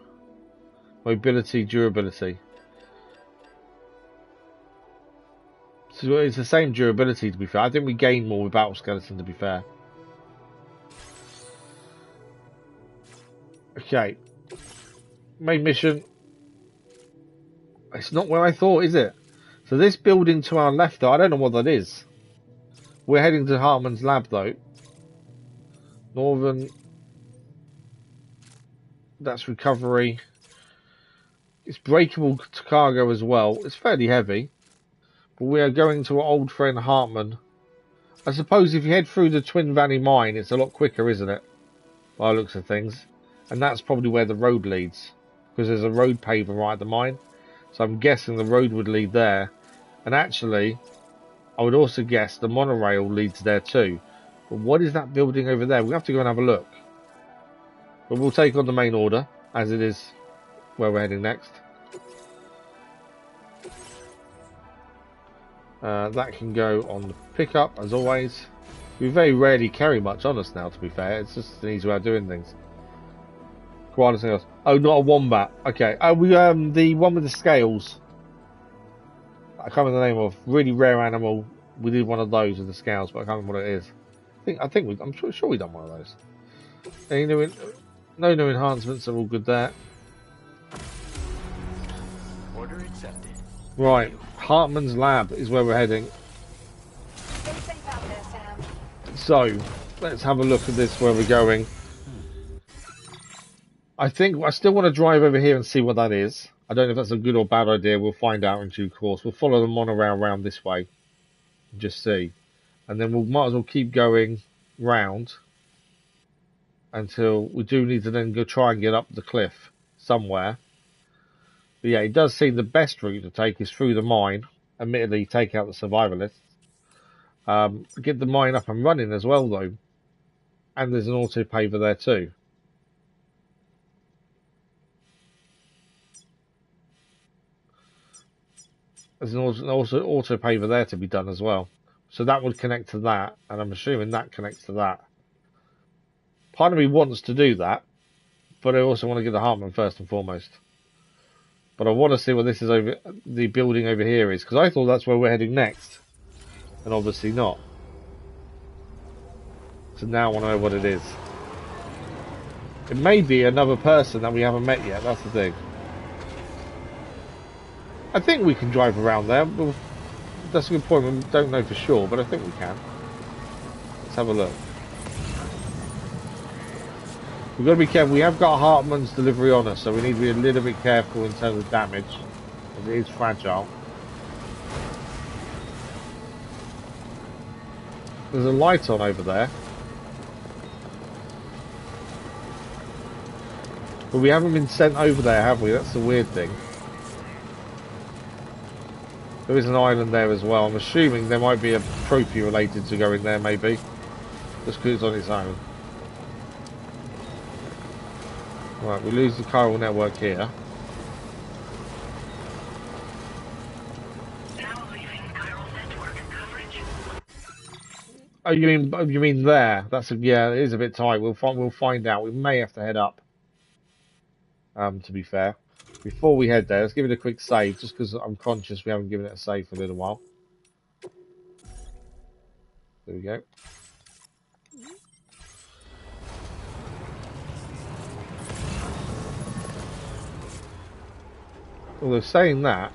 mobility, durability. So it's the same durability, to be fair. I think we gain more with Battle Skeleton, to be fair. Okay. Main mission. It's not where I thought, is it? So this building to our left, though, I don't know what that is. We're heading to Heartman's lab, though. Northern. That's recovery. It's breakable to cargo as well. It's fairly heavy. But we are going to our old friend Heartman. I suppose if you head through the Twin Valley mine, it's a lot quicker, isn't it? By the looks of things. And that's probably where the road leads. Because there's a road paver right at the mine. So I'm guessing the road would lead there. And actually, I would also guess the monorail leads there too. But what is that building over there? We'll have to go and have a look. But we'll take on the main order, as it is where we're heading next. That can go on the pickup, as always. We very rarely carry much on us now, to be fair. It's just an easy way of doing things. Koala else. Oh, not a wombat. Okay. Oh, we the one with the scales. I can't remember the name of. Really rare animal. We did one of those with the scales, but I can't remember what it is. I'm sure we done one of those. Any new no new enhancements are all good there. Order accepted. Right, Heartman's lab is where we're heading. Stay safe out there, Sam. So, let's have a look at this where we're going. I still want to drive over here and see what that is. I don't know if that's a good or bad idea. We'll find out in due course. We'll follow the monorail around this way. And just see. And then we might as well keep going round. Until we do need to then go try and get up the cliff. Somewhere. But yeah, it does seem the best route to take is through the mine. Admittedly, take out the survivalists. Get the mine up and running as well, though. And there's an auto paver there too. There's also auto paver there to be done as well. So that would connect to that, and I'm assuming that connects to that. Part of me wants to do that, but I also want to get the Heartman first and foremost. But I want to see what this is over the building over here is, because I thought that's where we're heading next, and obviously not. So now I want to know what it is. It may be another person that we haven't met yet. That's the thing. I think we can drive around there. But that's a good point. We don't know for sure, but I think we can. Let's have a look. We've got to be careful. We have got Heartman's delivery on us, so we need to be a little bit careful in terms of damage, as it is fragile. There's a light on over there. But we haven't been sent over there, have we? That's the weird thing. There is an island there as well. I'm assuming there might be a trophy related to going there, maybe. Just because it's on its own. Right, we lose the Chiral Network here. Now leaving Chiral Network coverage. Oh, you mean there? That's yeah, it is a bit tight. We'll find out. We may have to head up. To be fair. Before we head there, let's give it a quick save, just because I'm conscious we haven't given it a save for a little while. There we go. Although saying that,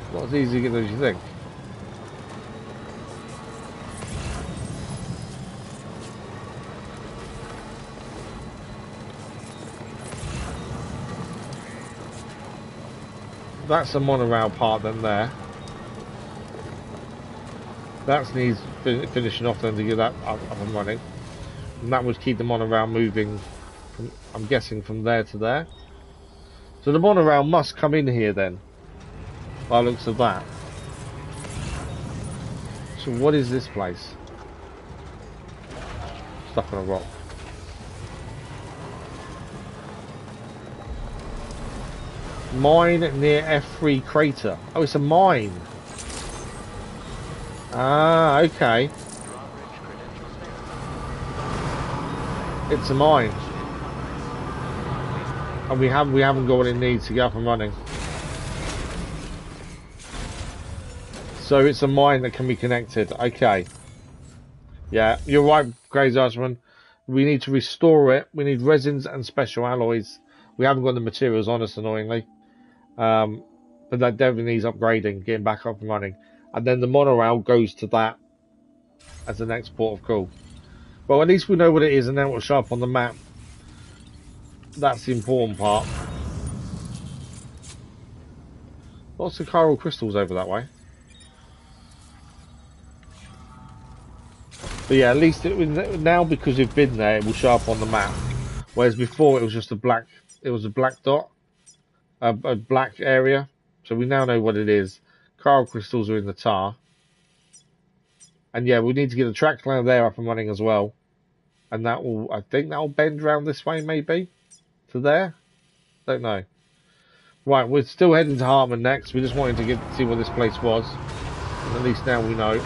it's not as easy to get there as you think. That's a monorail part then there. That needs finishing off then to get that up and running. And that would keep the monorail moving, from, I'm guessing, from there to there. So the monorail must come in here then, by the looks of that. So what is this place? Stuck on a rock. Mine near F3 crater. Oh, it's a mine. Ah, okay. It's a mine. And we haven't got what it needs to get up and running. So it's a mine that can be connected. Okay. Yeah, you're right, Crazy Archman. We need to restore it. We need resins and special alloys. We haven't got the materials on us, annoyingly. But that definitely needs upgrading, getting back up and running. And then the monorail goes to that as the next port of call. Well, at least we know what it is and now it'll show up on the map. That's the important part. Lots of chiral crystals over that way. But yeah, at least now because we've been there, it will show up on the map. Whereas before it was just a black dot, a black area. So we now know what it is. Chiral crystals are in the tar. And yeah, we need to get the track line there up and running as well. And that will, I think that will bend around this way maybe to there. Don't know. Right, we're still heading to Heartman next. We just wanted to see what this place was. And at least now we know.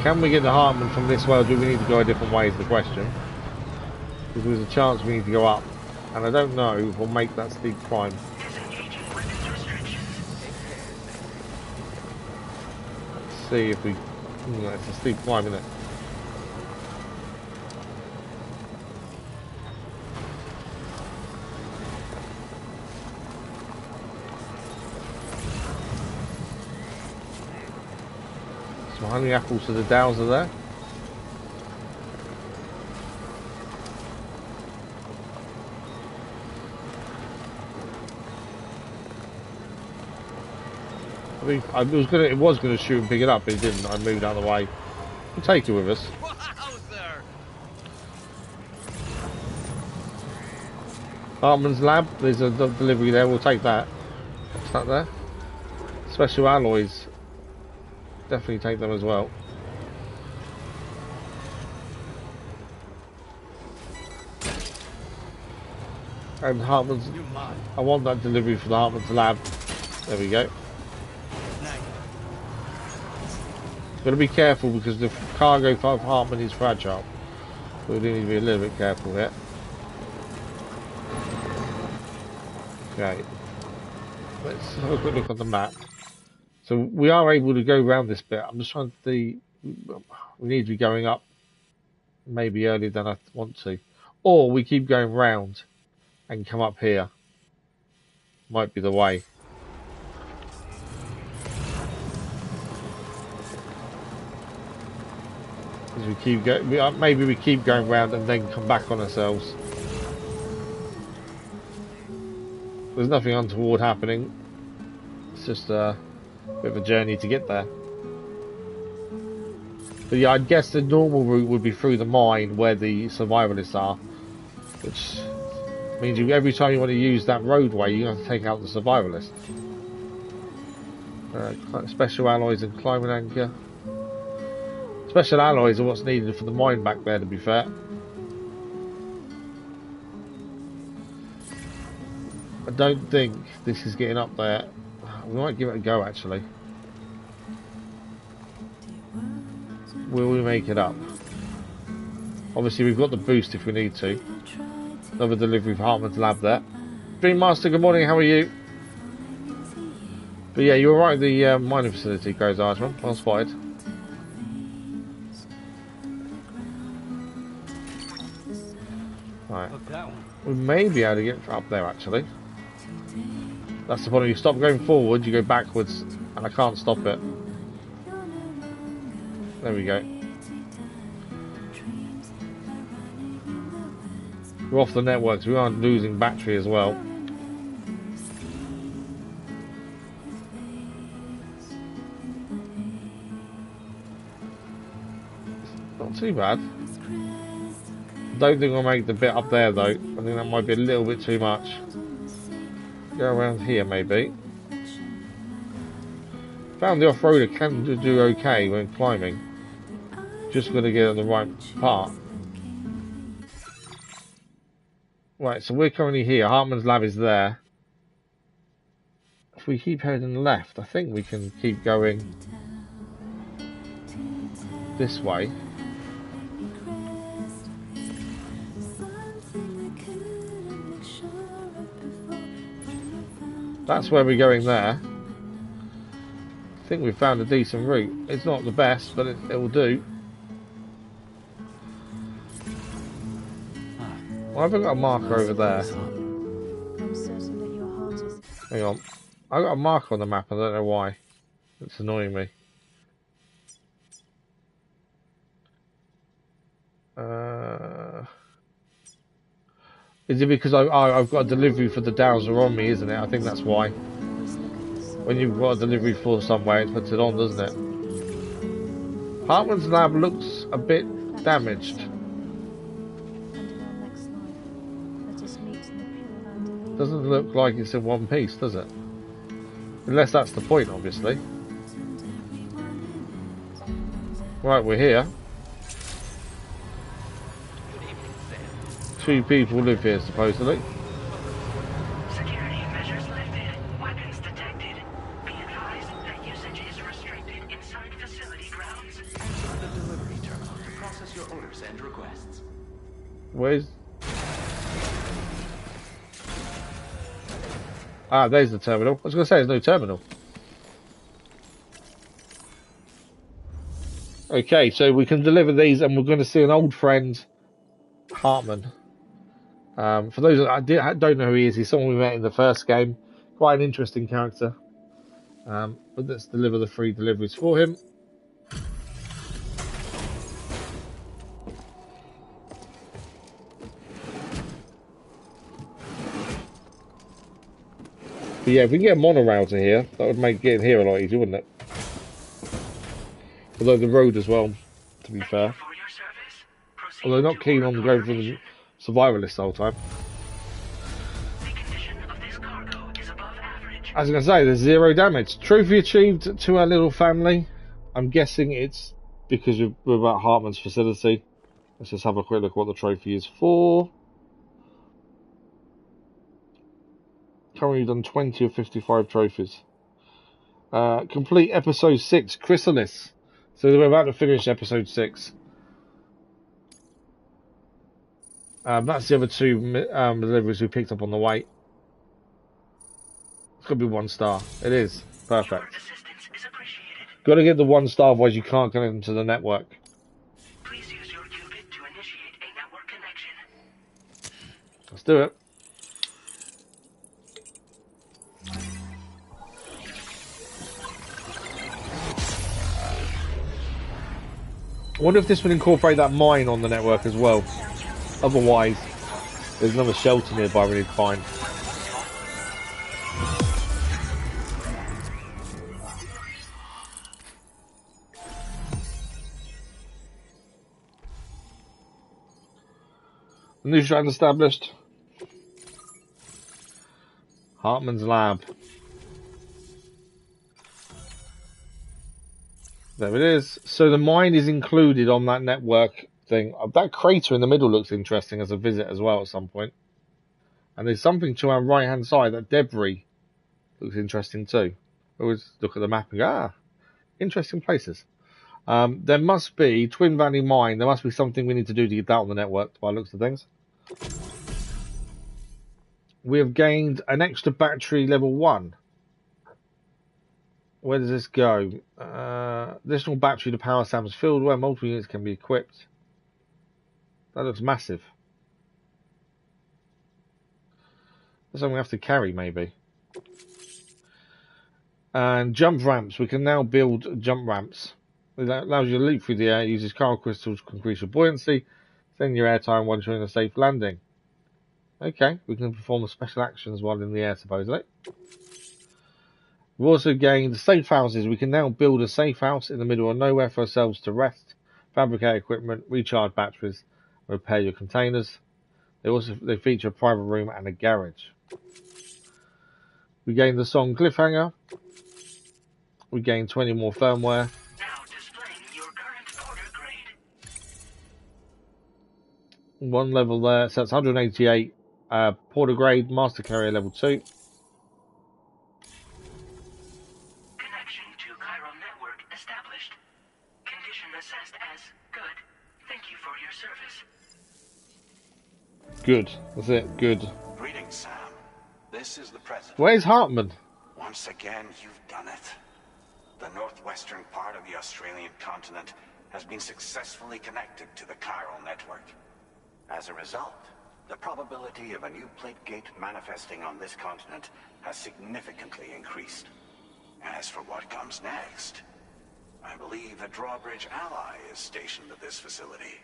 Can we get to Heartman from this way, or do we need to go a different way is the question. Because there's a chance we need to go up. And I don't know if we'll make that steep climb. Let's see if we... it's a steep climb, isn't it? Some honey apples to the dowser there. I mean, it was gonna shoot and pick it up, but it didn't. I moved out of the way. We'll take it with us. Heartman's lab. There's a delivery there. We'll take that. What's that there? Special alloys. Definitely take them as well. And Heartman's... I want that delivery for the Heartman's lab. There we go. Got to be careful because the cargo for Heartman is fragile. So we do need to be a little bit careful here. Okay. Let's have a quick look on the map. So we are able to go around this bit. I'm just trying to see. We need to be going up maybe earlier than I want to. Or we keep going round and come up here. Might be the way. As we keep going, maybe we keep going round and then come back on ourselves. There's nothing untoward happening. It's just a bit of a journey to get there. But yeah, I'd guess the normal route would be through the mine where the survivalists are, which means every time you want to use that roadway, you have to take out the survivalist. Special alloys and climbing anchor. Special alloys are what's needed for the mine back there, to be fair. I don't think this is getting up there. We might give it a go, actually. Will we make it up? Obviously, we've got the boost if we need to. Another delivery for Heartman's lab there. Dreammaster, good morning, how are you? But yeah, you were right, the mining facility goes Archman. Well spotted. Right. We may be able to get up there, actually. That's the point. You stop going forward, you go backwards, and I can't stop it. There we go. We're off the network, so we aren't losing battery as well. Not too bad. Don't think I'll make the bit up there though. I think that might be a little bit too much. Go around here maybe. Found the off-roader can do okay when climbing. Just got to get on the right part. Right, so we're currently here. Heartman's lab is there. If we keep heading left, I think we can keep going this way. That's where we're going there. I think we've found a decent route. It's not the best, but it will do. Well, I've got a marker over there. I'm certain that your heart is... Hang on. I've got a marker on the map. I don't know why. It's annoying me. Is it because I've got a delivery for the Dowser on me, isn't it? I think that's why. When you've got a delivery for somewhere, it puts it on, doesn't it? Heartman's lab looks a bit damaged. Doesn't look like it's in one piece, does it? Unless that's the point, obviously. Right, we're here. 2 people live here, supposedly. Security measures lifted. Weapons detected. Be advised that usage is restricted inside facility grounds. Enter the delivery terminal to process your orders and requests. Where's... Ah, there's the terminal. I was going to say there's no terminal. Okay, so we can deliver these and we're going to see an old friend, Heartman. For those that don't know who he is, he's someone we met in the first game. Quite an interesting character. But let's deliver the 3 deliveries for him. But yeah, if we can get a monorail to here, that would make getting here a lot easier, wouldn't it? Although the road as well, to be fair. Although not keen on going for the survivalist the whole time. I was going to say, there's 0 damage. Trophy achieved to our little family. I'm guessing it's because we're at Heartman's facility. Let's just have a quick look at what the trophy is for. Currently done 20 of 55 trophies. Complete episode 6, Chrysalis. So we're about to finish episode 6. That's the other 2 deliveries we picked up on the way. It's got to be 1 star. It is. Perfect. Got to get the 1 star, otherwise you can't get into the network. Please use your qubit to initiate a network connection. Let's do it. I wonder if this would incorporate that mine on the network as well. Otherwise, there's another shelter nearby we need to find. New strand established. Heartman's lab. There it is. So the mine is included on that network thing. That crater in the middle looks interesting as a visit as well at some point. And there's something to our right hand side, that debris looks interesting too. Always look at the map and go, interesting places. There must be, Twin Valley Mine, there must be something we need to do to get that on the network by the looks of things. We have gained an extra battery level 1. Where does this go? Additional battery to power Sam's field where multiple units can be equipped. That looks massive. That's something we have to carry, maybe. And jump ramps. We can now build jump ramps. It allows you to leap through the air, uses coral crystals to increase your buoyancy, extend your airtime once you're in a safe landing. Okay, we can perform the special actions while in the air, supposedly. We've also gained safe houses. We can now build a safe house in the middle of nowhere for ourselves to rest, fabricate equipment, recharge batteries, and repair your containers. They feature a private room and a garage. We gained the song Cliffhanger. We gained 20 more firmware. Now displaying your current porter grade. 1 level there, so that's 188 porter grade, master carrier level 2. Connection to Chiral Network established. Condition assessed as good. Thank you for your service. Good. That's it. Good. Greetings, Sam. This is the President. Where's Heartman? Once again, you've done it. The northwestern part of the Australian continent has been successfully connected to the Chiral Network. As a result, the probability of a new plate gate manifesting on this continent has significantly increased. As for what comes next, I believe a drawbridge ally is stationed at this facility.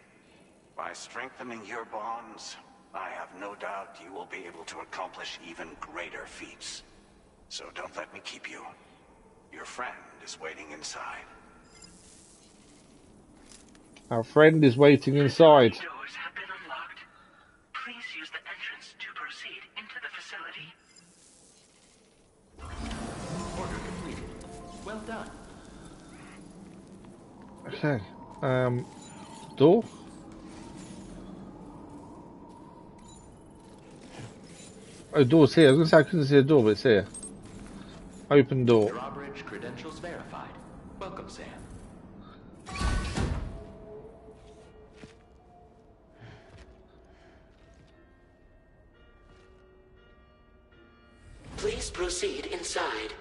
By strengthening your bonds, I have no doubt you will be able to accomplish even greater feats. So don't let me keep you. Your friend is waiting inside. Our friend is waiting inside. Doors have been unlocked. Please use the entrance to proceed into the facility. Order completed. Well done. Okay. Door? Oh, door's here. I was going to say I couldn't see a door, but it's here. Open door. Drawbridge credentials verified. Welcome, Sam. Please proceed inside.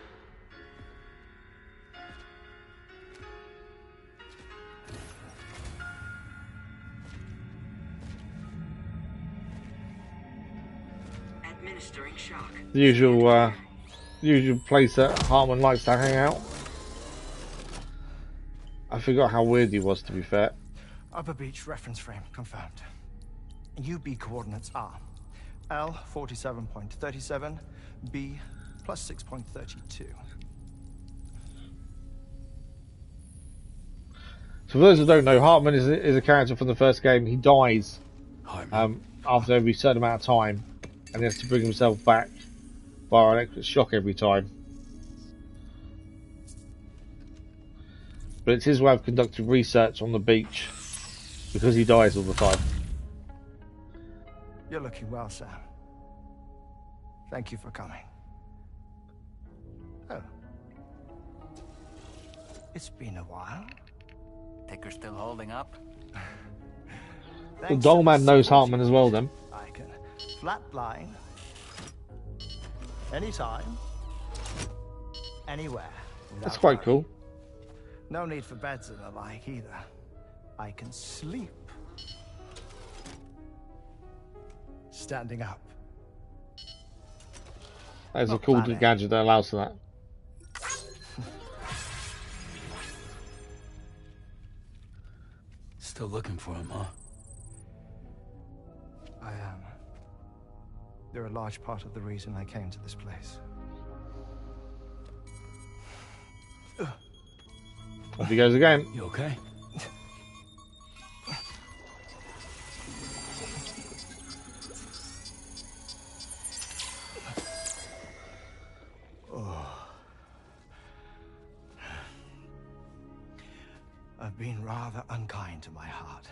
Administering shock. The usual place that Heartman likes to hang out. I forgot how weird he was, to be fair. Upper Beach reference frame confirmed. UB coordinates are L 47.37, B plus 6.32. So for those who don't know, Heartman is a character from the first game. He dies after every certain amount of time, and he has to bring himself back by an electric shock every time. But it's his way of conducting research on the beach, because he dies all the time. You're looking well, Sam. Thank you for coming. Oh. It's been a while. Ticker's still holding up? The doll man knows Heartman as well, then. I can flatline anytime, anywhere. That's quite cool. No need for beds and the like either. I can sleep standing up. That is a cool gadget that allows for that. Still looking for him, huh? I am. They're a large part of the reason I came to this place. Off he goes again. You okay? I've been rather unkind to my heart.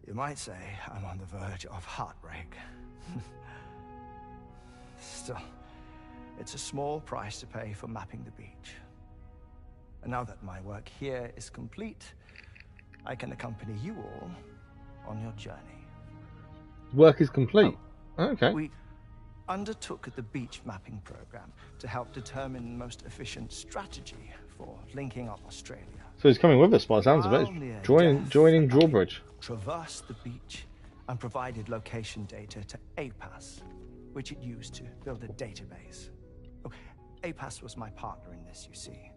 You might say I'm on the verge of heartbreak. Still, it's a small price to pay for mapping the beach. And now that my work here is complete, I can accompany you all on your journey. Work is complete. Oh, okay. We undertook the beach mapping program to help determine the most efficient strategy for linking up Australia. So he's coming with us by the sounds of it. Joining Drawbridge. Traversed the beach and provided location data to APAS, which it used to build a database. Oh, APAS was my partner in this, you see.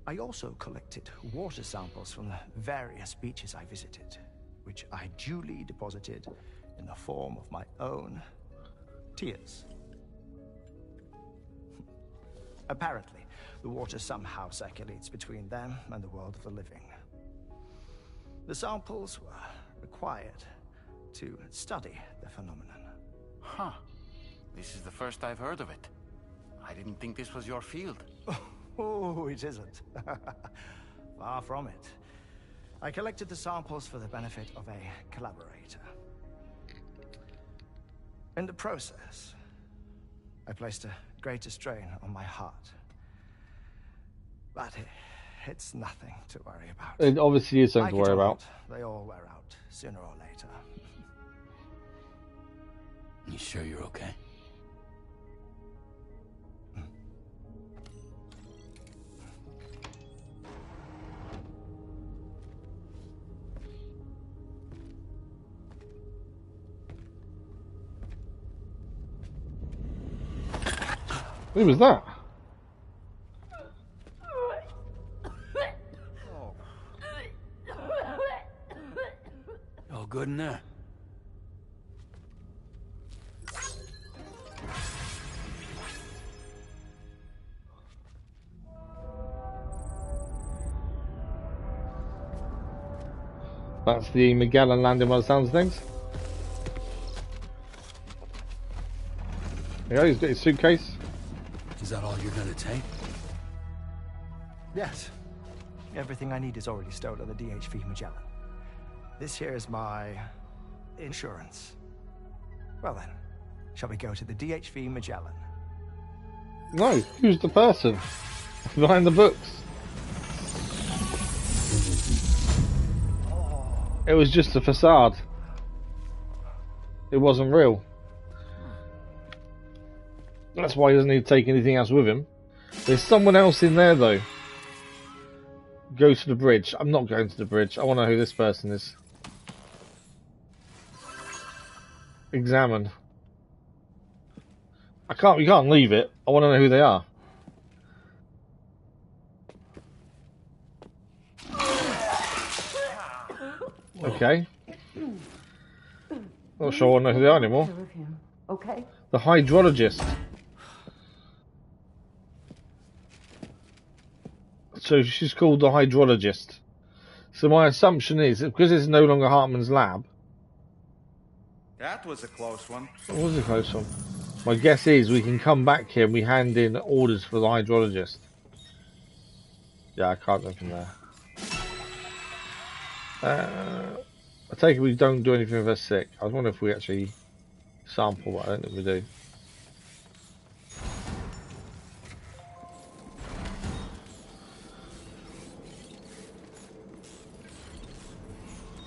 I also collected water samples from the various beaches I visited, which I duly deposited in the form of my own tears. Apparently, the water somehow circulates between them and the world of the living. The samples were required to study the phenomenon. Huh. This is the first I've heard of it. I didn't think this was your field. Oh, it isn't. Far from it. I collected the samples for the benefit of a collaborator. In the process, I placed a greater strain on my heart. But it's nothing to worry about. It obviously is something to worry about. They all wear out, sooner or later. You sure you're okay? Who was that? All good in there? That's the Magellan landing by the sounds of things. Yeah, he's got his suitcase. Is that all you're gonna take? Yes. Everything I need is already stowed on the DHV Magellan. This here is my insurance. Well then, shall we go to the DHV Magellan? No, who's the person behind the books? It was just a facade. It wasn't real. That's why he doesn't need to take anything else with him. There's someone else in there though. Go to the bridge. I'm not going to the bridge. I want to know who this person is. Examine. You can't leave it. I want to know who they are. Okay. Not sure I want to know who they are anymore. Okay. The hydrologist. So she's called the hydrologist. So my assumption is, because it's no longer Heartman's lab. That was a close one. It was a close one. My guess is we can come back here and we hand in orders for the hydrologist. Yeah, I can't go from there. I take it we don't do anything with her sick. I was wondering if we actually sample, but I don't think we do.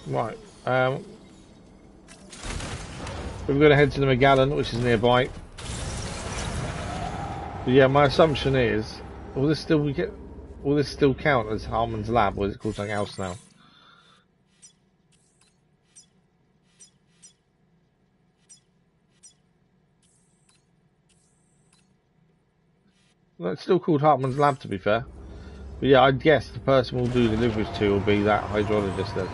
Right. We're going to head to the Magellan, which is nearby. But yeah, my assumption is, will this still count as Heartman's lab, or is it called something else now? Well, it's still called Heartman's lab, to be fair. But yeah, I guess the person we'll do deliveries to will be that hydrologist then.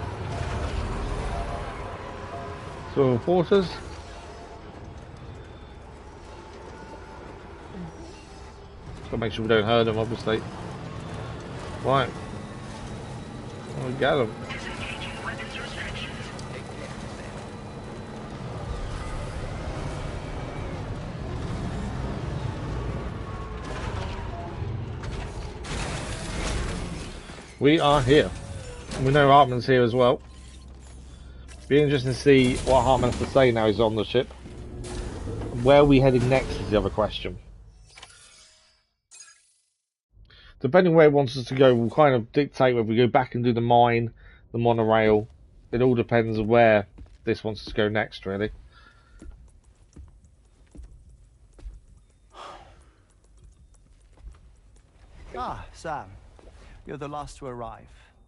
So reporters. Gotta make sure we don't hurt them, obviously. Right. Oh, we got them. We are here. We know Heartman's here as well. Be interesting to see what Heartman has to say now he's on the ship. Where are we heading next is the other question. Depending where he wants us to go will kind of dictate whether we go back and do the mine, the monorail. It all depends on where this wants us to go next, really. Ah, Sam. You're the last to arrive.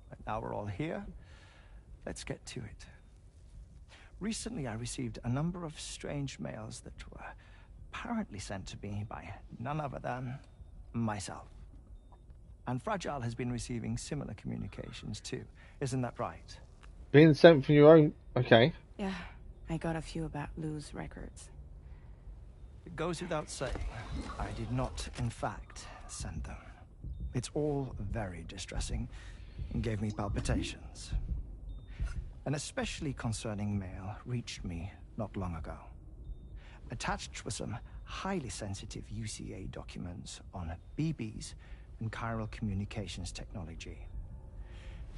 But now we're all here. Let's get to it. Recently, I received a number of strange mails that were apparently sent to me by none other than myself. And Fragile has been receiving similar communications too. Isn't that right? Being sent from your own... Okay. Yeah, I got a few about Lou's records. It goes without saying, I did not, in fact, send them. It's all very distressing and gave me palpitations. An especially concerning mail reached me not long ago. Attached were some highly sensitive UCA documents on BBs and chiral communications technology,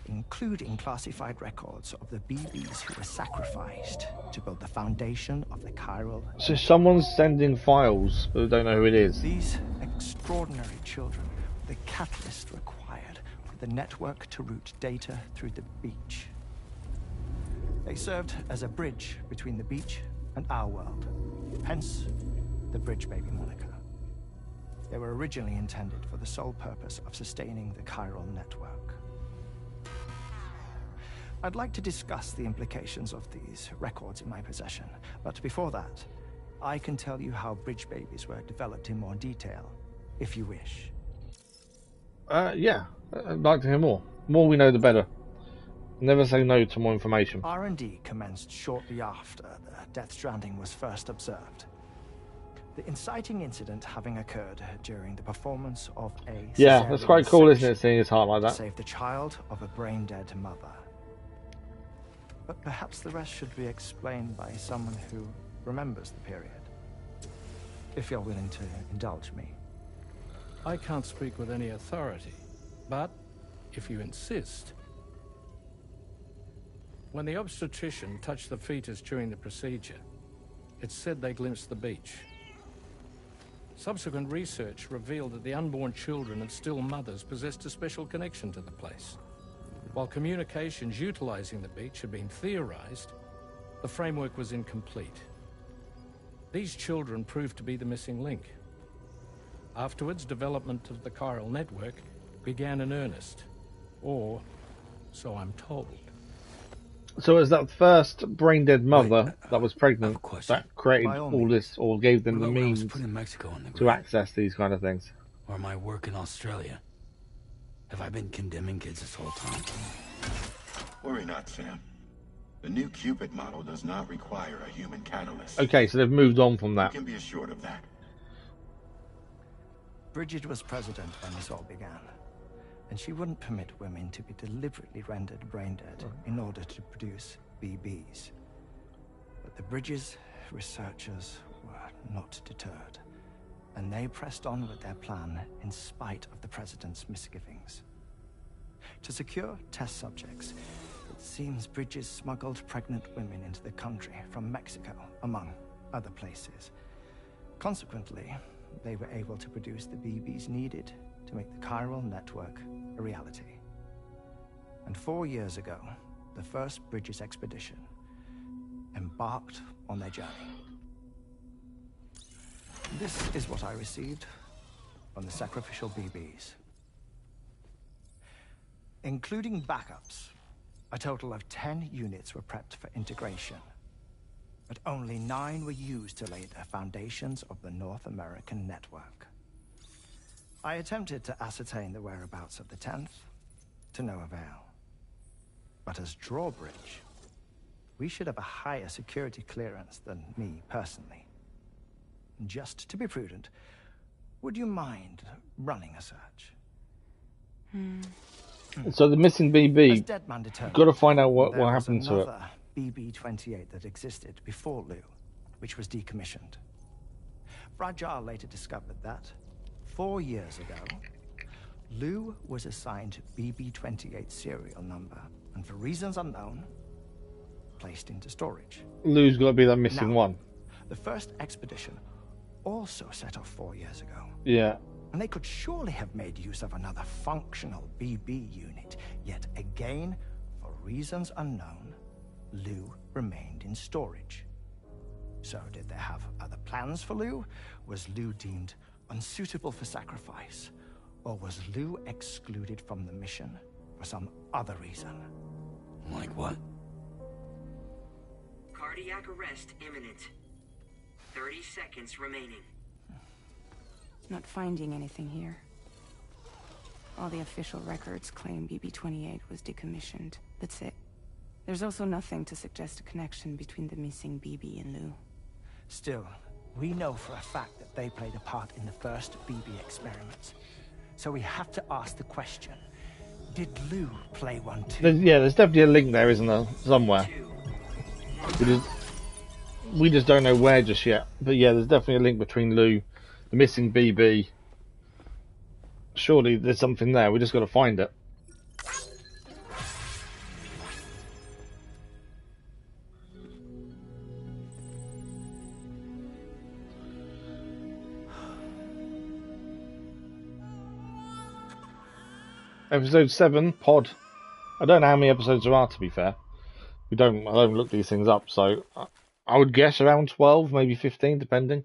including classified records of the BBs who were sacrificed to build the foundation of the chiral... So someone's sending files, but we don't know who it is. These extraordinary children were the catalyst required for the network to route data through the beach. They served as a bridge between the beach and our world, hence the Bridge Baby moniker. They were originally intended for the sole purpose of sustaining the chiral network. I'd like to discuss the implications of these records in my possession, but before that, I can tell you how bridge babies were developed in more detail, if you wish. Yeah, I'd like to hear more. The more we know, the better. Never say no to more information. R&D commenced shortly after the Death Stranding was first observed. The inciting incident having occurred during the performance of a yeah, that's quite cool, isn't it, seeing his heart like that? To save the child of a brain-dead mother. But perhaps the rest should be explained by someone who remembers the period. If you're willing to indulge me. I can't speak with any authority, but if you insist. When the obstetrician touched the fetus during the procedure, it's said they glimpsed the beach. Subsequent research revealed that the unborn children and still mothers possessed a special connection to the place. While communications utilizing the beach had been theorized, the framework was incomplete. These children proved to be the missing link. Afterwards, development of the Chiral Network began in earnest. Or, so I'm told. So is that first brain-dead mother that was pregnant that created all this, or gave them the means to access these kind of things? Or my work in Australia? Have I been condemning kids this whole time? Worry not, Sam. The new Cupid model does not require a human catalyst. Okay, so they've moved on from that. You can be assured of that. Bridget was president when this all began. And she wouldn't permit women to be deliberately rendered brain-dead in order to produce BBs. But the Bridges researchers were not deterred, and they pressed on with their plan in spite of the President's misgivings. To secure test subjects, it seems Bridges smuggled pregnant women into the country from Mexico, among other places. Consequently, they were able to produce the BBs needed to make the Chiral Network a reality. And 4 years ago, the first Bridges expedition embarked on their journey. This is what I received from the sacrificial BBs. Including backups, a total of 10 units were prepped for integration, but only 9 were used to lay the foundations of the North American network. I attempted to ascertain the whereabouts of the 10th, to no avail. But as drawbridge, we should have a higher security clearance than me personally. Just to be prudent, would you mind running a search? So the missing BB, got to find out what happened to it. BB-28 that existed before Lou, which was decommissioned. Fragile later discovered that 4 years ago, Lou was assigned BB-28 serial number, and for reasons unknown, placed into storage. Lou's got to be that missing one. The first expedition also set off 4 years ago. Yeah. And they could surely have made use of another functional BB unit. Yet again, for reasons unknown, Lou remained in storage. So did they have other plans for Lou? Was Lou deemed unsuitable for sacrifice? Or was Lou excluded from the mission for some other reason? Like what? Cardiac arrest imminent. 30 seconds remaining. Not finding anything here. All the official records claim BB-28 was decommissioned. That's it. There's also nothing to suggest a connection between the missing BB and Lou. Still, we know for a fact that they played a part in the first BB experiments. So we have to ask the question, did Lou play one too? Yeah, there's definitely a link there, isn't there? Somewhere. We just don't know where just yet. But yeah, there's definitely a link between Lou, the missing BB. Surely there's something there, we just got to find it. Episode 7, Pod. I don't know how many episodes there are, to be fair. I don't look these things up, so I would guess around 12, maybe 15, depending.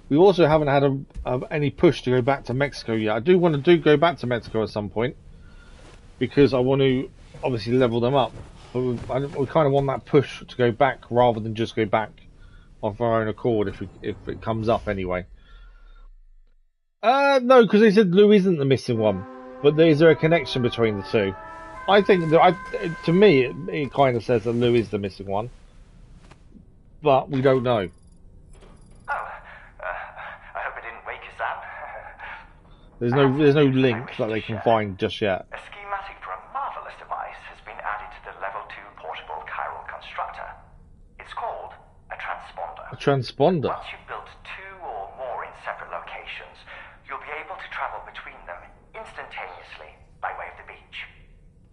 We also haven't had any push to go back to Mexico yet. I do want to go back to Mexico at some point, because I want to obviously level them up. But we kind of want that push to go back rather than just go back of our own accord if it comes up anyway. No, because they said Lou isn't the missing one. But is there a connection between the two? I think that to me it kind of says that Lou is the missing one, but we don't know. Oh, I hope I didn't wake you, Sam. There's no link that they can find just yet. A schematic for a marvelous device has been added to the Level 2 portable chiral constructor. It's called a transponder. A transponder. Once you've built 2 or more in separate locations, you'll be able to travel between them instantaneously by way of the beach.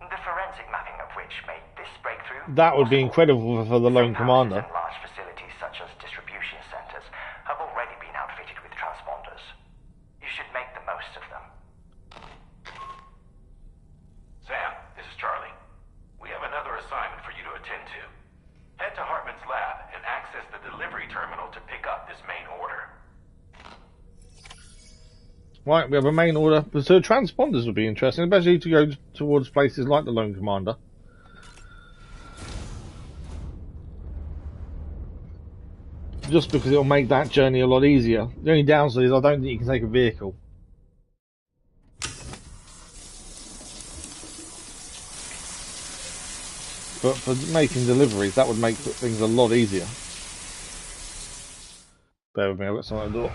The forensic mapping of which made this breakthrough. That would be incredible for the lone commander. Large facilities such as distribution centers have already been outfitted with transponders. You should make the most of them. Sam, this is Charlie. We have another assignment for you to attend to. Head to Heartman's lab and access the delivery terminal to pick up this main order. Right, we have a main order. So transponders would be interesting, especially to go towards places like the Lone Commander. Just because it'll make that journey a lot easier. The only downside is I don't think you can take a vehicle. But for making deliveries, that would make things a lot easier. Bear with me, I've got something at the door.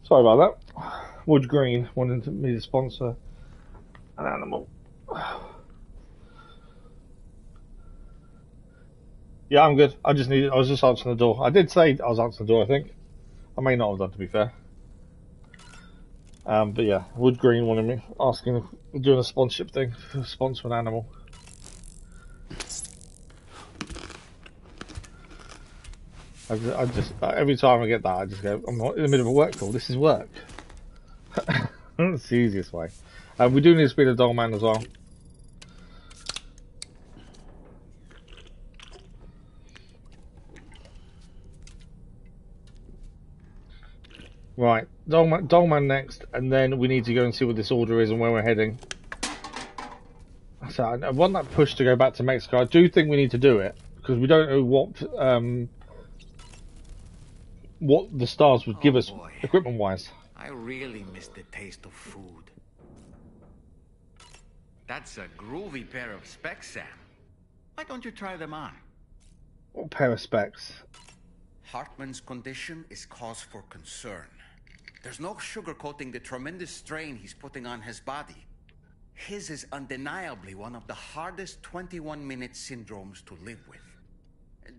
Sorry about that. Wood Green wanted me to sponsor an animal. Yeah, I'm good. I was just answering the door. I did say I was answering the door, I think. I may not have done, to be fair. But yeah, Wood Green wanted me, asking if we're doing a sponsorship thing, to sponsor an animal. I just every time I get that, I just go, I'm not in the middle of a work call, this is work. That's the easiest way. We do need to speed a dog man as well. Right, Dogman next, and then we need to go and see what this order is and where we're heading. So I want that push to go back to Mexico. I do think we need to do it, because we don't know what the stars would give us equipment-wise. I really miss the taste of food. That's a groovy pair of specs, Sam. Why don't you try them on? What pair of specs? Heartman's condition is cause for concern. There's no sugarcoating the tremendous strain he's putting on his body. His is undeniably one of the hardest 21-minute syndromes to live with.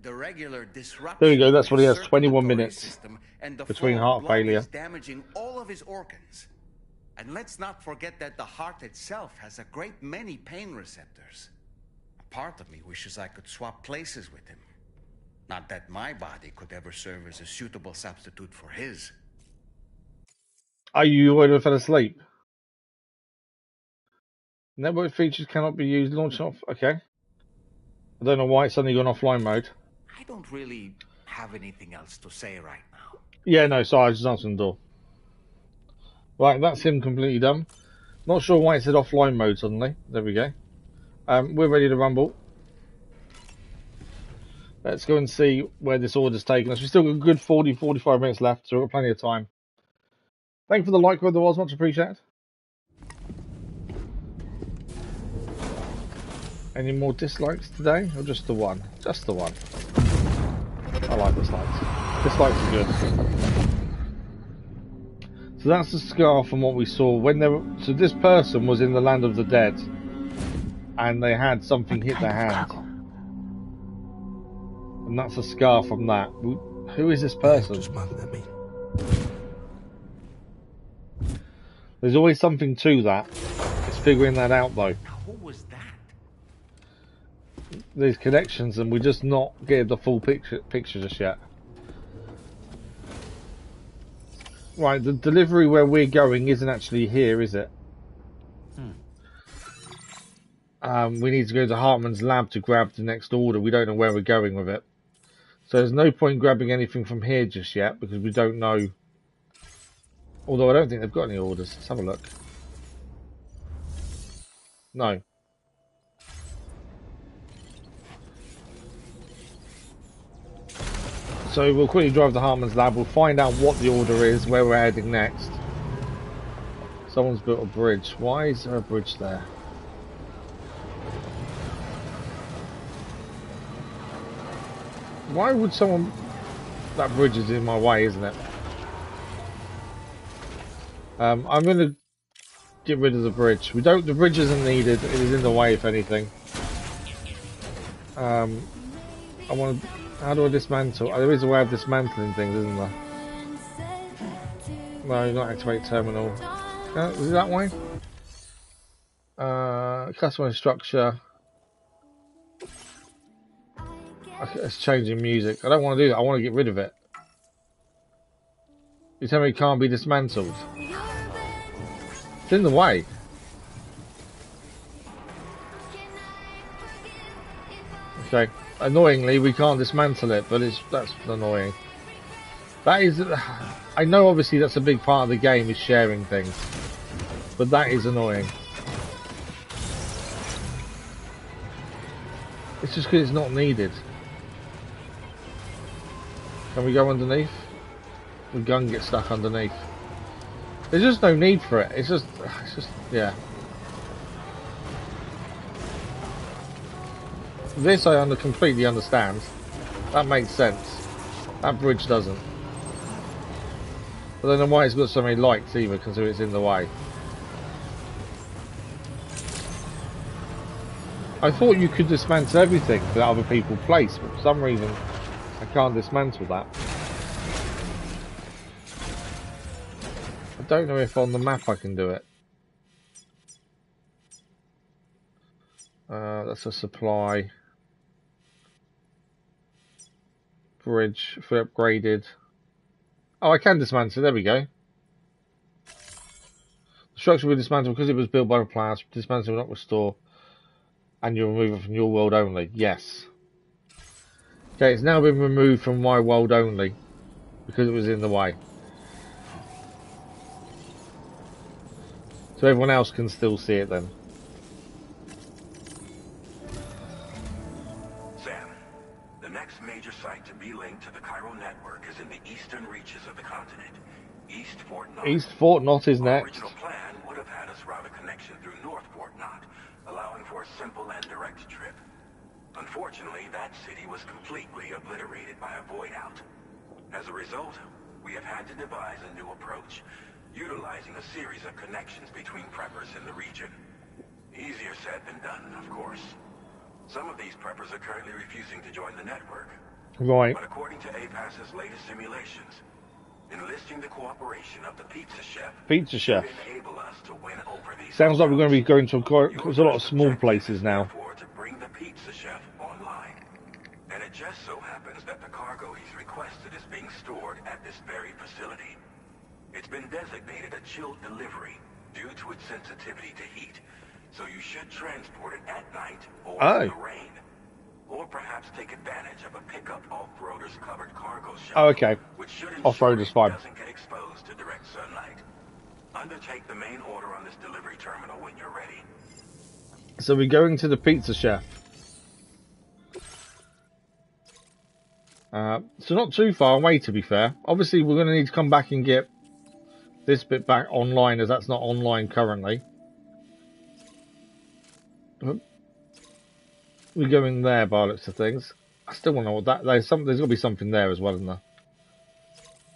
The regular disruption. There we go. That's what he has. 21 minutes between heart failure. Damaging all of his organs. And let's not forget that the heart itself has a great many pain receptors. A part of me wishes I could swap places with him. Not that my body could ever serve as a suitable substitute for his. Are you already fell asleep? Network features cannot be used. Launch off. Okay. I don't know why it's suddenly gone offline mode. I don't really have anything else to say right now. Yeah, no, sorry, I just answered the door. Right, that's him completely done. Not sure why it said offline mode suddenly. There we go. We're ready to rumble. Let's go and see where this order's taken us. We've still got a good 40-45 minutes left, so we've got plenty of time. Thank you for the like, whether there was, much appreciated. Any more dislikes today, or just the one? Just the one. I like dislikes. Dislikes are good. So that's the scar from what we saw when they were. So this person was in the land of the dead, and they had something hit their hand, and that's a scar from that. Who is this person? There's always something to that. It's figuring that out though. Who was that? These connections, and we're just not getting the full picture just yet. Right, the delivery where we're going isn't actually here, is it? We need to go to Heartman's lab to grab the next order. We don't know where we're going with it. So there's no point grabbing anything from here just yet, because we don't know. Although I don't think they've got any orders. Let's have a look. No. So we'll quickly drive to Heartman's lab. We'll find out what the order is, where we're heading next. Someone's built a bridge. Why is there a bridge there? Why would someone... That bridge is in my way, isn't it? I'm going to get rid of the bridge. We don't... The bridge isn't needed. It is in the way, if anything. I want to... How do I dismantle? Oh, there is a way of dismantling things, isn't there? No, not activate terminal. Is it that way? Customer structure. Okay, it's changing music. I don't want to do that. I want to get rid of it. You tell me it can't be dismantled. It's in the way. Okay. Annoyingly, we can't dismantle it, but that's annoying. That is... I know obviously that's a big part of the game, is sharing things. But that is annoying. It's just because it's not needed. Can we go underneath? The gun gets stuck underneath. There's just no need for it. It's just yeah. This I completely understand. That makes sense. That bridge doesn't. I don't know why it's got so many lights either, because it's in the way. I thought you could dismantle everything that other people place, but for some reason I can't dismantle that. I don't know if on the map I can do it. That's a supply. Bridge, fully upgraded. Oh, I can dismantle, there we go. The structure will be dismantled because it was built by the plants. Dismantle will not restore. And you remove it from your world only. Yes. Okay, it's now been removed from my world only. Because it was in the way. So everyone else can still see it then. Sam, the next major site to be linked to the Chiral Network is in the eastern reaches of the continent. East Fort Knot. East Fort Knot is next. Our original plan would have had us route a connection through North Fort Knot, allowing for a simple and direct trip. Unfortunately, that city was completely obliterated by a void out. As a result, we have had to devise a new approach, utilizing a series of connections between preppers in the region. Easier said than done, of course. Some of these preppers are currently refusing to join the network. Right. But according to APAS's latest simulations, enlisting the cooperation of the pizza chef should enable us to win over these. Sounds like we're going to be going to a lot of small places now. To bring the pizza chef online. And it just so happens that the cargo he's requested is being stored at this very facility. It's been designated a chilled delivery due to its sensitivity to heat, so you should transport it at night or in the rain. Or perhaps take advantage of a pickup off-roader's covered cargo shop. Oh, okay. Which should Off-road is fine. doesn't get exposed to direct sunlight. Undertake the main order on this delivery terminal when you're ready. So we're going to the pizza chef. So not too far away, to be fair. Obviously, we're going to need to come back and get this bit back online, as that's not online currently. We're going there by the looks of things. I still want to know what that... There's got to be something there as well, isn't there?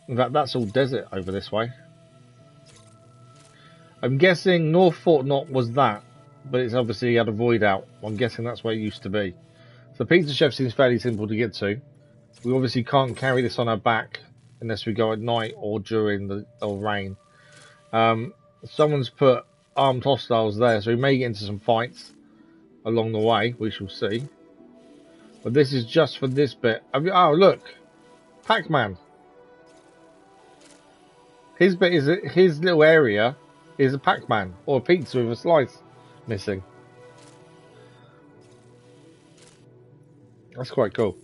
In fact, that's all desert over this way. I'm guessing North Fort Knot was that, but it's obviously had a void out. I'm guessing that's where it used to be. So the pizza chef seems fairly simple to get to. We obviously can't carry this on our back unless we go at night or during the rain. Someone's put armed hostiles there, so we may get into some fights along the way. We shall see. But this is just for this bit. Oh, look! Pac-Man! His bit is his little area is a Pac-Man or a pizza with a slice missing. That's quite cool.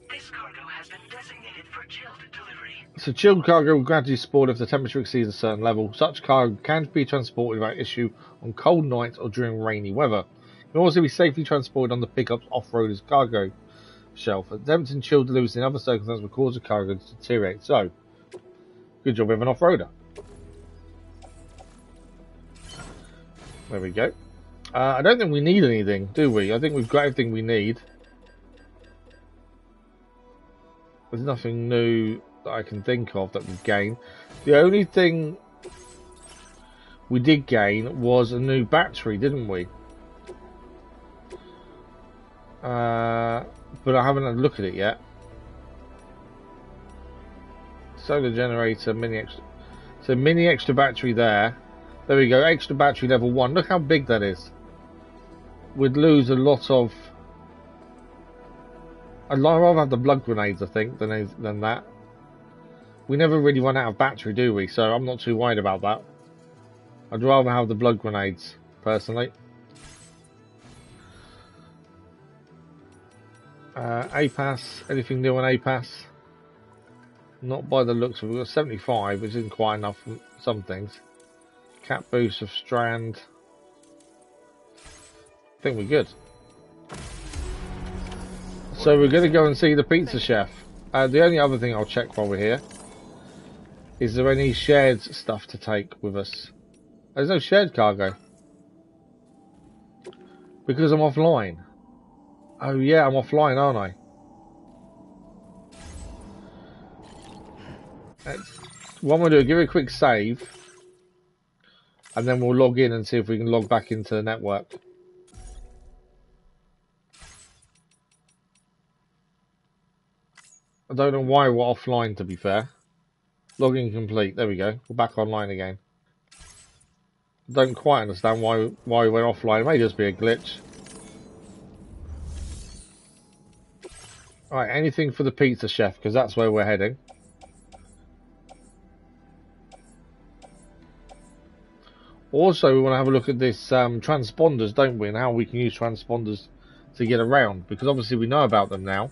This cargo has been designated for chilled delivery. So chilled cargo will gradually spawn if the temperature exceeds a certain level. Such cargo can be transported without issue on cold nights or during rainy weather. It can also be safely transported on the pickup's off-roader's cargo shelf. Attempting chilled deliveries in other circumstances will cause the cargo to deteriorate. So, good job with an off-roader. There we go. I don't think we need anything, do we? I think we've got everything we need. There's nothing new that I can think of that we've gained. The only thing we did gain was a new battery, didn't we? But I haven't had a look at it yet. Solar generator, mini extra. So mini extra battery there. There we go, extra battery level 1. Look how big that is. We'd lose a lot of... I'd rather have the blood grenades, I think, than that. We never really run out of battery, do we? So I'm not too worried about that. I'd rather have the blood grenades, personally. APAS, anything new on APAS? Not by the looks of it. We've got 75, which isn't quite enough for some things. Cap boost of Strand. I think we're good. So we're going to go and see the pizza chef. The only other thing I'll check while we're here. Is there any shared stuff to take with us? There's no shared cargo. Because I'm offline. Oh yeah, I'm offline, aren't I? What I'm going to do, give it a quick save. And then we'll log in and see if we can log back into the network. I don't know why we're offline, to be fair. Login complete. There we go. We're back online again. Don't quite understand why we went offline. It may just be a glitch. Alright, anything for the pizza chef, because that's where we're heading. Also, we want to have a look at this transponders, don't we? And how we can use transponders to get around. Because obviously we know about them now.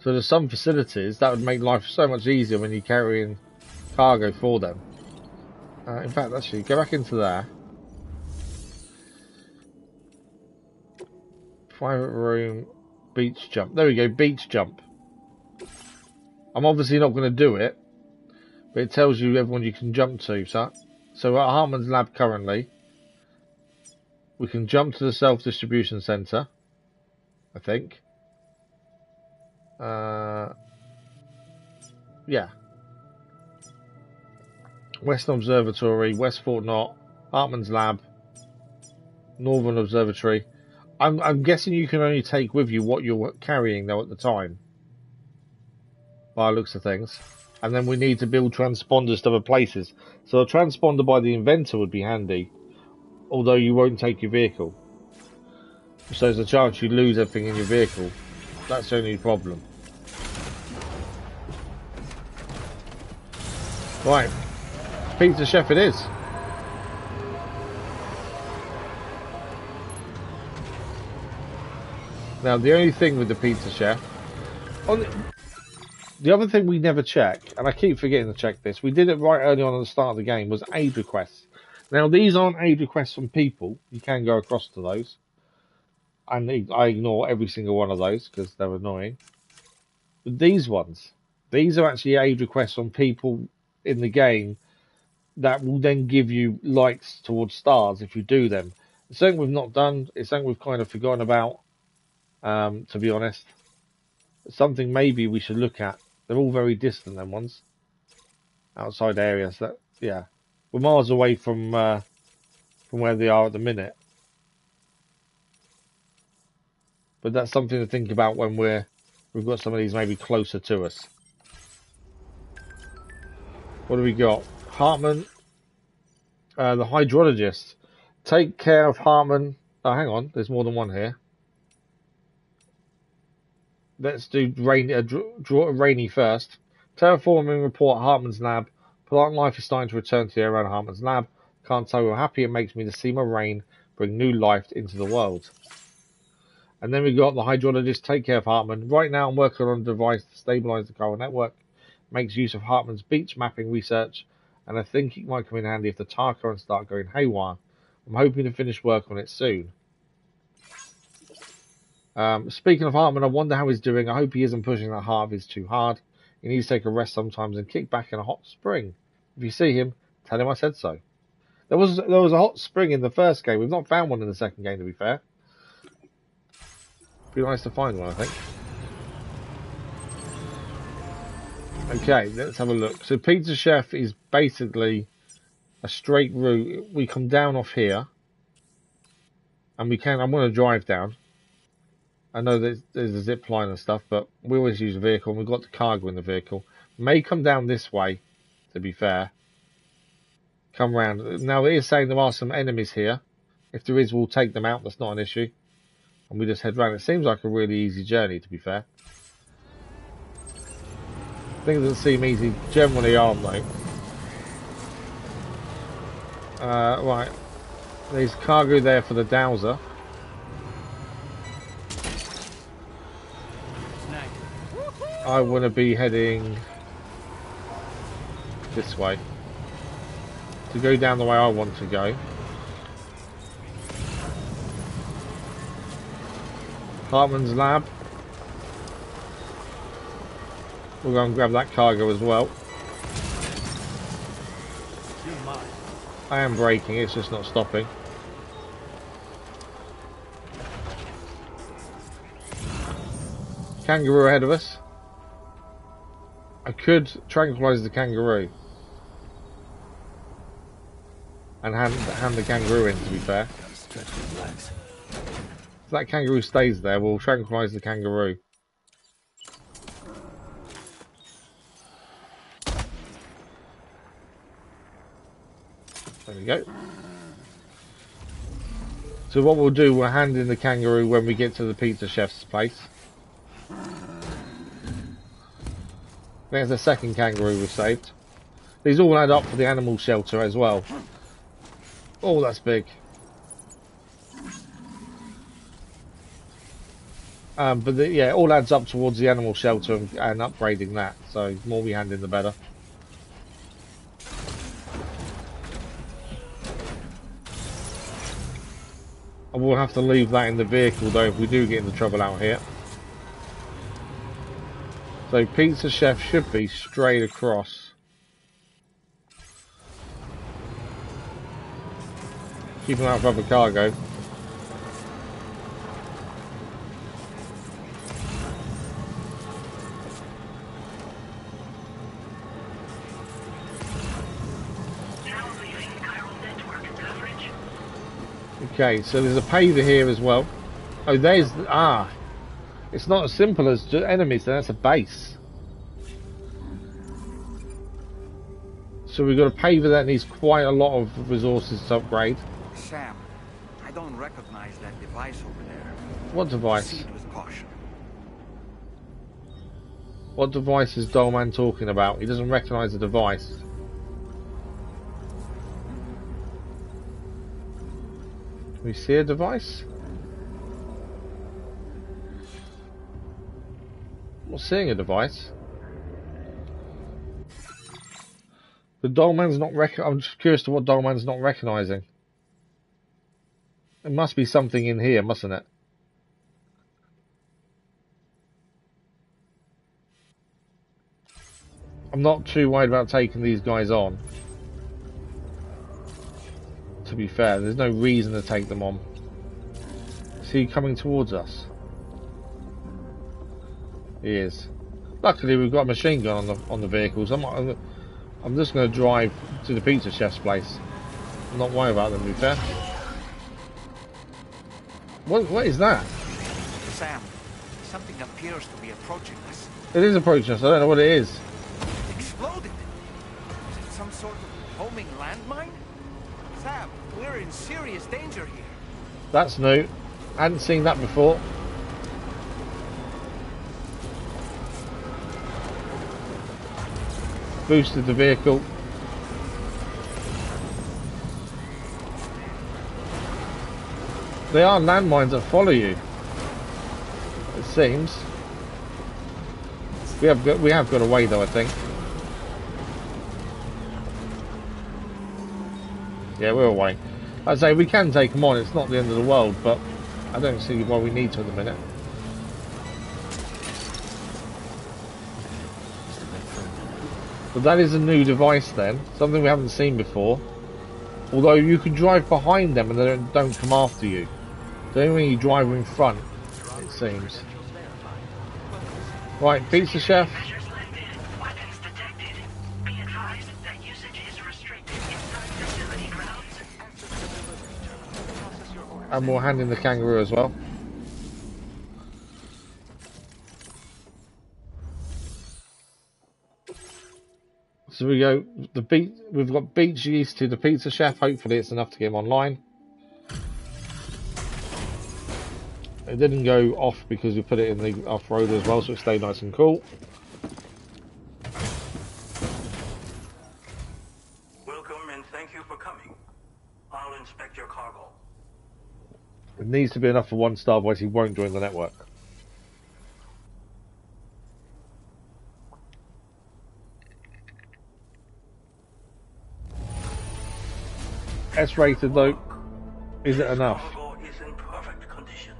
So there's some facilities that would make life so much easier when you're carrying cargo for them. In fact, actually, go back into there. Private room, beach jump. There we go, beach jump. I'm obviously not going to do it, but it tells you everyone you can jump to. So at Heartman's lab currently, we can jump to the self-distribution centre, I think. Yeah. Western Observatory, West Fort Knot, Heartman's lab, Northern Observatory. I'm guessing you can only take with you what you're carrying though at the time. By the looks of things. And then we need to build transponders to other places. So a transponder by the inventor would be handy. Although you won't take your vehicle. So there's a chance you lose everything in your vehicle. That's the only problem. Right. Pizza chef it is. Now the only thing with the pizza chef... The other thing we never check, and I keep forgetting to check this, we did it right early on at the start of the game, was aid requests. Now these aren't aid requests from people. You can go across to those. And I ignore every single one of those because they're annoying. But these ones, these are actually aid requests from people in the game that will then give you likes towards stars if you do them. It's something we've not done. It's something we've kind of forgotten about, to be honest. It's something maybe we should look at. They're all very distant, them ones. Outside areas, that, yeah. We're miles away from where they are at the minute. But that's something to think about when we've got some of these maybe closer to us. What do we got? Heartman, the hydrologist. Take care of Heartman. Oh, hang on. There's more than one here. Let's do Rainy first. Terraforming report at Heartman's lab. Plant life is starting to return to the air around Heartman's lab. Can't tell you how happy it makes me to see my rain bring new life into the world. And then we got the hydrologist. Take care of Heartman. Right now I'm working on a device to stabilize the Chiral Network. Makes use of Heartman's beach mapping research, and I think it might come in handy if the tar currents start going haywire. I'm hoping to finish work on it soon. Speaking of Heartman, I wonder how he's doing. I hope he isn't pushing that heart of his too hard. He needs to take a rest sometimes and kick back in a hot spring. If you see him, tell him I said so. There was a hot spring in the first game. We've not found one in the second game, to be fair. Be nice to find one, I think. Okay, let's have a look. So Pizza Chef is basically a straight route. We come down off here, and we can. I'm going to drive down. I know there's a zip line and stuff, but we always use a vehicle, and we've got the cargo in the vehicle. May come down this way, to be fair. Come round. Now, it is saying there are some enemies here. If there is, we'll take them out. That's not an issue. And we just head round. It seems like a really easy journey, to be fair. Things that seem easy generally aren't, though. Right. There's cargo there for the dowser. I want to be heading this way. To go down the way I want to go. Heartman's lab. We'll go and grab that cargo as well. I am braking, it's just not stopping. Kangaroo ahead of us. I could tranquilize the kangaroo. And hand the kangaroo in, to be fair. If that kangaroo stays there, we'll tranquilize the kangaroo. There we go. So what we'll do, we'll hand in the kangaroo when we get to the pizza chef's place. There's the second kangaroo we've saved. These all add up for the animal shelter as well. Oh, that's big. But yeah, it all adds up towards the animal shelter and upgrading that. So the more we hand in, the better. I will have to leave that in the vehicle though if we do get into trouble out here. So Pizza Chef should be straight across. Keep an eye out for other cargo. Okay, so there's a paver here as well. Oh, there's... Ah! It's not as simple as just enemies, that's a base. So we've got a paver that needs quite a lot of resources to upgrade. Sam, I don't recognize that device over there. What device? Proceed with caution. What device is Dolman talking about? He doesn't recognize the device. Can we see a device? I'm not seeing a device. The Dolman's not I'm just curious to what Dolman's not recognizing. There must be something in here, mustn't it? I'm not too worried about taking these guys on. To be fair, there's no reason to take them on. Is he coming towards us? He is. Luckily, we've got a machine gun on the vehicles. I I'm just going to drive to the pizza chef's place. I'm not worried about them, to be fair. What is that? Sam, something appears to be approaching us. It is approaching us. I don't know what it is. It exploded. Is it some sort of homing landmine? Sam, we're in serious danger here. That's new. I hadn't seen that before. Boosted the vehicle. They are landmines that follow you. It seems. We have got away though, I think. Yeah, we're away. I'd say we can take them on. It's not the end of the world, but I don't see why we need to at the minute. But that is a new device then, something we haven't seen before. Although you can drive behind them and they don't come after you. The only way you drive in front, it seems. Right, pizza chef. And we'll hand in the kangaroo as well. So we go, we've got beach yeast to the pizza chef. Hopefully it's enough to get him online. It didn't go off because we put it in the off-road as well, so it stayed nice and cool. Welcome and thank you for coming. I'll inspect your cargo. It needs to be enough for 1 star, otherwise he won't join the network. S-rated though. Is it enough? Is in perfect condition.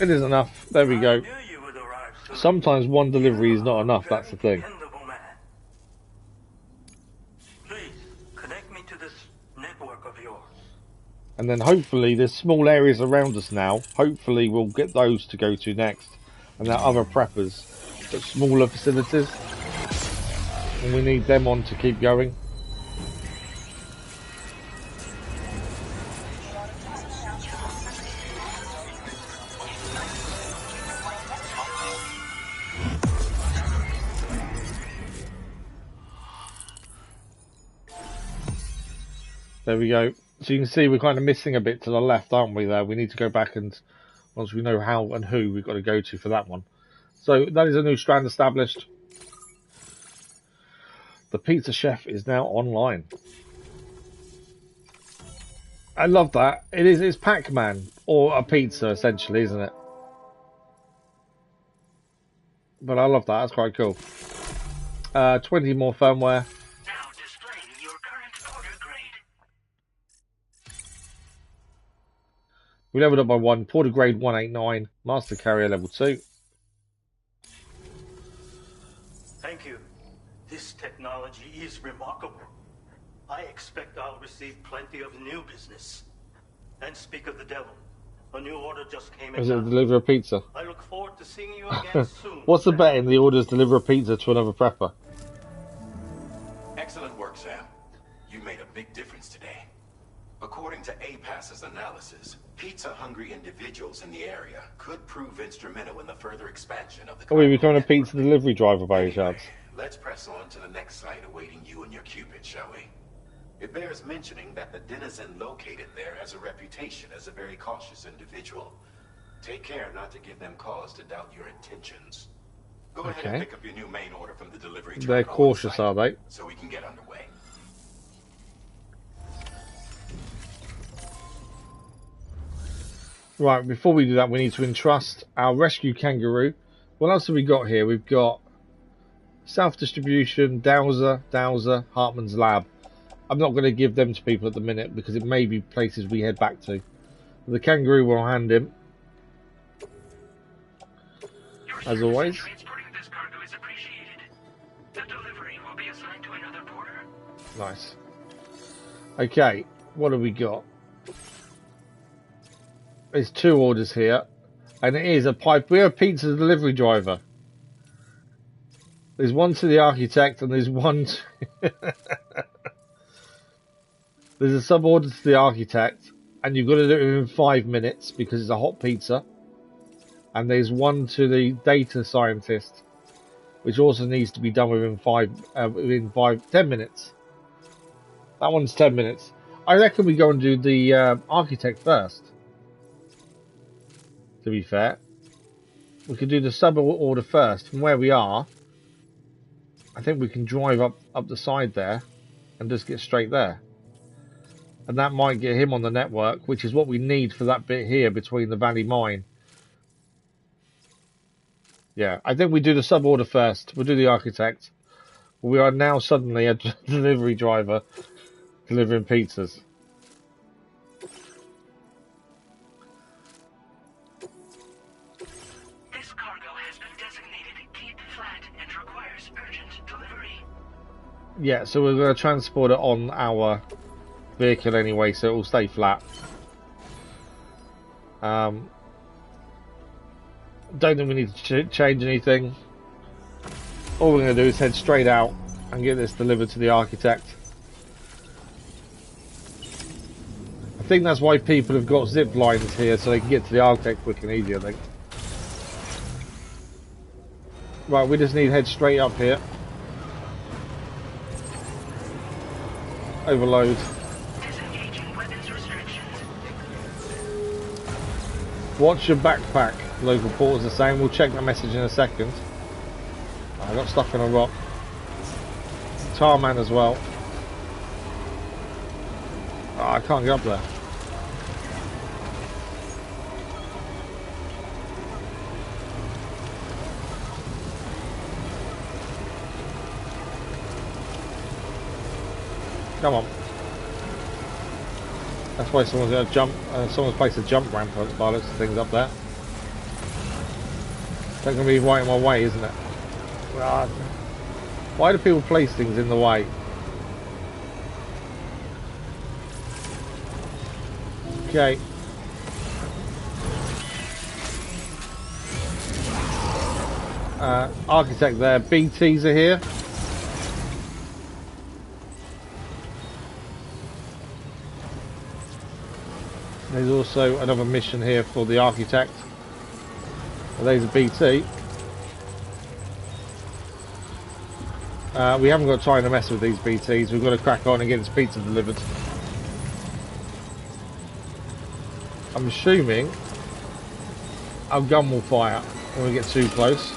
It is enough. There we go. Sometimes 1 delivery is not enough, that's the thing. Please connect me to this network of yours. And then hopefully there's small areas around us now. Hopefully we'll get those to go to next. And there are other preppers at smaller facilities. And we need them on to keep going. There we go. So you can see we're kind of missing a bit to the left, aren't we, there? We need to go back and, once we know how and who we've got to go to for that one. So that is a new strand established. The pizza chef is now online. I love that. It's Pac-Man, or a pizza, essentially, isn't it? But I love that. That's quite cool. 20 more firmware. We leveled up by 1. Porter grade 189. Master carrier level 2. Thank you. This technology is remarkable. I expect I'll receive plenty of new business. And speak of the devil, a new order just came in. Is it deliver a pizza? I look forward to seeing you again soon. What's the bet in the orders deliver a pizza to another prepper? Excellent work, Sam. You made a big difference today. According to APAS's analysis, pizza-hungry individuals in the area could prove instrumental in the further expansion of the... Are we becoming a pizza delivery driver by any chance? Let's press on to the next site awaiting you and your Cupid, shall we? It bears mentioning that the denizen located there has a reputation as a very cautious individual. Take care not to give them cause to doubt your intentions. Go ahead and pick up your new main order from the delivery truck. They're cautious, are they? So we can get underway. Right, before we do that, we need to entrust our rescue kangaroo. What else have we got here? We've got self-distribution, Dowser, Heartman's lab. I'm not going to give them to people at the minute because it may be places we head back to. The kangaroo will hand him. As always. Nice. Okay, what have we got? There's 2 orders here, and it is a pipe. We're a pizza delivery driver. There's one to the architect, and there's one to there's a sub-order to the architect, and you've got to do it within 5 minutes because it's a hot pizza. And there's one to the data scientist, which also needs to be done within 10 minutes. That one's 10 minutes. I reckon we go and do the architect first. To be fair, we could do the sub-order first. From where we are, I think we can drive up the side there and just get straight there. And that might get him on the network, which is what we need for that bit here between the Valley Mine. Yeah, I think we do the sub-order first. We'll do the architect. We are now suddenly a delivery driver delivering pizzas. This cargo has been designated Keep Flat and requires urgent delivery. Yeah, so we're going to transport it on our vehicle anyway, so it will stay flat. Don't think we need to change anything. All we're going to do is head straight out and get this delivered to the architect. I think that's why people have got zip lines here, so they can get to the architect quick and easy, I think. Right, we just need to head straight up here. Overload. Watch your backpack, local porters are saying. We'll check that message in a second. I got stuck on a rock. Tarman as well. Oh, I can't get up there. Come on. That's why someone's going to jump. Someone's placed a jump ramp by lots of things up there. That's going to be right in my way, isn't it? Why do people place things in the way? Okay. Architect there. BTs are here. There's also another mission here for the architect. Well, there's a BT. We haven't got time to mess with these BTs. We've got to crack on and get this pizza delivered. I'm assuming our gun will fire when we get too close.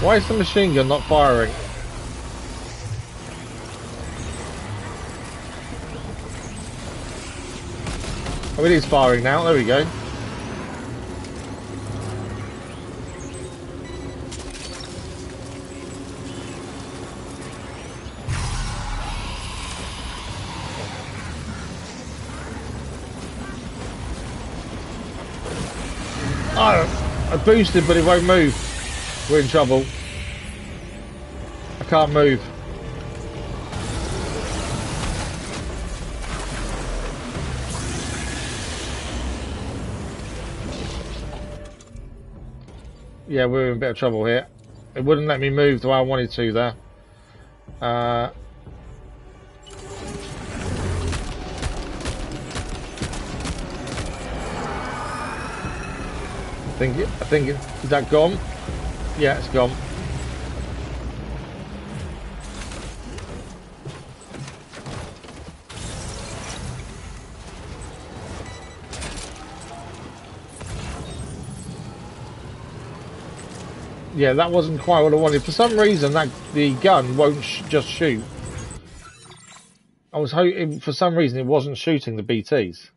Why is the machine gun not firing? Oh, it is firing now. There we go. Oh, I boosted, but it won't move. We're in trouble. I can't move. Yeah, we're in a bit of trouble here. It wouldn't let me move the way I wanted to there. I think is that gone? Yeah, it's gone. Yeah, that wasn't quite what I wanted. For some reason, the gun won't just shoot. I was hoping for some reason it wasn't shooting the BTs.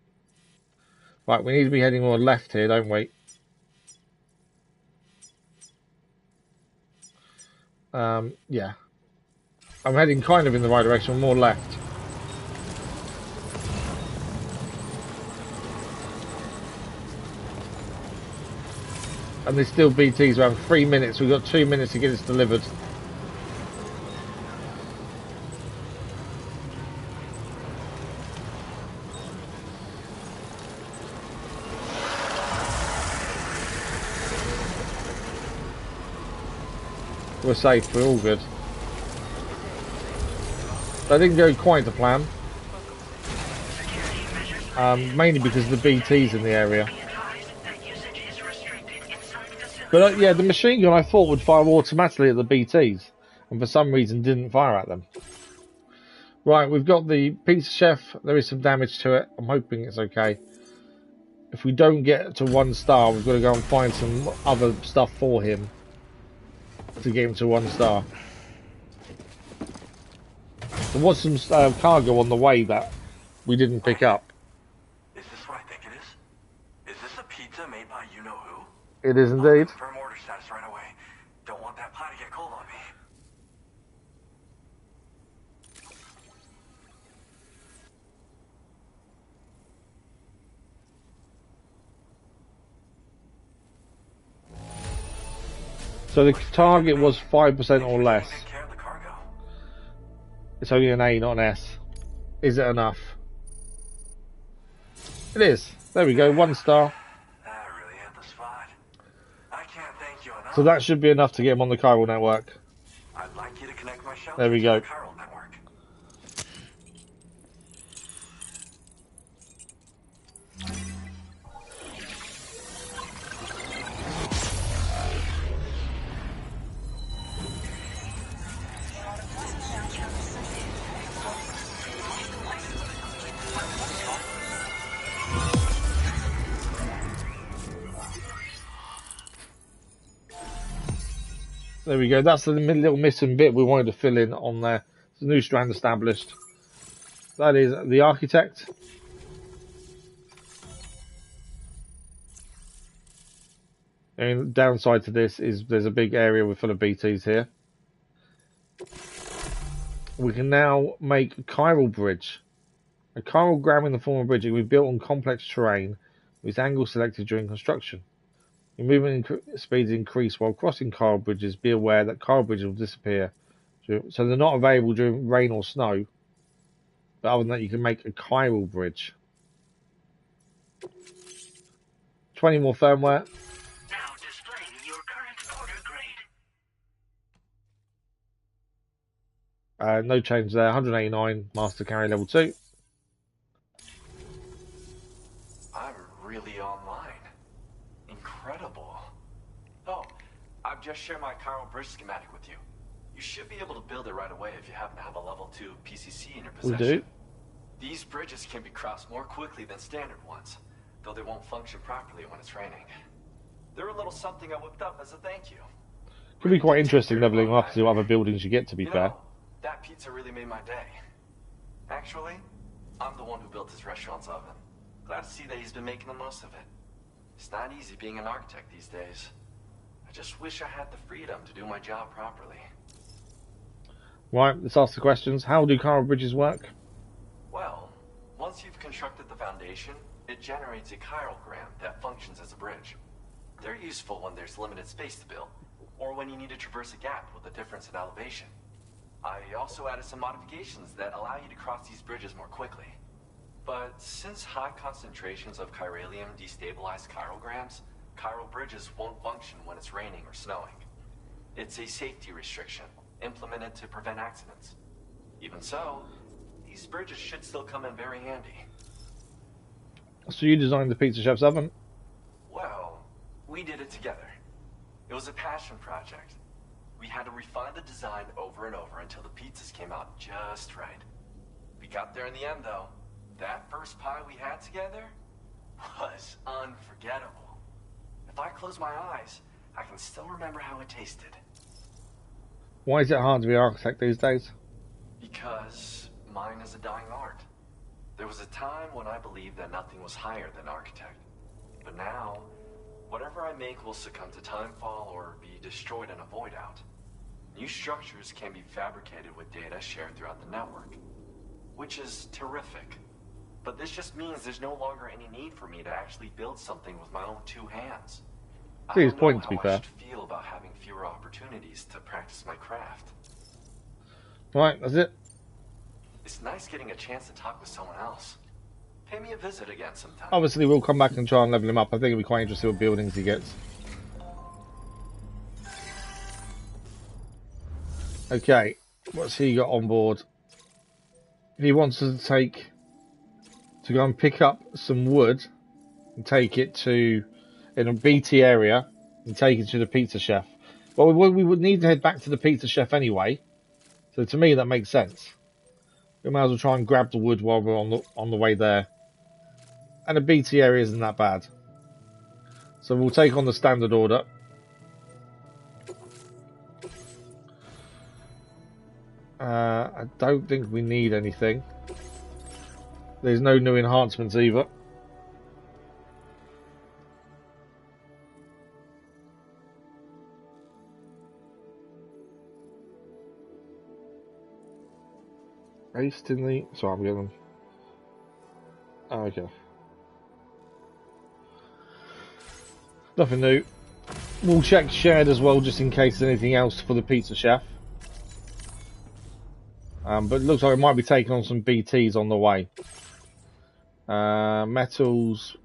Right, we need to be heading more left here, don't we? Yeah. I'm heading kind of in the right direction, more left. And there's still BTs around 3 minutes. We've got 2 minutes to get this delivered. We're safe, we're all good. That didn't go quite to plan. Mainly because of the BTs in the area. But yeah, the machine gun I thought would fire automatically at the BTs, and for some reason didn't fire at them. Right, we've got the pizza chef. There is some damage to it. I'm hoping it's okay. If we don't get to 1 star, we've got to go and find some other stuff for him to get him to 1 star. There was some cargo on the way that we didn't pick up. Is this what I think it is? Is this a pizza made by you-know-who? It is indeed. Confirm order status right away. Don't want that pie to get cold on me. So the target was 5% or less. It's only an A, not an S. Is it enough? It is. There we go, 1 star. That really hit the spot. I can't thank you enough. So that should be enough to get him on the Chiral Network. I'd like you to connect my shelter There we go. to the Chiral Network. There we go. That's the little missing bit we wanted to fill in on there. It's a new strand established. That is the architect. And the downside to this is there's a big area full of BTs here. We can now make a chiral bridge. A chiral gram in the form of bridge can be built on complex terrain with angle selected during construction. Your movement speeds increase while crossing chiral bridges. Be aware that chiral bridges will disappear. So they're not available during rain or snow. But other than that, you can make a chiral bridge. 20 more firmware. Now displaying your current order grade. No change there. 189 master carry level 2. I'm really online. Incredible. Oh, I've just shared my chiral bridge schematic with you. You should be able to build it right away if you happen to have a level 2 PCC in your possession. We do. These bridges can be crossed more quickly than standard ones, though they won't function properly when it's raining. They're a little something I whipped up as a thank you. Could be quite interesting leveling up to see what other buildings you get, to be fair. That pizza really made my day. Actually, I'm the one who built his restaurant's oven. Glad to see that he's been making the most of it. It's not easy being an architect these days. I just wish I had the freedom to do my job properly. Right, let's ask the questions. How do chiral bridges work? Well, once you've constructed the foundation, it generates a chiral gram that functions as a bridge. They're useful when there's limited space to build, or when you need to traverse a gap with a difference in elevation. I also added some modifications that allow you to cross these bridges more quickly. But since high concentrations of chiralium destabilize chiral grams, chiral bridges won't function when it's raining or snowing. It's a safety restriction, implemented to prevent accidents. Even so, these bridges should still come in very handy. So you designed the pizza chef's oven? Well, we did it together. It was a passion project. We had to refine the design over and over until the pizzas came out just right. We got there in the end, though. That first pie we had together was unforgettable. If I close my eyes, I can still remember how it tasted. Why is it hard to be an architect these days? Because mine is a dying art. There was a time when I believed that nothing was higher than architect. But now, whatever I make will succumb to timefall or be destroyed in a void out. New structures can be fabricated with data shared throughout the network, which is terrific. But this just means there's no longer any need for me to actually build something with my own 2 hands. I His don't point, know to be how I fair. should feel about having fewer opportunities to practice my craft. Right, that's it. It's nice getting a chance to talk with someone else. Pay me a visit again sometime. Obviously, we'll come back and try and level him up. I think it'll be quite interesting what buildings he gets. Okay, what's he got on board? He wants us to go and pick up some wood and take it to in a BT area and take it to the pizza chef. Well, we would need to head back to the pizza chef anyway, so to me that makes sense. We might as well try and grab the wood while we're on the way there. And the BT area isn't that bad, so we'll take on the standard order. I don't think we need anything. There's no new enhancements either. Sorry, I'm getting. Oh, okay. Nothing new. We'll check shared as well, just in case there's anything else for the pizza chef. But it looks like it might be taking on some BTs on the way. Metals.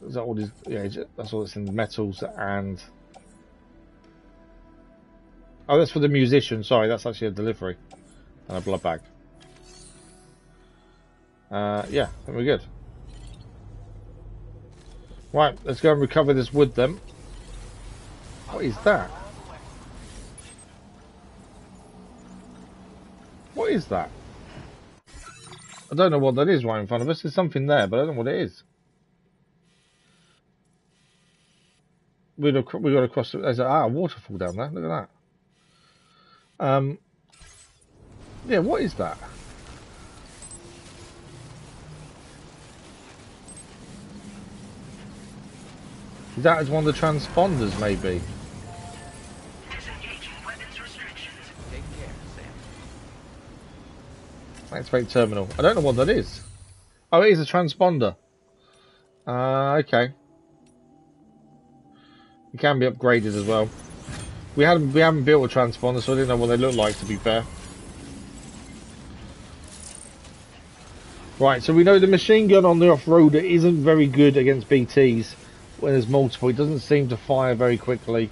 Is that what is? Yeah, that's all it's in. Metals and. Oh, that's for the musician. Sorry, that's actually a delivery and a blood bag. Yeah, I think we're good. Right, let's go and recover this wood then. What is that? What is that? I don't know what that is right in front of us. There's something there, but I don't know what it is. We got to cross. There's a waterfall down there. Look at that. Yeah, what is that? Is that one of the transponders, maybe? Activate terminal. I don't know what that is. Oh, it is a transponder. Okay. It can be upgraded as well. We haven't built a transponder, so I didn't know what they look like, to be fair. Right, so we know the machine gun on the off-roader isn't very good against BTs when there's multiple. It doesn't seem to fire very quickly,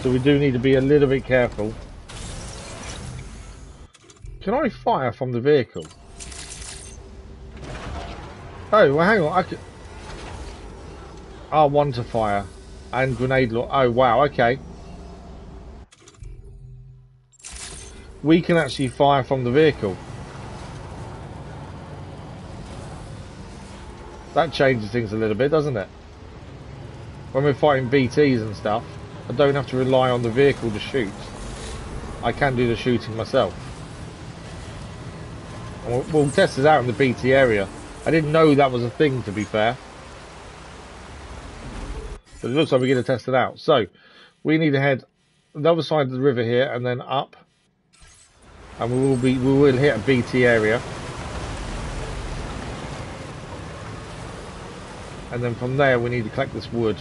so we do need to be a little bit careful. Can I fire from the vehicle? Oh, well, hang on. I can. R1 to fire. And grenade launch. Oh, wow, okay. We can actually fire from the vehicle. That changes things a little bit, doesn't it? When we're fighting BTs and stuff, I don't have to rely on the vehicle to shoot. I can do the shooting myself. We'll test it out in the BT area. I didn't know that was a thing, to be fair. But it looks like we're going to test it out. So, we need to head the other side of the river here and then up. And we will hit a BT area. And then from there we need to collect this wood.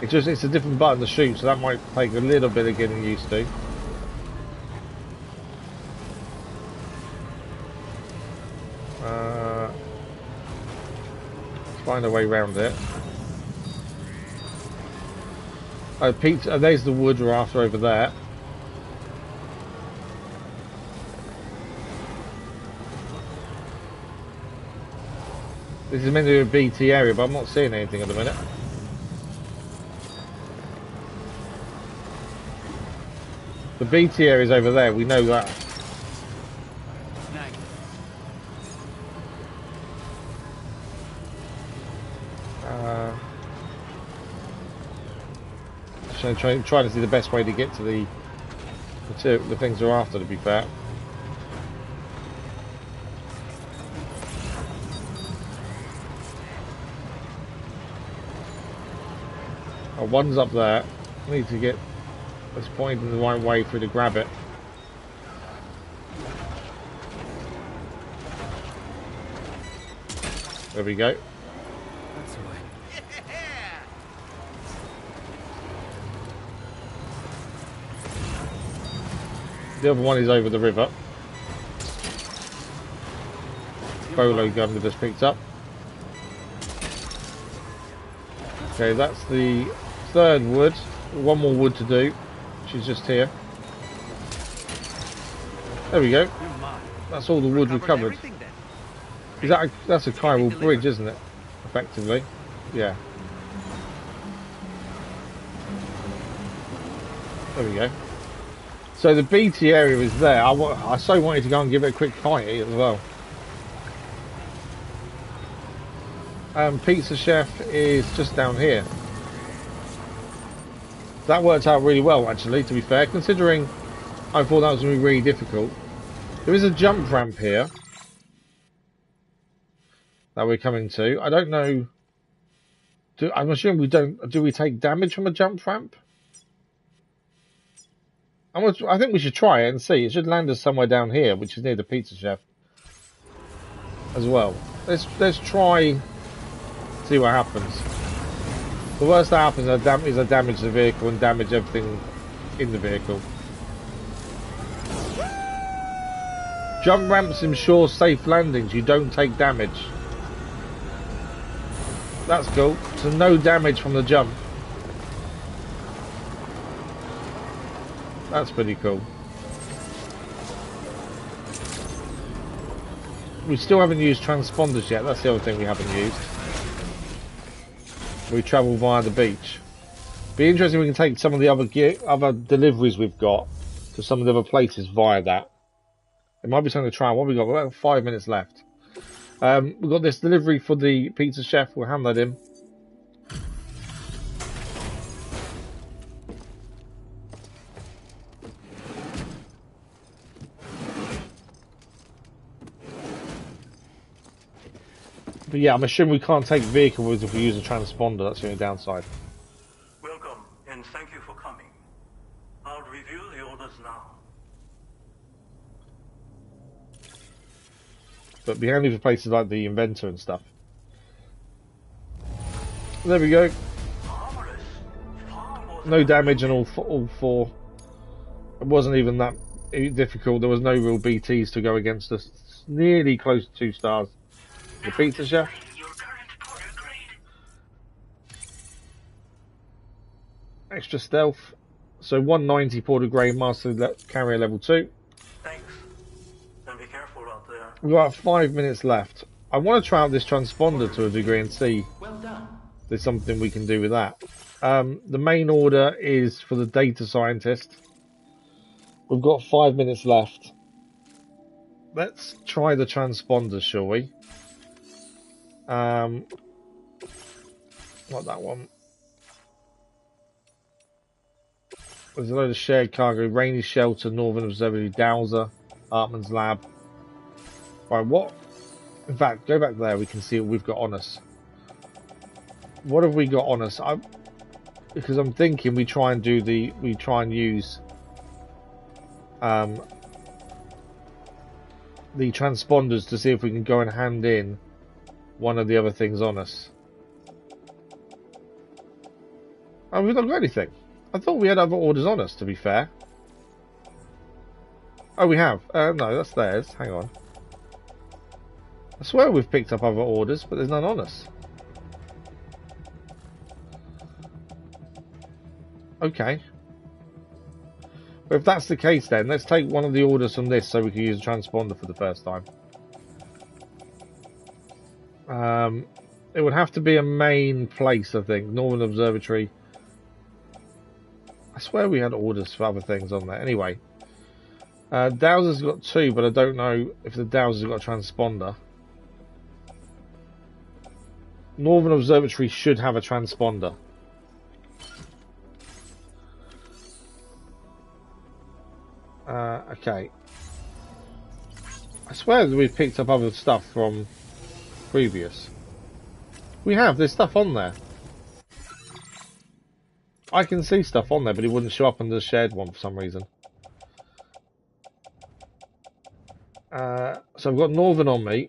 It's a different button to shoot, so that might take a little bit of getting used to. Let's find a way around it. Oh, Pete, there's the wood we're after over there. This is meant to be a BT area, but I'm not seeing anything at the minute. The BT area is over there, we know that. So trying to see the best way to get to the things we're after, to be fair. Oh, one's up there. I need to get this point in the right way for you to grab it. There we go. That's the way. The other one is over the river. Bolo gun we just picked up. Okay, that's the third wood. One more wood to do, which is just here. There we go. That's all the wood we covered. Is that that's a chiral bridge, isn't it? Effectively. Yeah. There we go. So the BT area is there. I so wanted to go and give it a quick fight as well. Pizza Chef is just down here. That worked out really well, actually, to be fair, considering I thought that was going to be really difficult. There is a jump ramp here that we're coming to. I don't know. I'm assuming we don't. Do we take damage from a jump ramp? I think we should try it and see. It should land us somewhere down here, which is near the Pizza Chef as well. Let's try. See what happens. The worst that happens is I damage the vehicle and damage everything in the vehicle. Jump ramps ensure safe landings. You don't take damage. That's cool. So no damage from the jump. That's pretty cool. We still haven't used transponders yet. That's the other thing we haven't used. We travel via the beach. Be interesting if we can take some of the other deliveries we've got to some of the other places via that. It might be something to try. What have we got? We've got 5 minutes left. We've got this delivery for the Pizza Chef. We'll hand that in. But yeah, I'm assuming we can't take vehicles if we use a transponder. That's the only downside. Welcome, and thank you for coming. I'll review the orders now. But be handy for places like the Inventor and stuff. There we go. No damage on all four. It wasn't even that difficult. There was no real BTs to go against us. It's nearly close to 2 stars. The Pizza Chef. Extra stealth. So 190 Porter Grade Master Carrier level 2. Thanks. And be careful out there. We've got 5 minutes left. I want to try out this transponder to a degree and see if there's something we can do with that. The main order is for the data scientist. We've got 5 minutes left. Let's try the transponder, shall we? Not that one. There's a load of shared cargo. Rainy Shelter, Northern Observatory, Dowser, Heartman's Lab. Right, what? In fact, go back there. We can see what we've got on us. What have we got on us? Because I'm thinking we try and use the transponders to see if we can go and hand in one of the other things on us. Oh, we've not got anything. I thought we had other orders on us, to be fair. Oh, we have. No, that's theirs. Hang on. I swear we've picked up other orders, but there's none on us. Okay. But if that's the case, then let's take one of the orders from this so we can use a transponder for the first time. It would have to be a main place, I think. Northern Observatory. I swear we had orders for other things on there. Anyway. Dowser's got 2, but I don't know if the Dowser's got a transponder. Northern Observatory should have a transponder. Okay. I swear that we've picked up other stuff from previous. We have. There's stuff on there. I can see stuff on there, but it wouldn't show up on the shared one for some reason. So I've got Northern on me.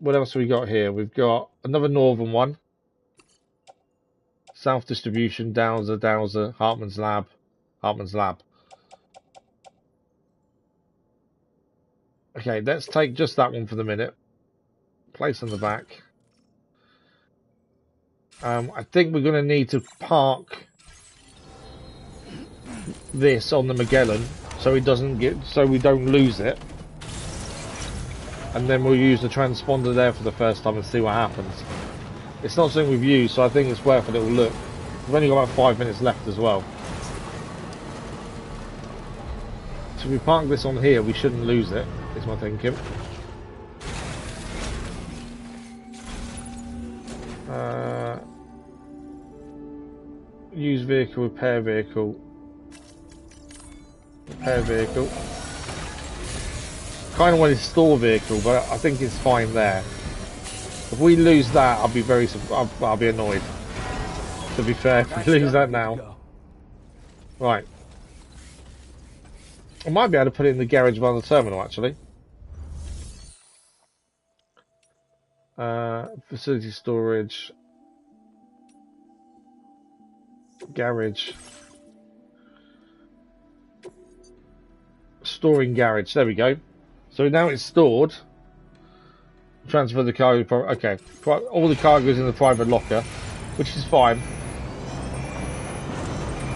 What else have we got here? We've got another Northern one. South Distribution, Dowser, Heartman's Lab. Okay, let's take just that one for the minute. Place on the back. I think we're going to need to park this on the Magellan so it doesn't so we don't lose it. and then we'll use the transponder there for the first time and see what happens. It's not something we've used, so I think it's worth a little look. We've only got about 5 minutes left as well. So if we park this on here, we shouldn't lose it, is my thinking. Use vehicle, repair vehicle. Repair vehicle. Kind of want to store vehicle, but I think it's fine there. If we lose that, I'll be I'll be annoyed. To be fair, if we lose that now. Right. I might be able to put it in the garage by the terminal, actually. Facility storage. Garage. Storing garage. There we go. So now it's stored. Transfer the cargo. Okay. All the cargo is in the private locker, which is fine.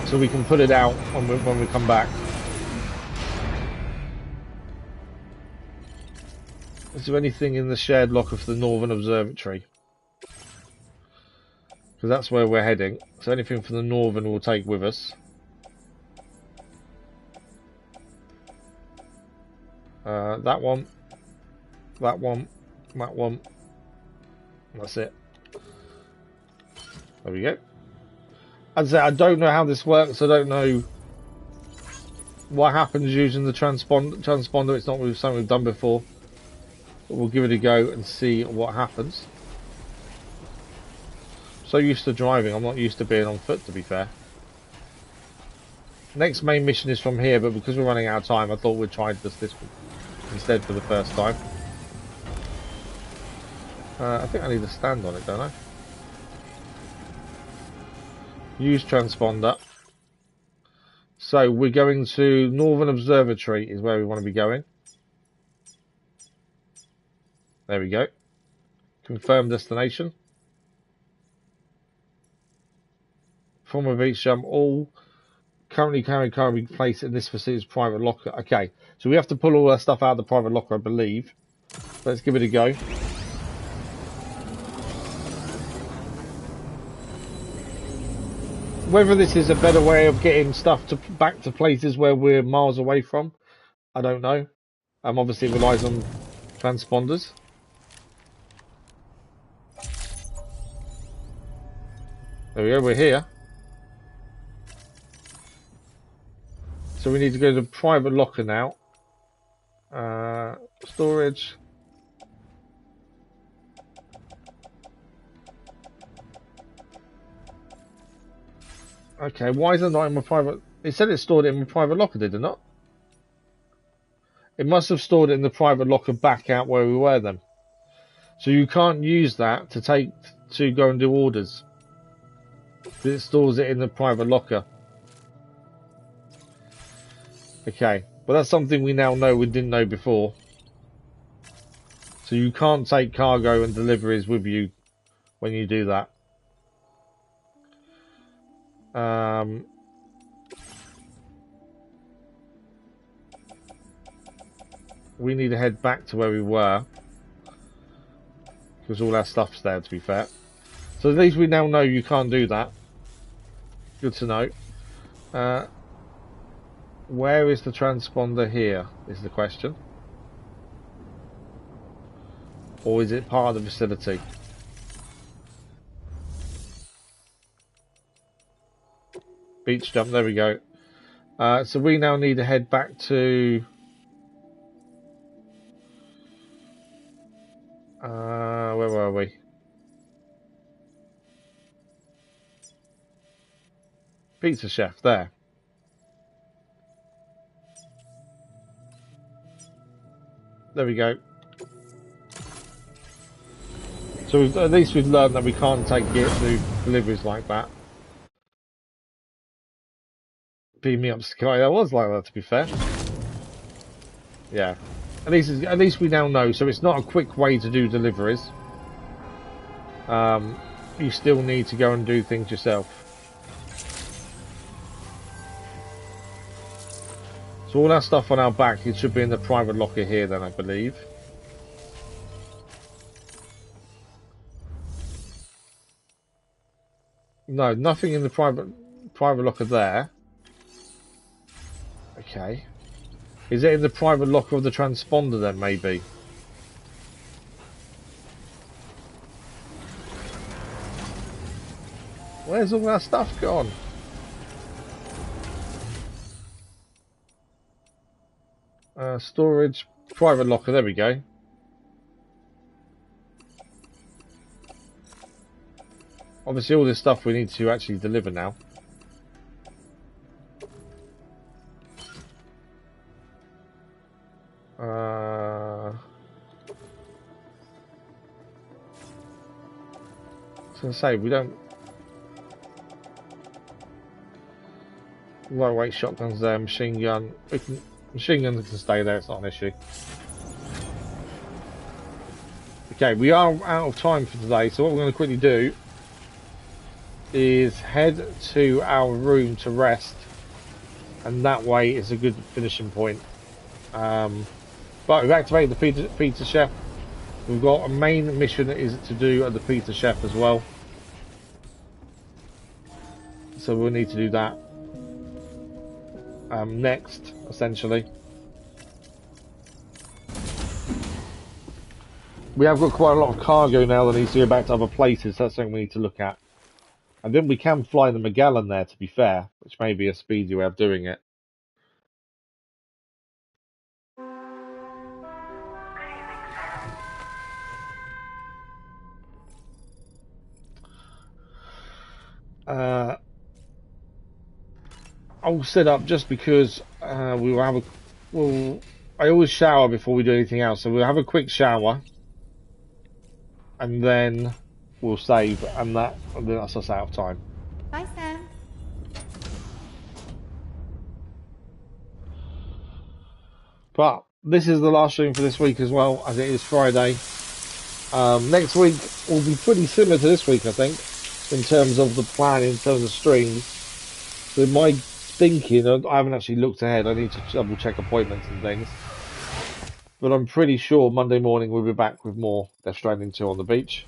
So we can put it out when we come back. Is there anything in the shared locker for the Northern Observatory? Because that's where we're heading. So anything from the Northern we'll take with us. That one. That one. That one. That's it. There we go. As I say, I don't know how this works. I don't know what happens using the transponder. It's not something we've done before. But we'll give it a go and see what happens. So used to driving, I'm not used to being on foot, to be fair. Next main mission is from here, but because we're running out of time, I thought we'd try this one instead for the first time. I think I need to stand on it, don't I? Use transponder. So we're going to Northern Observatory is where we want to be going. There we go. Confirm destination. From a beach jump, all currently carrying cargo be placed in this facility's private locker. Okay, so we have to pull all our stuff out of the private locker, I believe. Let's give it a go. Whether this is a better way of getting stuff back to places where we're miles away from, I don't know. Obviously it relies on transponders. There we go, we're here. So we need to go to the private locker now. Storage. Okay, why is it not in my private... It said it stored it in my private locker, did it not? It must have stored it in the private locker back out where we were then. So you can't use that to go and do orders. It stores it in the private locker. Okay, but that's something we now know we didn't know before. So you can't take cargo and deliveries with you when you do that. We need to head back to where we were. Because all our stuff's there, to be fair. So at least we now know you can't do that. Good to know. Where is the transponder here, is the question. Or is it part of the facility? Beach jump, there we go. So we now need to head back to... where were we? Pizza Chef, there. There we go. So at least we've learned that we can't take gear to deliveries like that. Beam me up, Sky. That was like that, to be fair. Yeah. At least we now know. So it's not a quick way to do deliveries. You still need to go and do things yourself. So all our stuff on our back, it should be in the private locker here then, I believe. No, nothing in the private locker there. Okay. Is it in the private locker of the transponder then, maybe? Where's all that stuff gone? Storage, private locker, there we go. Obviously all this stuff we need to actually deliver now. I was going to say, we don't... Lightweight shotguns there, machine gun. Machine guns can stay there, it's not an issue. Okay, we are out of time for today, so what we're going to quickly do is head to our room to rest, and that way it's a good finishing point. But we've activated the pizza chef. We've got a main mission is to do at the pizza chef as well, so we'll need to do that next, essentially. We have got quite a lot of cargo now that needs to go back to other places, so that's something we need to look at. And then we can fly the Magellan there, to be fair, which may be a speedy way of doing it. I'll set up just because we will have a... Well, I always shower before we do anything else, so we'll have a quick shower. And then we'll save, and then that's us out of time. Bye, Sam. But this is the last stream for this week as well, as it is Friday. Next week will be pretty similar to this week, I think, in terms of the plan, in terms of streams. So my thinking, I haven't actually looked ahead, I need to double check appointments and things. But I'm pretty sure Monday morning we'll be back with more Death Stranding 2 on the beach.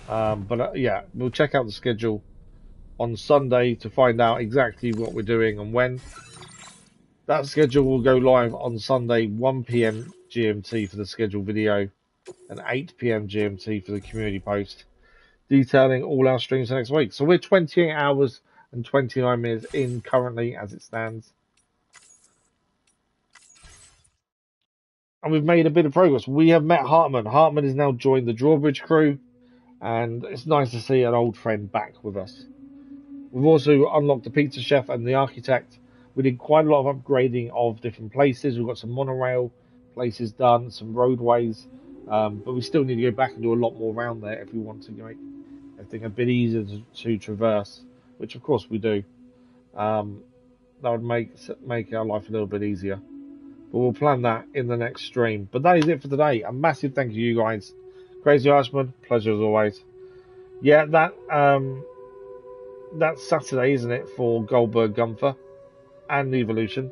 Yeah, we'll check out the schedule on Sunday to find out exactly what we're doing and when. That schedule will go live on Sunday, 1 PM GMT for the scheduled video and 8 PM GMT for the community post, detailing all our streams for next week. So we're 28 hours and 29 minutes in currently as it stands. And we've made a bit of progress. We have met Heartman. Heartman has now joined the Drawbridge crew, and it's nice to see an old friend back with us. We've also unlocked the pizza chef and the architect. We did quite a lot of upgrading of different places. We've got some monorail places done, some roadways, but we still need to go back and do a lot more around there if we want to make everything a bit easier to traverse, which of course we do. That would make our life a little bit easier. But we'll plan that in the next stream. But that is it for today. A massive thank you to you guys. Crazy Irishman, pleasure as always. Yeah, that's Saturday, isn't it, for Goldberg Gunther and Evolution.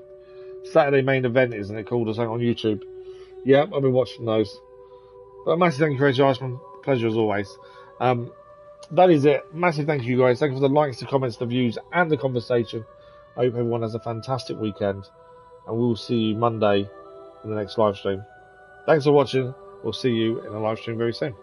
Saturday main event, isn't it, called or something on YouTube? Yeah, I'll be watching those. But a massive thank you, Crazy Irishman. Pleasure as always. That is it. Massive thank you, guys. Thank you for the likes, the comments, the views, and the conversation. I hope everyone has a fantastic weekend. And we'll see you Monday in the next live stream. Thanks for watching. We'll see you in a live stream very soon.